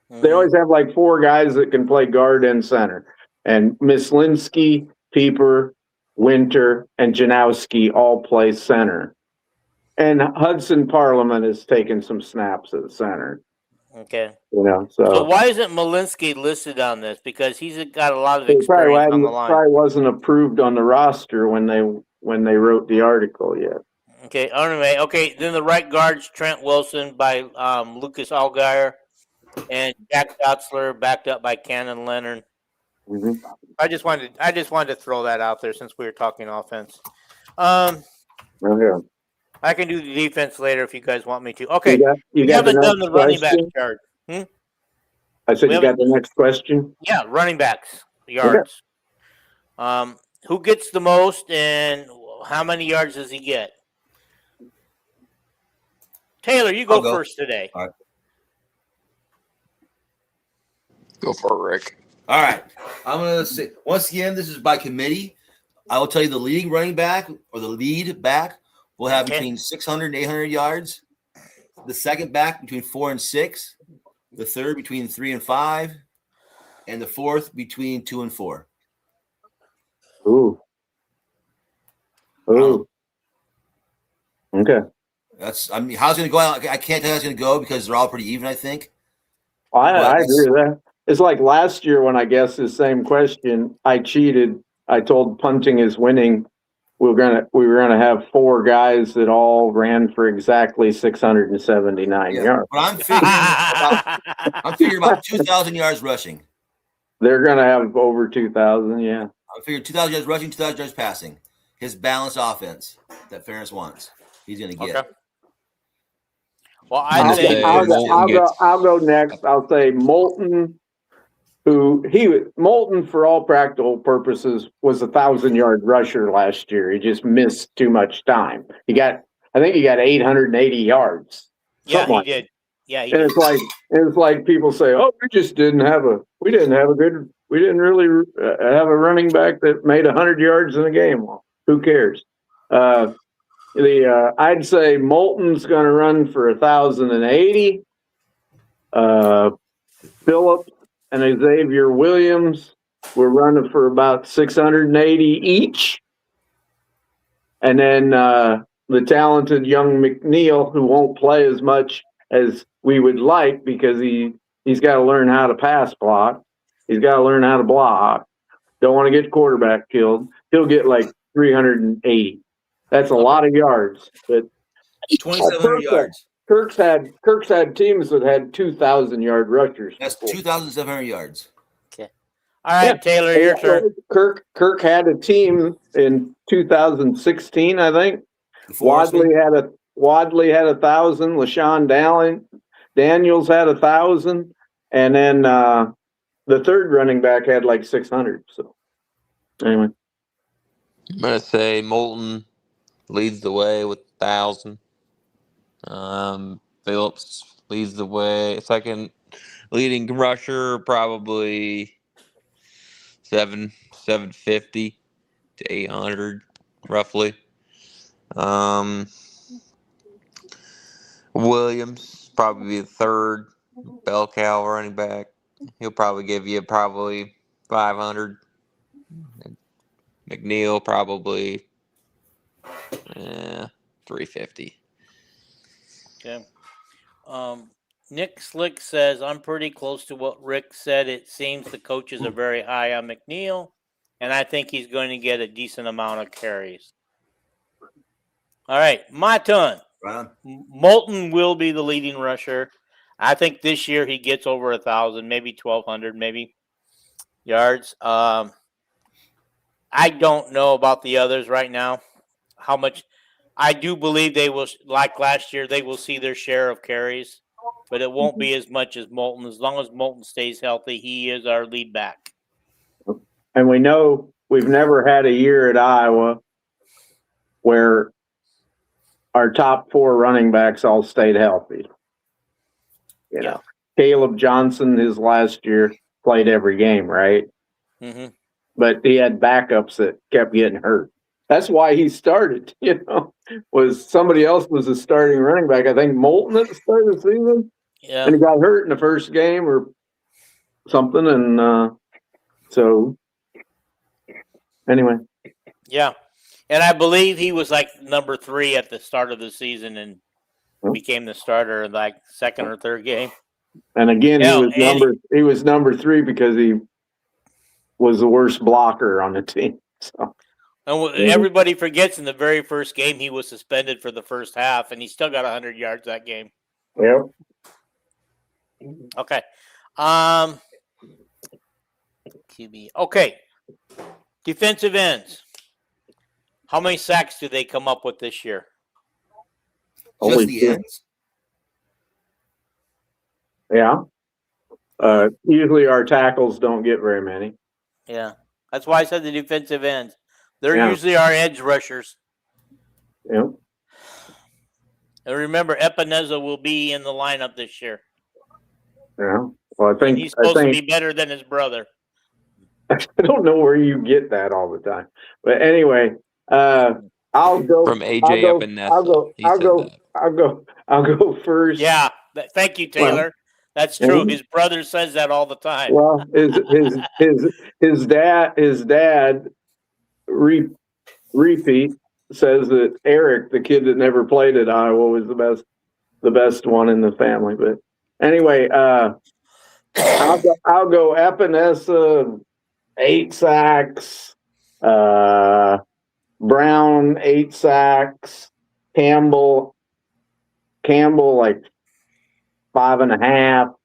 Mm-hmm. They always have like 4 guys that can play guard and center. And Mislinski, Pieper, Winter, and Janowski all play center. And Hudson Parliament has taken some snaps at center. Okay. So why isn't Malinsky listed on this? Because he's got a lot of experience on the line. Probably wasn't approved on the roster when they wrote the article yet. Okay. Anyway, then the right guard's Trent Wilson by Lucas Allgaier, and Jack Dotzler backed up by Cannon Leonard. Mm-hmm. I just wanted to throw that out there since we were talking offense. Okay. I can do the defense later if you guys want me to. Okay. You haven't done the running back yard. I said you got the next question? Yeah, running backs yards. Okay. Who gets the most and how many yards does he get? Taylor, you go first today. All right. Go for it, Rick. All right. I'm going to say, once again, this is by committee. I will tell you the leading running back or the lead back will have between 600 and 800 yards. The second back between 4 and 6. The third between 3 and 5. And the fourth between 2 and 4. Ooh. Okay. How's it going to go out? I can't tell how it's going to go because they're all pretty even, I think. I agree with that. It's like last year when I guessed the same question, I cheated. I told punting is winning. We were gonna have 4 guys that all ran for exactly 679 yards. But I'm figuring about 2,000 yards rushing. They're gonna have over 2,000. Yeah. I'm figuring 2,000 yards rushing, 2,000 yards passing. His balanced offense that Ferris wants. He's gonna get. Okay. Well, I'll go next. I'll say Moulton, Moulton, for all practical purposes, was 1,000-yard rusher last year. He just missed too much time. I think he got 880 yards. Yeah, he Like did. Yeah, he and did. it's like people say, "Oh, we didn't really have a running back that made 100 yards in a game." Well, who cares? I'd say Moulton's going to run for 1,080. Phillips and Xavier Williams were running for about 680 each. And then the talented young McNeil, who won't play as much as we would like because he's got to learn how to pass block. He's got to learn how to block. Don't want to get quarterback killed. He'll get like 380. That's a lot of yards. But 2,700 yards. Kirk's had teams that had 2,000-yard rushers. That's 2,700 yards. Okay. All right, Taylor, your turn. Kirk had a team in 2016, I think. Wadley had 1,000. LaShawn Daniels had 1,000, and then the third running back had like 600. So anyway, I'm gonna say Moulton leads the way with 1,000. Phillips leads the way. Second leading rusher, probably 750 to 800, roughly. Williams probably the third bell cow running back. He'll probably give you 500. McNeil probably 350. Okay. Nick Slick says, I'm pretty close to what Rick said. It seems the coaches are very high on McNeil, and I think he's going to get a decent amount of carries. All right, my turn. Right. Moulton will be the leading rusher. I think this year he gets over 1,000, maybe 1,200, maybe yards. I don't know about the others right now, how much. I do believe they will, like last year, they will see their share of carries, but it won't be as much as Moulton. As long as Moulton stays healthy, he is our lead back. And we know we've never had a year at Iowa where our top 4 running backs all stayed healthy. You know, Caleb Johnson, his last year, played every game, right? Mm-hmm. But he had backups that kept getting hurt. That's why he started, was somebody else was a starting running back. I think Moulton at the start of the season. Yeah. And he got hurt in the first game or something. And so anyway. Yeah. And I believe he was like number 3 at the start of the season and became the starter in like second or third game. And again, he was number 3 because he was the worst blocker on the team. So. And everybody forgets in the very first game he was suspended for the first half, and he still got 100 yards that game. Yep. Okay. QB. Okay. Defensive ends. How many sacks do they come up with this year? Just the ends? Yeah. Usually our tackles don't get very many. Yeah. That's why I said the defensive ends. They're usually our edge rushers. Yep. And remember, Epineza will be in the lineup this year. Yeah. Well, I think he's supposed to be better than his brother. I don't know where you get that all the time, but anyway, I'll go from AJ Epineza. I'll go first. Yeah. Thank you, Taylor. Well, that's true. His brother says that all the time. Well, his dad repeat says that Eric, the kid that never played at Iowa, was the best one in the family. But anyway, I'll go Epineza, 8 sacks, Brown 8 sacks, Campbell like 5.5,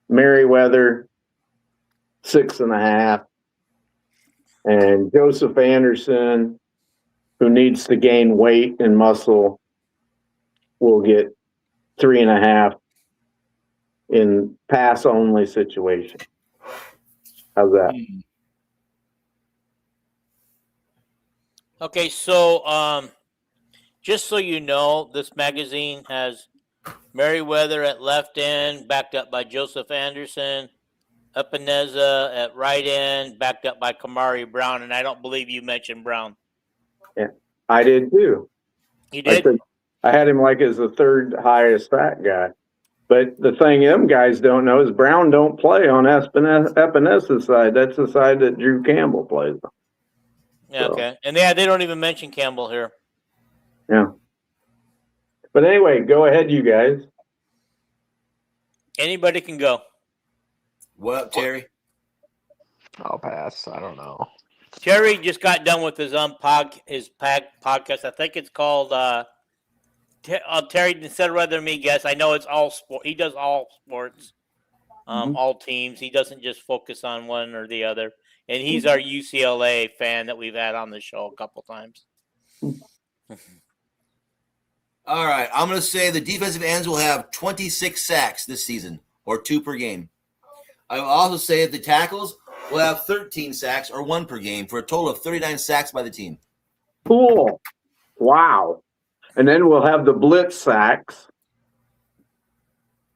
Merriweather 6.5. And Joseph Anderson, who needs to gain weight and muscle, will get 3.5 in pass-only situation. How's that? Okay, so just so you know, this magazine has Merriweather at left end, backed up by Joseph Anderson, Epineza at right end, backed up by Kamari Brown, and I don't believe you mentioned Brown. Yeah, I did too. You did? I had him like as the third highest sack guy. But the thing them guys don't know is Brown don't play on Epinesa's side. That's the side that Drew Campbell plays on. Yeah, okay. And they don't even mention Campbell here. Yeah. But anyway, go ahead, you guys. Anybody can go. What up, Terry? I'll pass. I don't know. Terry just got done with his podcast. I think it's called Terry, instead of rather me guess, I know it's all sport. He does all sports, all teams. He doesn't just focus on one or the other. And he's our UCLA fan that we've had on the show a couple times. All right, I'm going to say the defensive ends will have 26 sacks this season, or 2 per game. I will also say that the tackles will have 13 sacks, or 1 per game, for a total of 39 sacks by the team. Cool. Wow. And then we'll have the blitz sacks.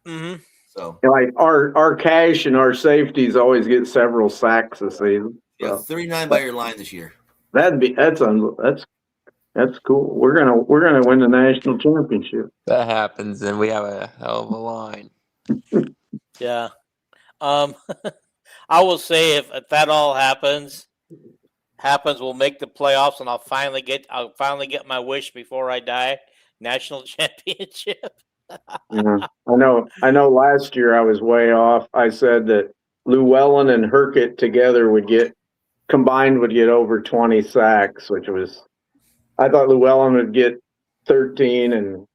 Mm-hmm. So, Like our cash and our safeties always get several sacks this season. yeah, 39 by your line this year. That's cool. We're gonna win the national championship. That happens, and we have a hell of a line. Yeah. I will say if that all happens, we'll make the playoffs, and I'll finally get my wish before I die. National championship. Yeah. I know last year I was way off. I said that Llewellyn and Herkett together would get over 20 sacks, which was, I thought Llewellyn would get 13 and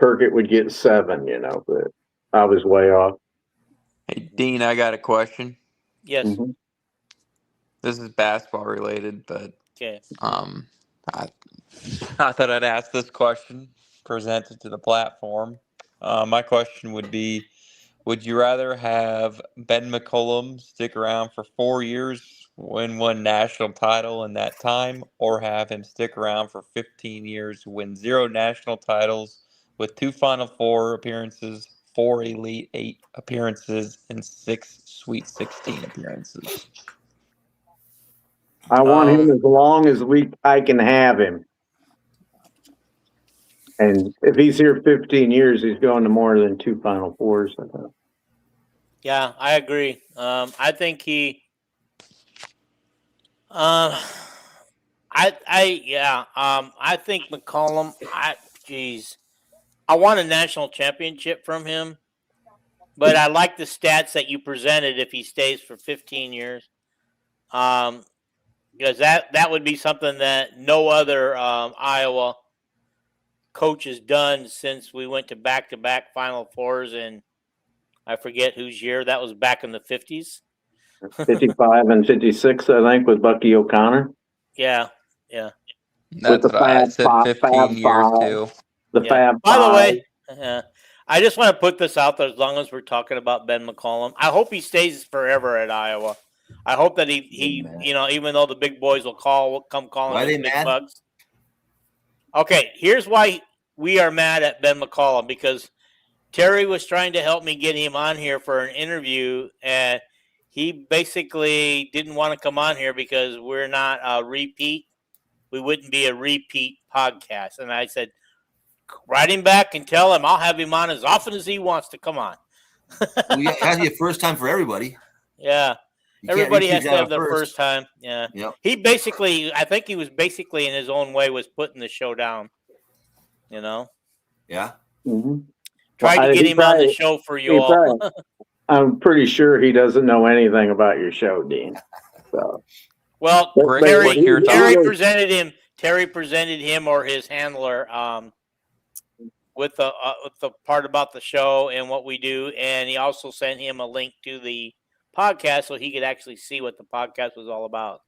Herkett would get 7, but I was way off. Hey, Dean, I got a question. Yes. Mm-hmm. This is basketball related, but Okay. I thought I'd ask this question presented to the platform. My question would be, would you rather have Ben McCollum stick around for 4 years, win 1 national title in that time, or have him stick around for 15 years, win 0 national titles with 2 Final Four appearances, 4 Elite 8 appearances, and 6 Sweet 16 appearances? I want him as long as I can have him. And if he's here 15 years, he's going to more than 2 Final Fours. Yeah, I agree. I think he. I think McCollum. I want a national championship from him, but I like the stats that you presented if he stays for 15 years. Because that would be something that no other Iowa coach has done since we went to back-to-back Final Fours, and I forget whose year. That was back in the 50s. 55 and 56, I think, with Bucky O'Connor. Yeah. That's what I said, 15 years too. Fab By the Five. way, I just want to put this out there as long as we're talking about Ben McCollum. I hope he stays forever at Iowa. I hope that he even though the big boys will come calling Why him they big mad? bugs. Okay, here's why we are mad at Ben McCollum, because Terry was trying to help me get him on here for an interview, and he basically didn't want to come on here because we're not a repeat. We wouldn't be a repeat podcast. And I said, write him back and tell him I'll have him on as often as he wants to come on. Well, it has to be a first time for everybody. Yeah. You can't Everybody repeat has to that have their first. first time. Yeah. Yep. I think he was basically in his own way was putting the show down. Yeah. Mm-hmm. Tried to get him on the show for you all. I'm pretty sure he doesn't know anything about your show, Dean. So. Well, But Terry presented him or his handler with the part about the show and what we do, and he also sent him a link to the podcast so he could actually see what the podcast was all about.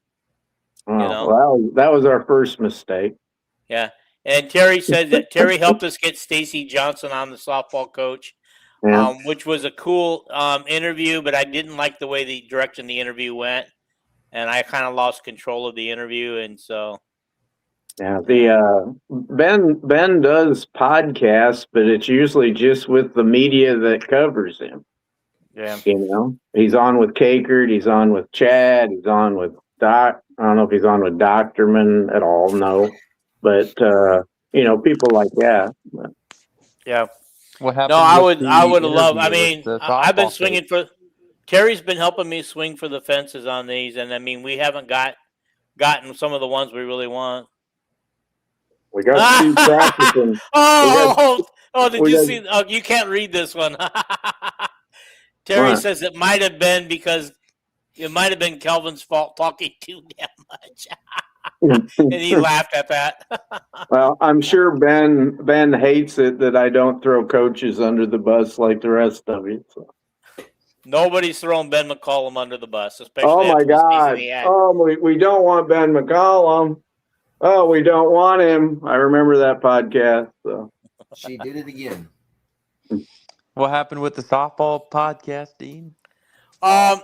Well, that was our first mistake. Yeah, and Terry said that Terry helped us get Stacy Johnson on, the softball coach. Yeah. which was a cool interview, but I didn't like the way the direction the interview went, and I kind of lost control of the interview, and so Yeah, Ben does podcasts, but it's usually just with the media that covers him. yeah. He's on with Kakert, he's on with Chad, he's on with Doc. I don't know if he's on with Doctorman at all, no, but people like that. Yeah. What happened? No, I with would. the I would love. I interview with mean, the I've been softball swinging coach? for. Terry's been helping me swing for the fences on these, and I mean, we haven't gotten some of the ones we really want. We got Steve practicing. Oh, did we you got- see? Oh, you can't read this one. Terry What? says it might have been because it might have been Kelvin's fault talking too damn much, and he laughed at that. Well, I'm sure Ben hates it that I don't throw coaches under the bus like the rest of you. So. Nobody's thrown Ben McCollum under the bus, especially Oh my after the God! season he had. Oh, we don't want Ben McCollum. Oh, we don't want him. I remember that podcast. So. She did it again. What happened with the softball podcast, Dean? I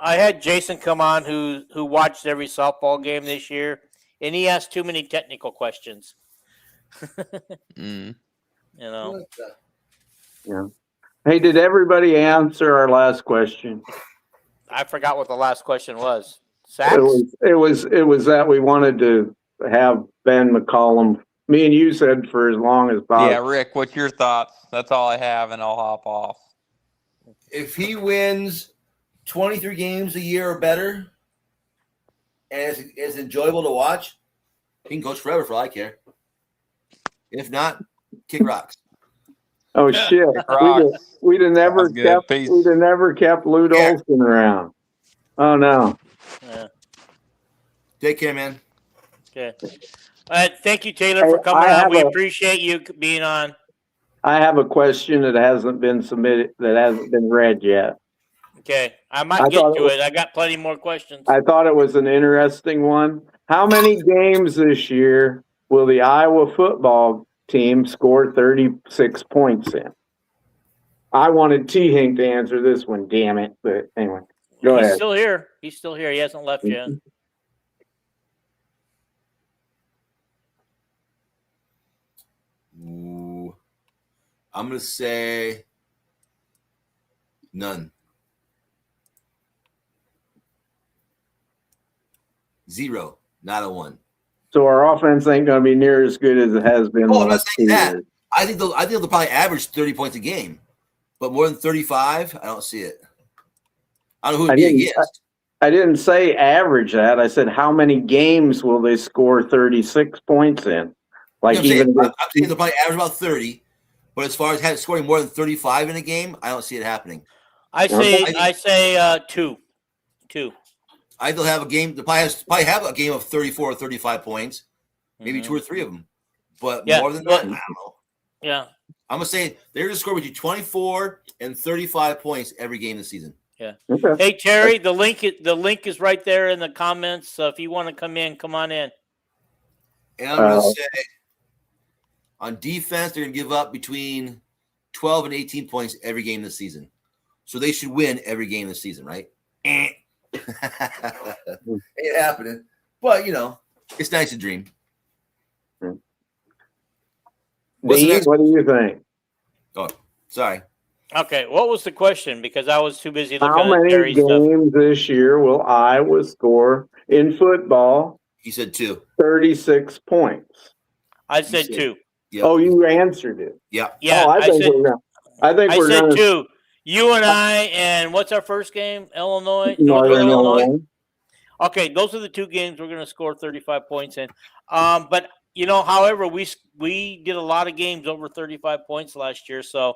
had Jason come on who watched every softball game this year, and he asked too many technical questions. Mm. You know, Hey, did everybody answer our last question? I forgot what the last question was. Sacks? It was that we wanted to have Ben McCollum. Me and you said for as long as possible. Yeah, Rick, what's your thoughts? That's all I have, and I'll hop off. If he wins 23 games a year or better, and it's enjoyable to watch, he can coach forever for all I care. If not, kick rocks. Oh shit! We'd have never Sounds good. kept Peace. Lute Yeah. Olson around. Oh no! Yeah. Take care, man. Okay. Thank you, Taylor, for Hey, coming I on. have We a- appreciate you being on. I have a question that hasn't been submitted, that hasn't been read yet. Okay. I I might get thought to it was- it. I got plenty more questions. I thought it was an interesting one. How many games this year will the Iowa football team score 36 points in? I wanted T-Hink to answer this one, damn it. But anyway, go He's ahead. still here. He's still here. He hasn't left yet. Ooh. I'm going to say none. 0, not a 1. So our offense ain't going to be near as good as it has been. Oh, the I'm not last saying 2 that. years. I think they'll probably average 30 points a game, but more than 35, I don't see it. I don't know who it'd be against. I didn't say average that. I said how many games will they score 36 points in? Like I'm saying even they'll probably average about 30, but as far as scoring more than 35 in a game, I don't see it happening. I say two. I think they'll have a game. They'll probably have a game of 34 or 35 points, maybe Mhm. 2 or 3 of them, but Yeah, more than but- that, I don't know. Yeah. I'm gonna say they're gonna score between 24 and 35 points every game this season. okay. Hey Terry, the link is right there in the comments. So if you want to come on in. And I'm gonna say on defense, they're gonna give up between 12 and 18 points every game this season. So they should win every game this season, right? Ain't happening. But it's nice to dream. What's the Dean, next- what do you think? Oh, sorry. Okay, what was the question? Because I was too busy looking How at many Terry's stuff. games this year will Iowa score in football He said 2. 36 points? I said said- 2. Yep. Oh, you answered it. Yeah. Yeah, Oh, I I think said we're going to 2. You and I, and what's our first game? Illinois, Northern Illinois. Okay, those are the 2 games we're going to score 35 points in. But however, we did a lot of games over 35 points last year, so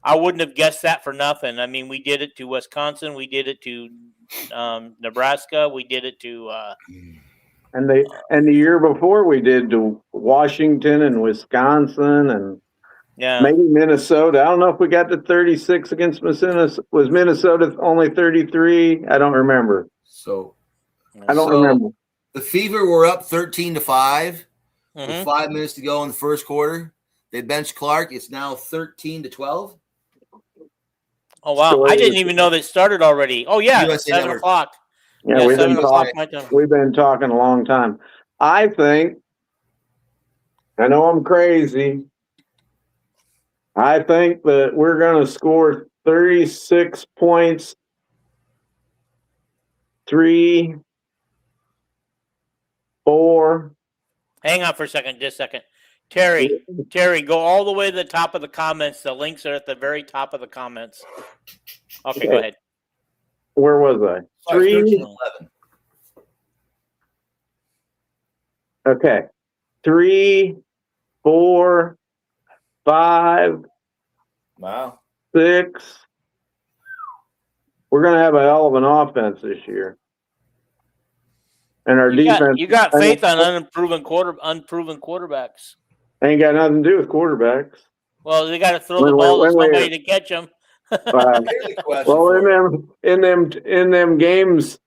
I wouldn't have guessed that for nothing. I mean, we did it to Wisconsin, we did it to Nebraska, we did it to And the year before we did to Washington and Wisconsin and maybe Minnesota. I don't know if we got to 36 against Minnesota. Was Minnesota only 33? I don't remember. So I don't remember. the Fever were up 13-5 Mhm. with 5 minutes to go in the first quarter. They benched Clark. It's now 13-12. Oh wow! I didn't even know that started already. Oh yeah, USA 7 Network. o'clock. Yeah, Yeah, we've been 7 o'clock talking. my time. We've been talking a long time. I think. I know I'm crazy. I think that we're going to score 36 points. 3, 4. Hang on for a second, just a second. Terry, go all the way to the top of the comments. The links are at the very top of the comments. Okay, go ahead. Where was I? Sorry, 3. 13-11. Okay. 3, 4, 5, Wow. 6. We're going to have a hell of an offense this year. And our defense. You got faith on unproven quarterbacks. Ain't got nothing to do with quarterbacks. Well, they got to throw the ball to somebody to catch them. Here's a question Well, for you. in them games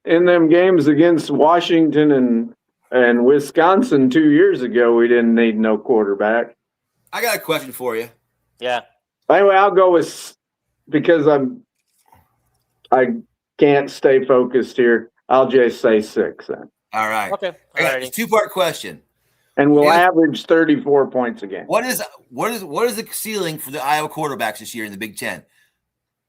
against Washington and Wisconsin 2 years ago, we didn't need no quarterback. I got a question for you. Yeah. Anyway, I'll go with, because I can't stay focused here. I'll just say 6 then, All right. Okay. I got a Alrighty. 2-part question. and we'll Yeah. average 34 points a game. What is the ceiling for the Iowa quarterbacks this year in the Big Ten?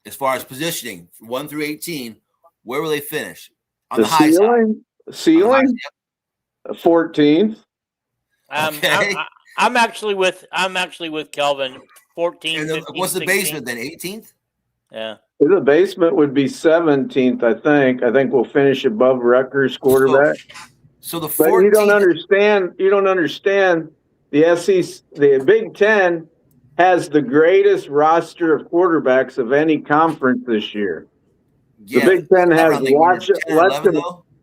As far as positioning, 1 through 18, where will they finish? On the high side. Ceiling, 14th. Okay. I'm actually with Kelvin. 14. And 15, what's the 16. basement then? 18th? Yeah. The basement would be 17th, I think. I think we'll finish above Rutgers quarterback. So the But 14th. you don't understand. The SEC, the Big Ten has the greatest roster of quarterbacks of any conference this year. Yeah, the Big Ten has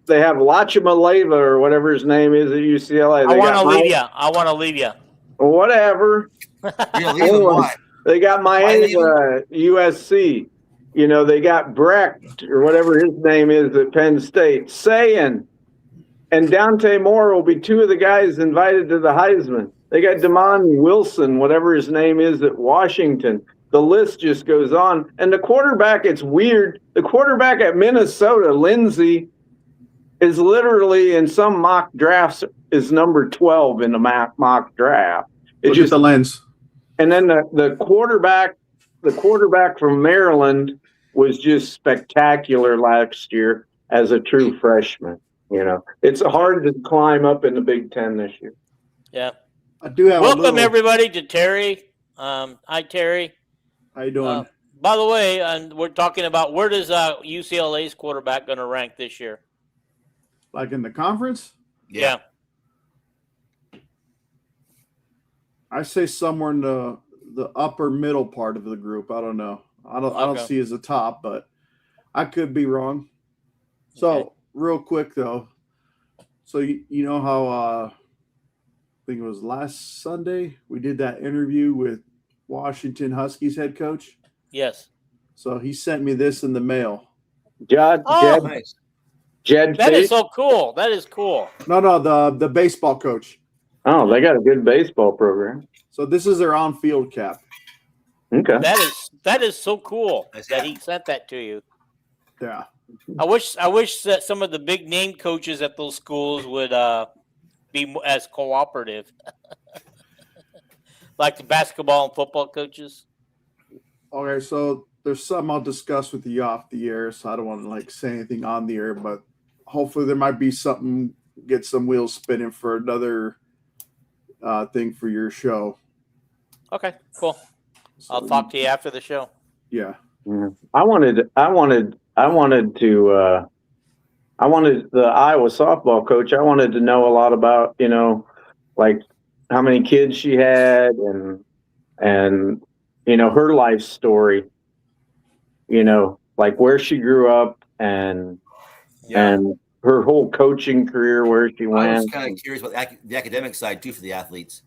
they have Lachimaleva or whatever his name is at UCLA. I want to leave you. Whatever. They got Maeva, USC. You know, they got Brecht or whatever his name is at Penn State. Sayin and Dante Moore will be 2 of the guys invited to the Heisman. They got Damon Wilson, whatever his name is, at Washington. The list just goes on. And the quarterback, it's weird. The quarterback at Minnesota, Lindsey, is literally in some mock drafts is number 12 in the mock draft. Look at the lens. And then the quarterback from Maryland was just spectacular last year as a true freshman. You know, it's hard to climb up in the Big Ten this year. Yeah. I do have Welcome everybody to Terry. Hi Terry. How you doing? By the way, we're talking about where does UCLA's quarterback going to rank this year? Like in the conference? Yeah. I say somewhere in the upper middle part of the group. I don't know. I don't see as a top, but I could be wrong. So real quick though, so you know how I think it was last Sunday we did that interview with Washington Huskies head coach. Yes. So he sent me this in the mail. Jed, that is so cool. That is cool. No, the baseball coach. Oh, they got a good baseball program. So this is their on-field cap. Okay. That is so cool that he sent that to you. Yeah. I wish that some of the big name coaches at those schools would be as cooperative, like the basketball and football coaches. Okay, so there's something I'll discuss with you off the air, so I don't want to say anything on the air, but hopefully there might be something, get some wheels spinning for another thing for your show. Okay, cool. So, I'll talk to you after the show. Yeah. I wanted the Iowa softball coach. I wanted to know a lot about, like how many kids she had and her life story, like where she grew up and her whole coaching career, where she went. I was kind of curious about the academic side too for the athletes.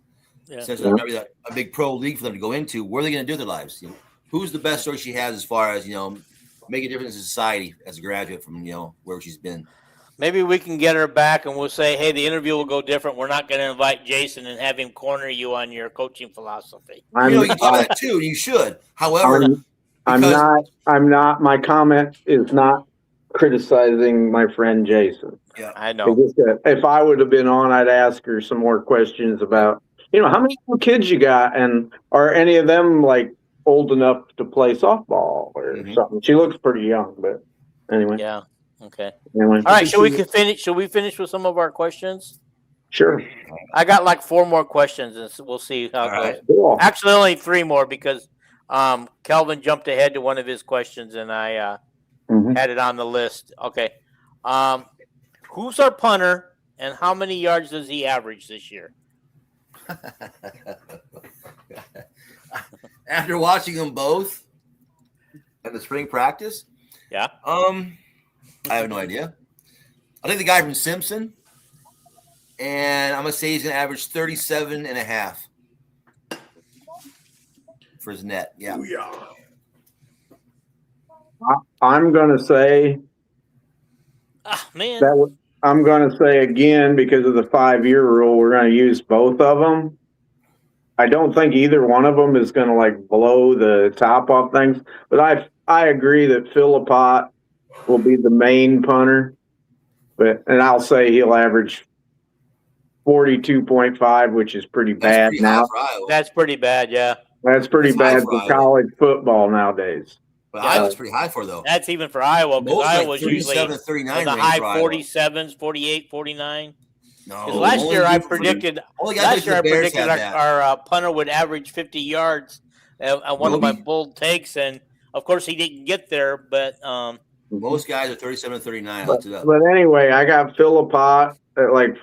Yeah. Since there's not a big pro league for them to go into, what are they going to do with their lives? Who's the best story she has as far as making a difference in society as a graduate from where she's been? Maybe we can get her back and we'll say, hey, the interview will go different. We're not going to invite Jason and have him corner you on your coaching philosophy. You can do that too. You should. However, I'm not. My comment is not criticizing my friend Jason. Yeah, I know. If I would have been on, I'd ask her some more questions about, how many kids you got, and are any of them like old enough to play softball or something? She looks pretty young, but anyway. Yeah. Okay. Anyway. All right. Should we finish with some of our questions? Sure. I got like 4 more questions, and we'll see how it goes. right. Cool. Actually, only 3 more because Kelvin jumped ahead to one of his questions, and I had it on the list. Okay. Who's our punter, and how many yards does he average this year? After watching them both at the spring practice, Yeah. I have no idea. I think the guy from Simpson, and I'm going to say he's going to average 37.5 for his net. Yeah. I'm going to say Man. I'm going to say again, because of the 5-year rule, we're going to use both of them. I don't think either one of them is going to like blow the top off things, but I agree that Philippot will be the main punter, and I'll say he'll average 42.5, which is pretty bad now. That's pretty bad, yeah. That's pretty bad for college football nowadays. But Iowa's pretty high for, though. That's even for Iowa, because Iowa's usually in 39 the high 47s, 48, 49. No, last year I predicted our punter would average 50 yards at one of my bold takes, and of course he didn't get there, but most guys are 37 39. I looked it up. But anyway, I got Philippot at like,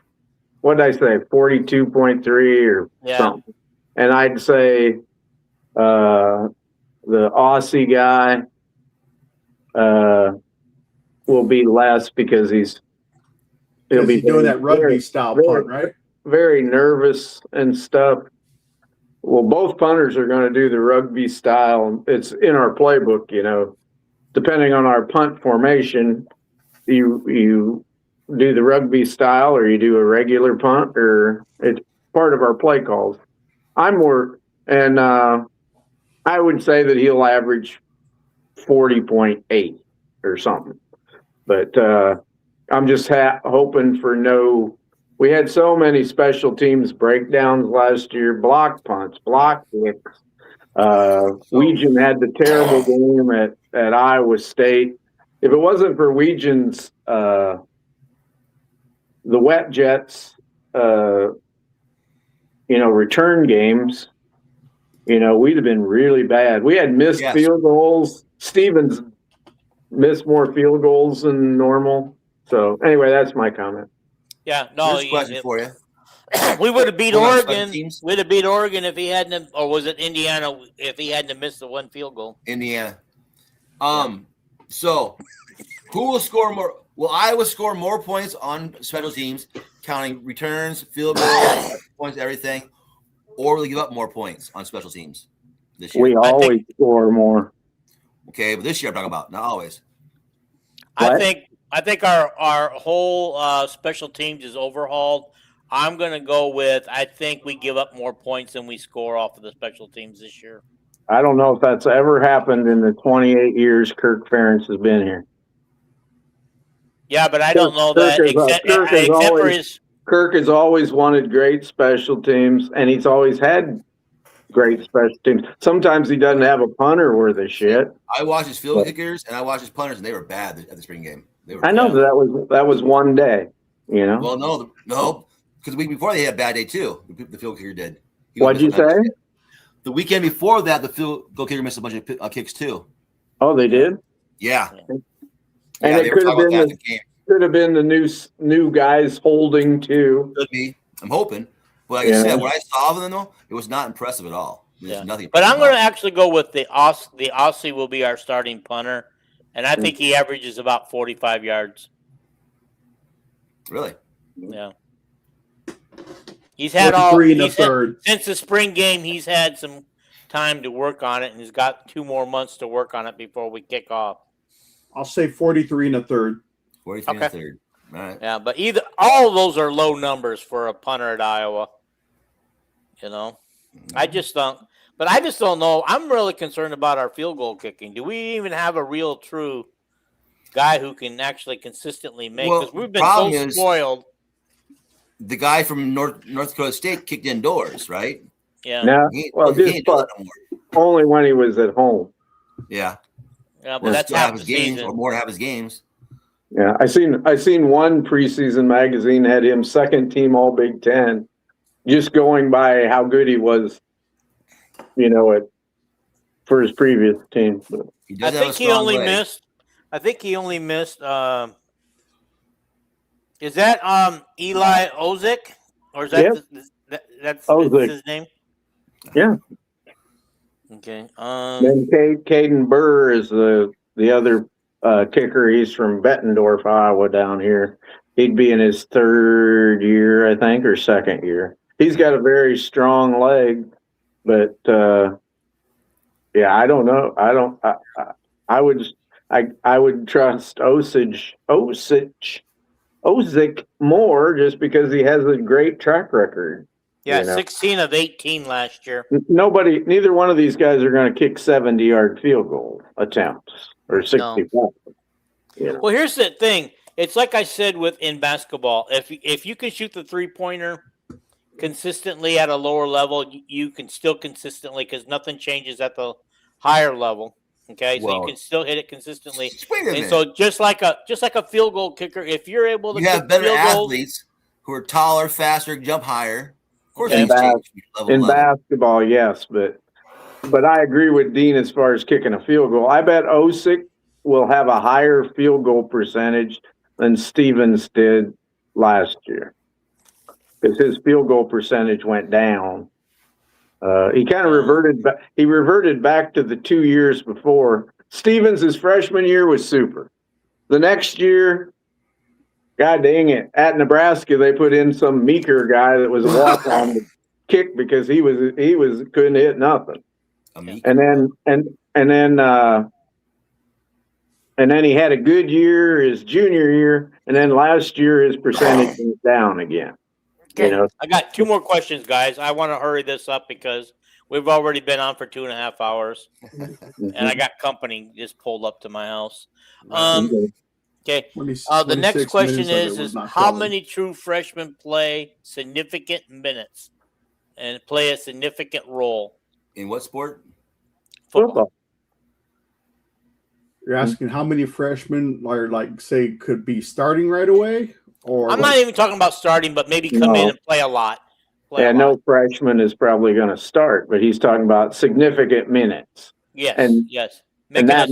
what did I say, 42.3 or something. And I'd say the Aussie guy will be less because he'll be doing that rugby style part, right? Very nervous and stuff. Well, both punters are going to do the rugby style. It's in our playbook, depending on our punt formation, you do the rugby style or you do a regular punt, or it's part of our play calls. I would say that he'll average 40.8 or something. But I'm just hoping for no. We had so many special teams breakdowns last year, block punts, block kicks. Weegan had the terrible game at Iowa State. If it wasn't for Weegan's, the Wet Jets, return games, we'd have been really bad. We had missed field goals. Stevens missed more field goals than normal. So anyway, that's my comment. Yeah, no. Here's a question for you. We would have beat Oregon. We'd have beat Oregon if he hadn't, or was it Indiana if he hadn't missed the 1 field goal? Indiana. So who will score more? Will Iowa score more points on special teams, counting returns, field goals, points, everything, or will they give up more points on special teams this year? We always score more. Okay, but this year I'm talking about, not always. I think our whole special teams is overhauled. I'm going to go with, I think we give up more points than we score off of the special teams this year. I don't know if that's ever happened in the 28 years Kirk Ferentz has been here. Yeah, but I don't know that. Kirk has always wanted great special teams, and he's always had great special teams. Sometimes he doesn't have a punter worth of shit. I watched his field kickers and I watched his punters, and they were bad at the spring game. I know that was one day, Well, no, because the week before they had a bad day too. The field kicker did. What'd you say? The weekend before that, the field goal kicker missed a bunch of kicks too. Oh, they did? Yeah. And it could have been the new guys holding too. Could be. I'm hoping. But like I said, when I saw them though, it was not impressive at all. Nothing. But I'm going to actually go with the Aussie. The Aussie will be our starting punter, and I think he averages about 45 yards. Really? Yeah. He's had since the spring game. He's had some time to work on it, and he's got 2 more months to work on it before we kick off. I'll say 43 and a third. 43 and a third. right. Yeah, but all of those are low numbers for a punter at Iowa. You know, I just don't know. I'm really concerned about our field goal kicking. Do we even have a real true guy who can actually consistently make? Because we've been so spoiled. The guy from North Dakota State kicked indoors, right? Yeah. No, only when he was at home. Yeah. Yeah, but that's half the games season. or more to have his games. Yeah, I seen one preseason magazine had him second team All Big Ten, just going by how good he was, for his previous team. I think he only missed. Is that Eli Ozick, or is that that's his name? Yeah. Okay. Then Caden Burr is the other kicker. He's from Bettendorf, Iowa, down here. He'd be in his third year, I think, or second year. He's got a very strong leg, but I don't know. I would trust Ozick more just because he has a great track record. Yeah, 16 of 18 last year. Neither one of these guys are going to kick 70-yard field goal attempts or 65. No. Well, here's the thing. It's like I said in basketball. If you can shoot the three-pointer consistently at a lower level, you can still consistently, because nothing changes at the higher level. Okay, so you can still hit it consistently. And so just like a field goal kicker, if you're able to, you have better athletes who are taller, faster, jump higher. Of course, in basketball, yes, but I agree with Dean as far as kicking a field goal. I bet Osick will have a higher field goal percentage than Stevens did last year, because his field goal percentage went down. He kind of reverted back to the 2 years before. Stevens' his freshman year was super. The next year, God dang it, at Nebraska they put in some meeker guy that was a walk on the kick because he couldn't hit nothing. And then he had a good year his junior year, and then last year his percentage went down again. Okay. I got 2 more questions, guys. I want to hurry this up because we've already been on for 2.5 hours, and I got company just pulled up to my house. Okay. The next question is how many true freshmen play significant minutes and play a significant role? In what sport? Football. You're asking how many freshmen could be starting right away? Or I'm not even talking about starting, but maybe come in and play a lot. No freshman is probably going to start, but he's talking about significant minutes. Yes. Yes. And that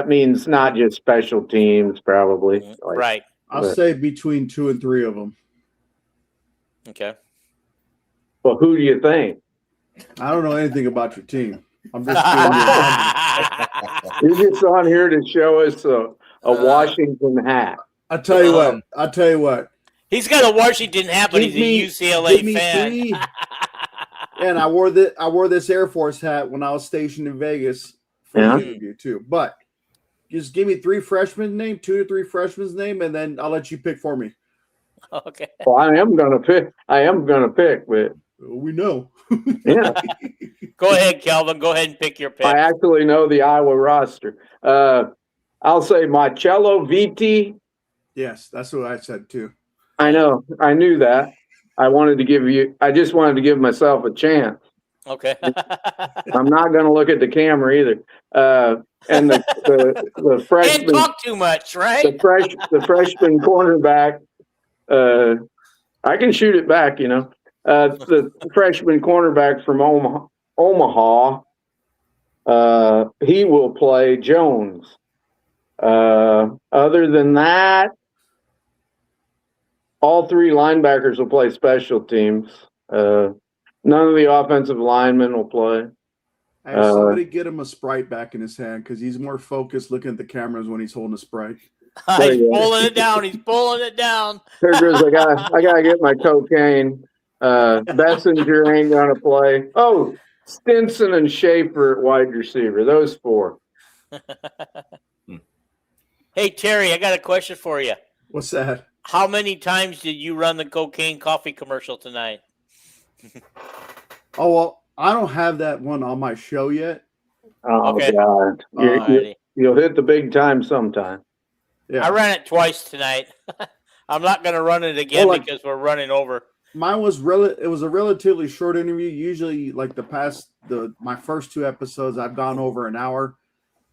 means not just special teams, probably. Right. I'll say between 2 and 3 of them. Okay. Well, who do you think? I don't know anything about your team. I'm just You're just on here to show us a Washington hat. I'll tell you what. He's got a Washington hat, but he's a UCLA fan. And I wore this Air Force hat when I was stationed in Vegas for the interview too. But just give me 3 freshmen name, 2 to 3 freshmen's name, and then I'll let you pick for me. Okay. Well, I am gonna pick, but we know. Yeah. Go ahead, Calvin. Go ahead and pick your pick. I actually know the Iowa roster. I'll say Marcello Vitti. Yes, that's what I said too. I know. I knew that. I just wanted to give myself a chance. Okay. I'm not going to look at the camera either. And the freshman. Can't talk too much, right? The freshman cornerback. I can shoot it back, The freshman cornerback from Omaha. He will play Jones. Other than that, all 3 linebackers will play special teams. None of the offensive linemen will play. Hey, somebody get him a Sprite back in his hand because he's more focused looking at the cameras when he's holding a Sprite. He's pulling it down. He's pulling it down. Here goes, I gotta get my cocaine. Bessinger ain't gonna play. Oh, Stinson and Schaefer at wide receiver. Those 4. Hey, Terry, I got a question for you. What's that? How many times did you run the cocaine coffee commercial tonight? Oh, well, I don't have that one on my show yet. Oh, Okay. God. Alrighty. You'll hit the big time sometime. Yeah. I ran it twice tonight. I'm not going to run it again Well, like- because we're running over. Mine was it was a relatively short interview. Usually, like my first 2 episodes, I've gone over an hour.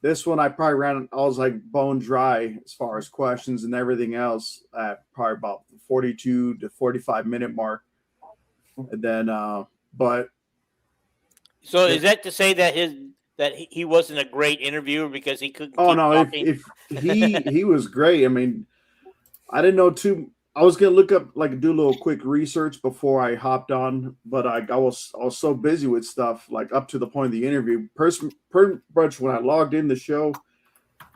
This one, I was like bone dry as far as questions and everything else at probably about 42 to 45 minute mark. And then, but So is that to say that he wasn't a great interviewer because he couldn't? oh keep no, talking? if he was great. I mean, I didn't know I was gonna look up do a little quick research before I hopped on, but I was so busy with stuff up to the point of the interview. Pretty much when I logged in the show,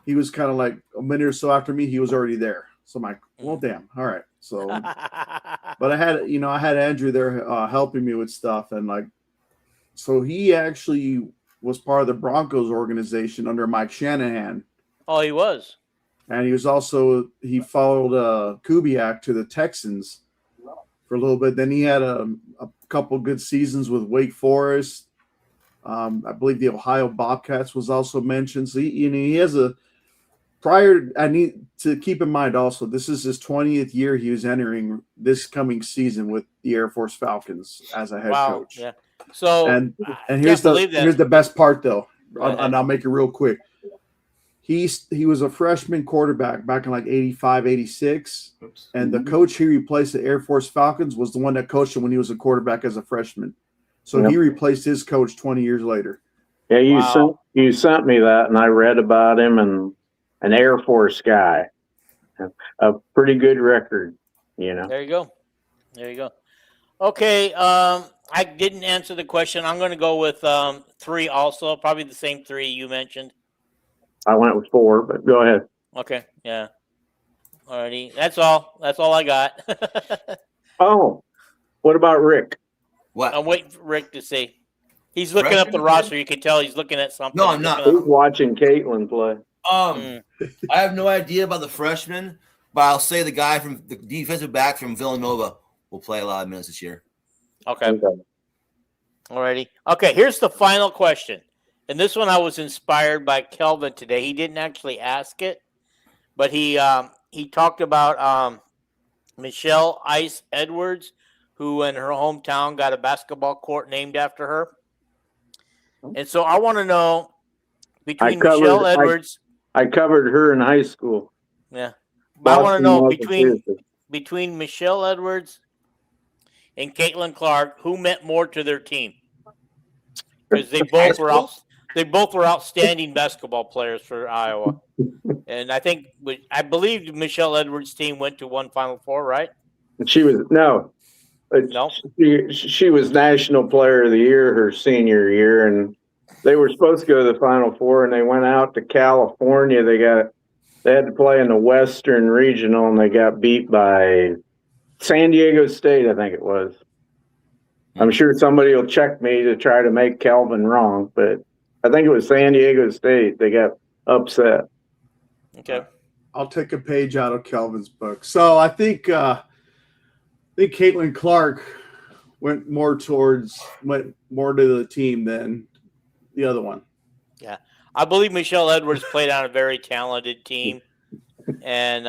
he was kind of like a minute or so after me. He was already there, so I'm like, well, damn, all right. So, but I had Andrew there helping me with stuff, and so he actually was part of the Broncos organization under Mike Shanahan. Oh, he was. And he followed Kubiak to the Texans for a little bit. Then he had a couple good seasons with Wake Forest. I believe the Ohio Bobcats was also mentioned. So he has I need to keep in mind also, this is his 20th year he was entering this coming season with the Air Force Falcons as a head coach. Yeah. So and here's the best part though, and I'll make it real quick. He was a freshman quarterback back in 85, 86. And the coach he replaced at Air Force Falcons was the one that coached him when he was a quarterback as a freshman. So he replaced his coach 20 years later. Yeah, you sent me that, and I read about him, and an Air Force guy. A pretty good record, There you go. Okay, I didn't answer the question. I'm going to go with 3 also, probably the same 3 you mentioned. I went with 4, but go ahead. Okay, yeah. Alrighty, that's all I got. Oh, what about Rick? What? I'm waiting for Rick to see. He's looking up the roster. You can tell he's looking at something. No, I'm not. He's watching Caitlin play. I have no idea about the freshman, but I'll say the guy from the defensive back from Villanova will play a lot of minutes this year. Okay. Alrighty. Okay, here's the final question. And this one I was inspired by Kelvin today. He didn't actually ask it, but he talked about Michelle Ice Edwards, who in her hometown got a basketball court named after her. And so I want to know between Michelle Edwards. I covered her in high school. Yeah. But I want to know between Michelle Edwards and Caitlin Clark, who meant more to their team? Because they both were outstanding basketball players for Iowa. And I believe Michelle Edwards' team went to one Final Four, right? She was She was National Player of the Year her senior year, and they were supposed to go to the Final Four, and they went out to California. They had to play in the Western Regional, and they got beat by San Diego State, I think it was. I'm sure somebody will check me to try to make Kelvin wrong, but I think it was San Diego State. They got upset. Okay. I'll take a page out of Kelvin's book. So I think Caitlin Clark went more to the team than the other one. Yeah. I believe Michelle Edwards played on a very talented team, and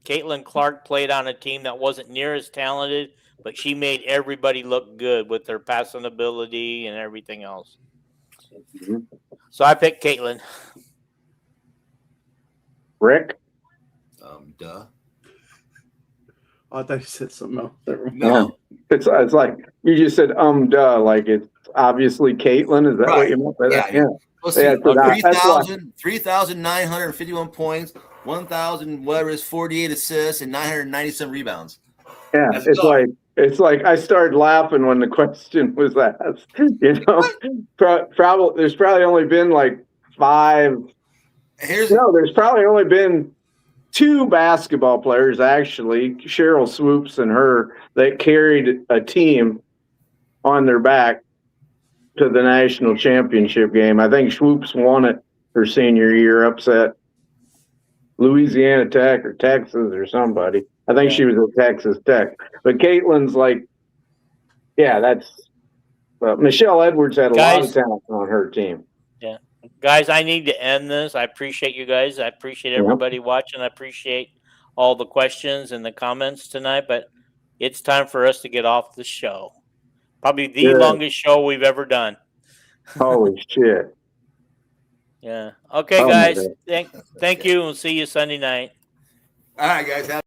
Caitlin Clark played on a team that wasn't near as talented, but she made everybody look good with her passing ability and everything else. Mm-hmm. So I picked Caitlin. Rick? Duh. Oh, I thought you said something else. No. It's like you just said duh, like it's obviously Caitlin. Is that what you meant by that? Yeah. Let's see, 3,000 3,951 points, 1,000 whatever it is, 48 assists, and 997 rebounds. Yeah, it's like I started laughing when the question was asked. Probably there's probably only been like 5. There's probably only been 2 basketball players, actually, Cheryl Swoops and her, that carried a team on their back to the national championship game. I think Swoops won it her senior year, upset Louisiana Tech or Texas or somebody. I think she was at Texas Tech. But Caitlin's like, yeah, that's Michelle Edwards had a lot of talent on her team. Yeah. Guys, I need to end this. I appreciate you guys. I appreciate everybody watching. I appreciate all the questions and the comments tonight, but it's time for us to get off the show. Probably the longest show we've ever done. Holy shit. Yeah. Okay, Oh, guys. Thank you. We'll see you Sunday night. All right, guys.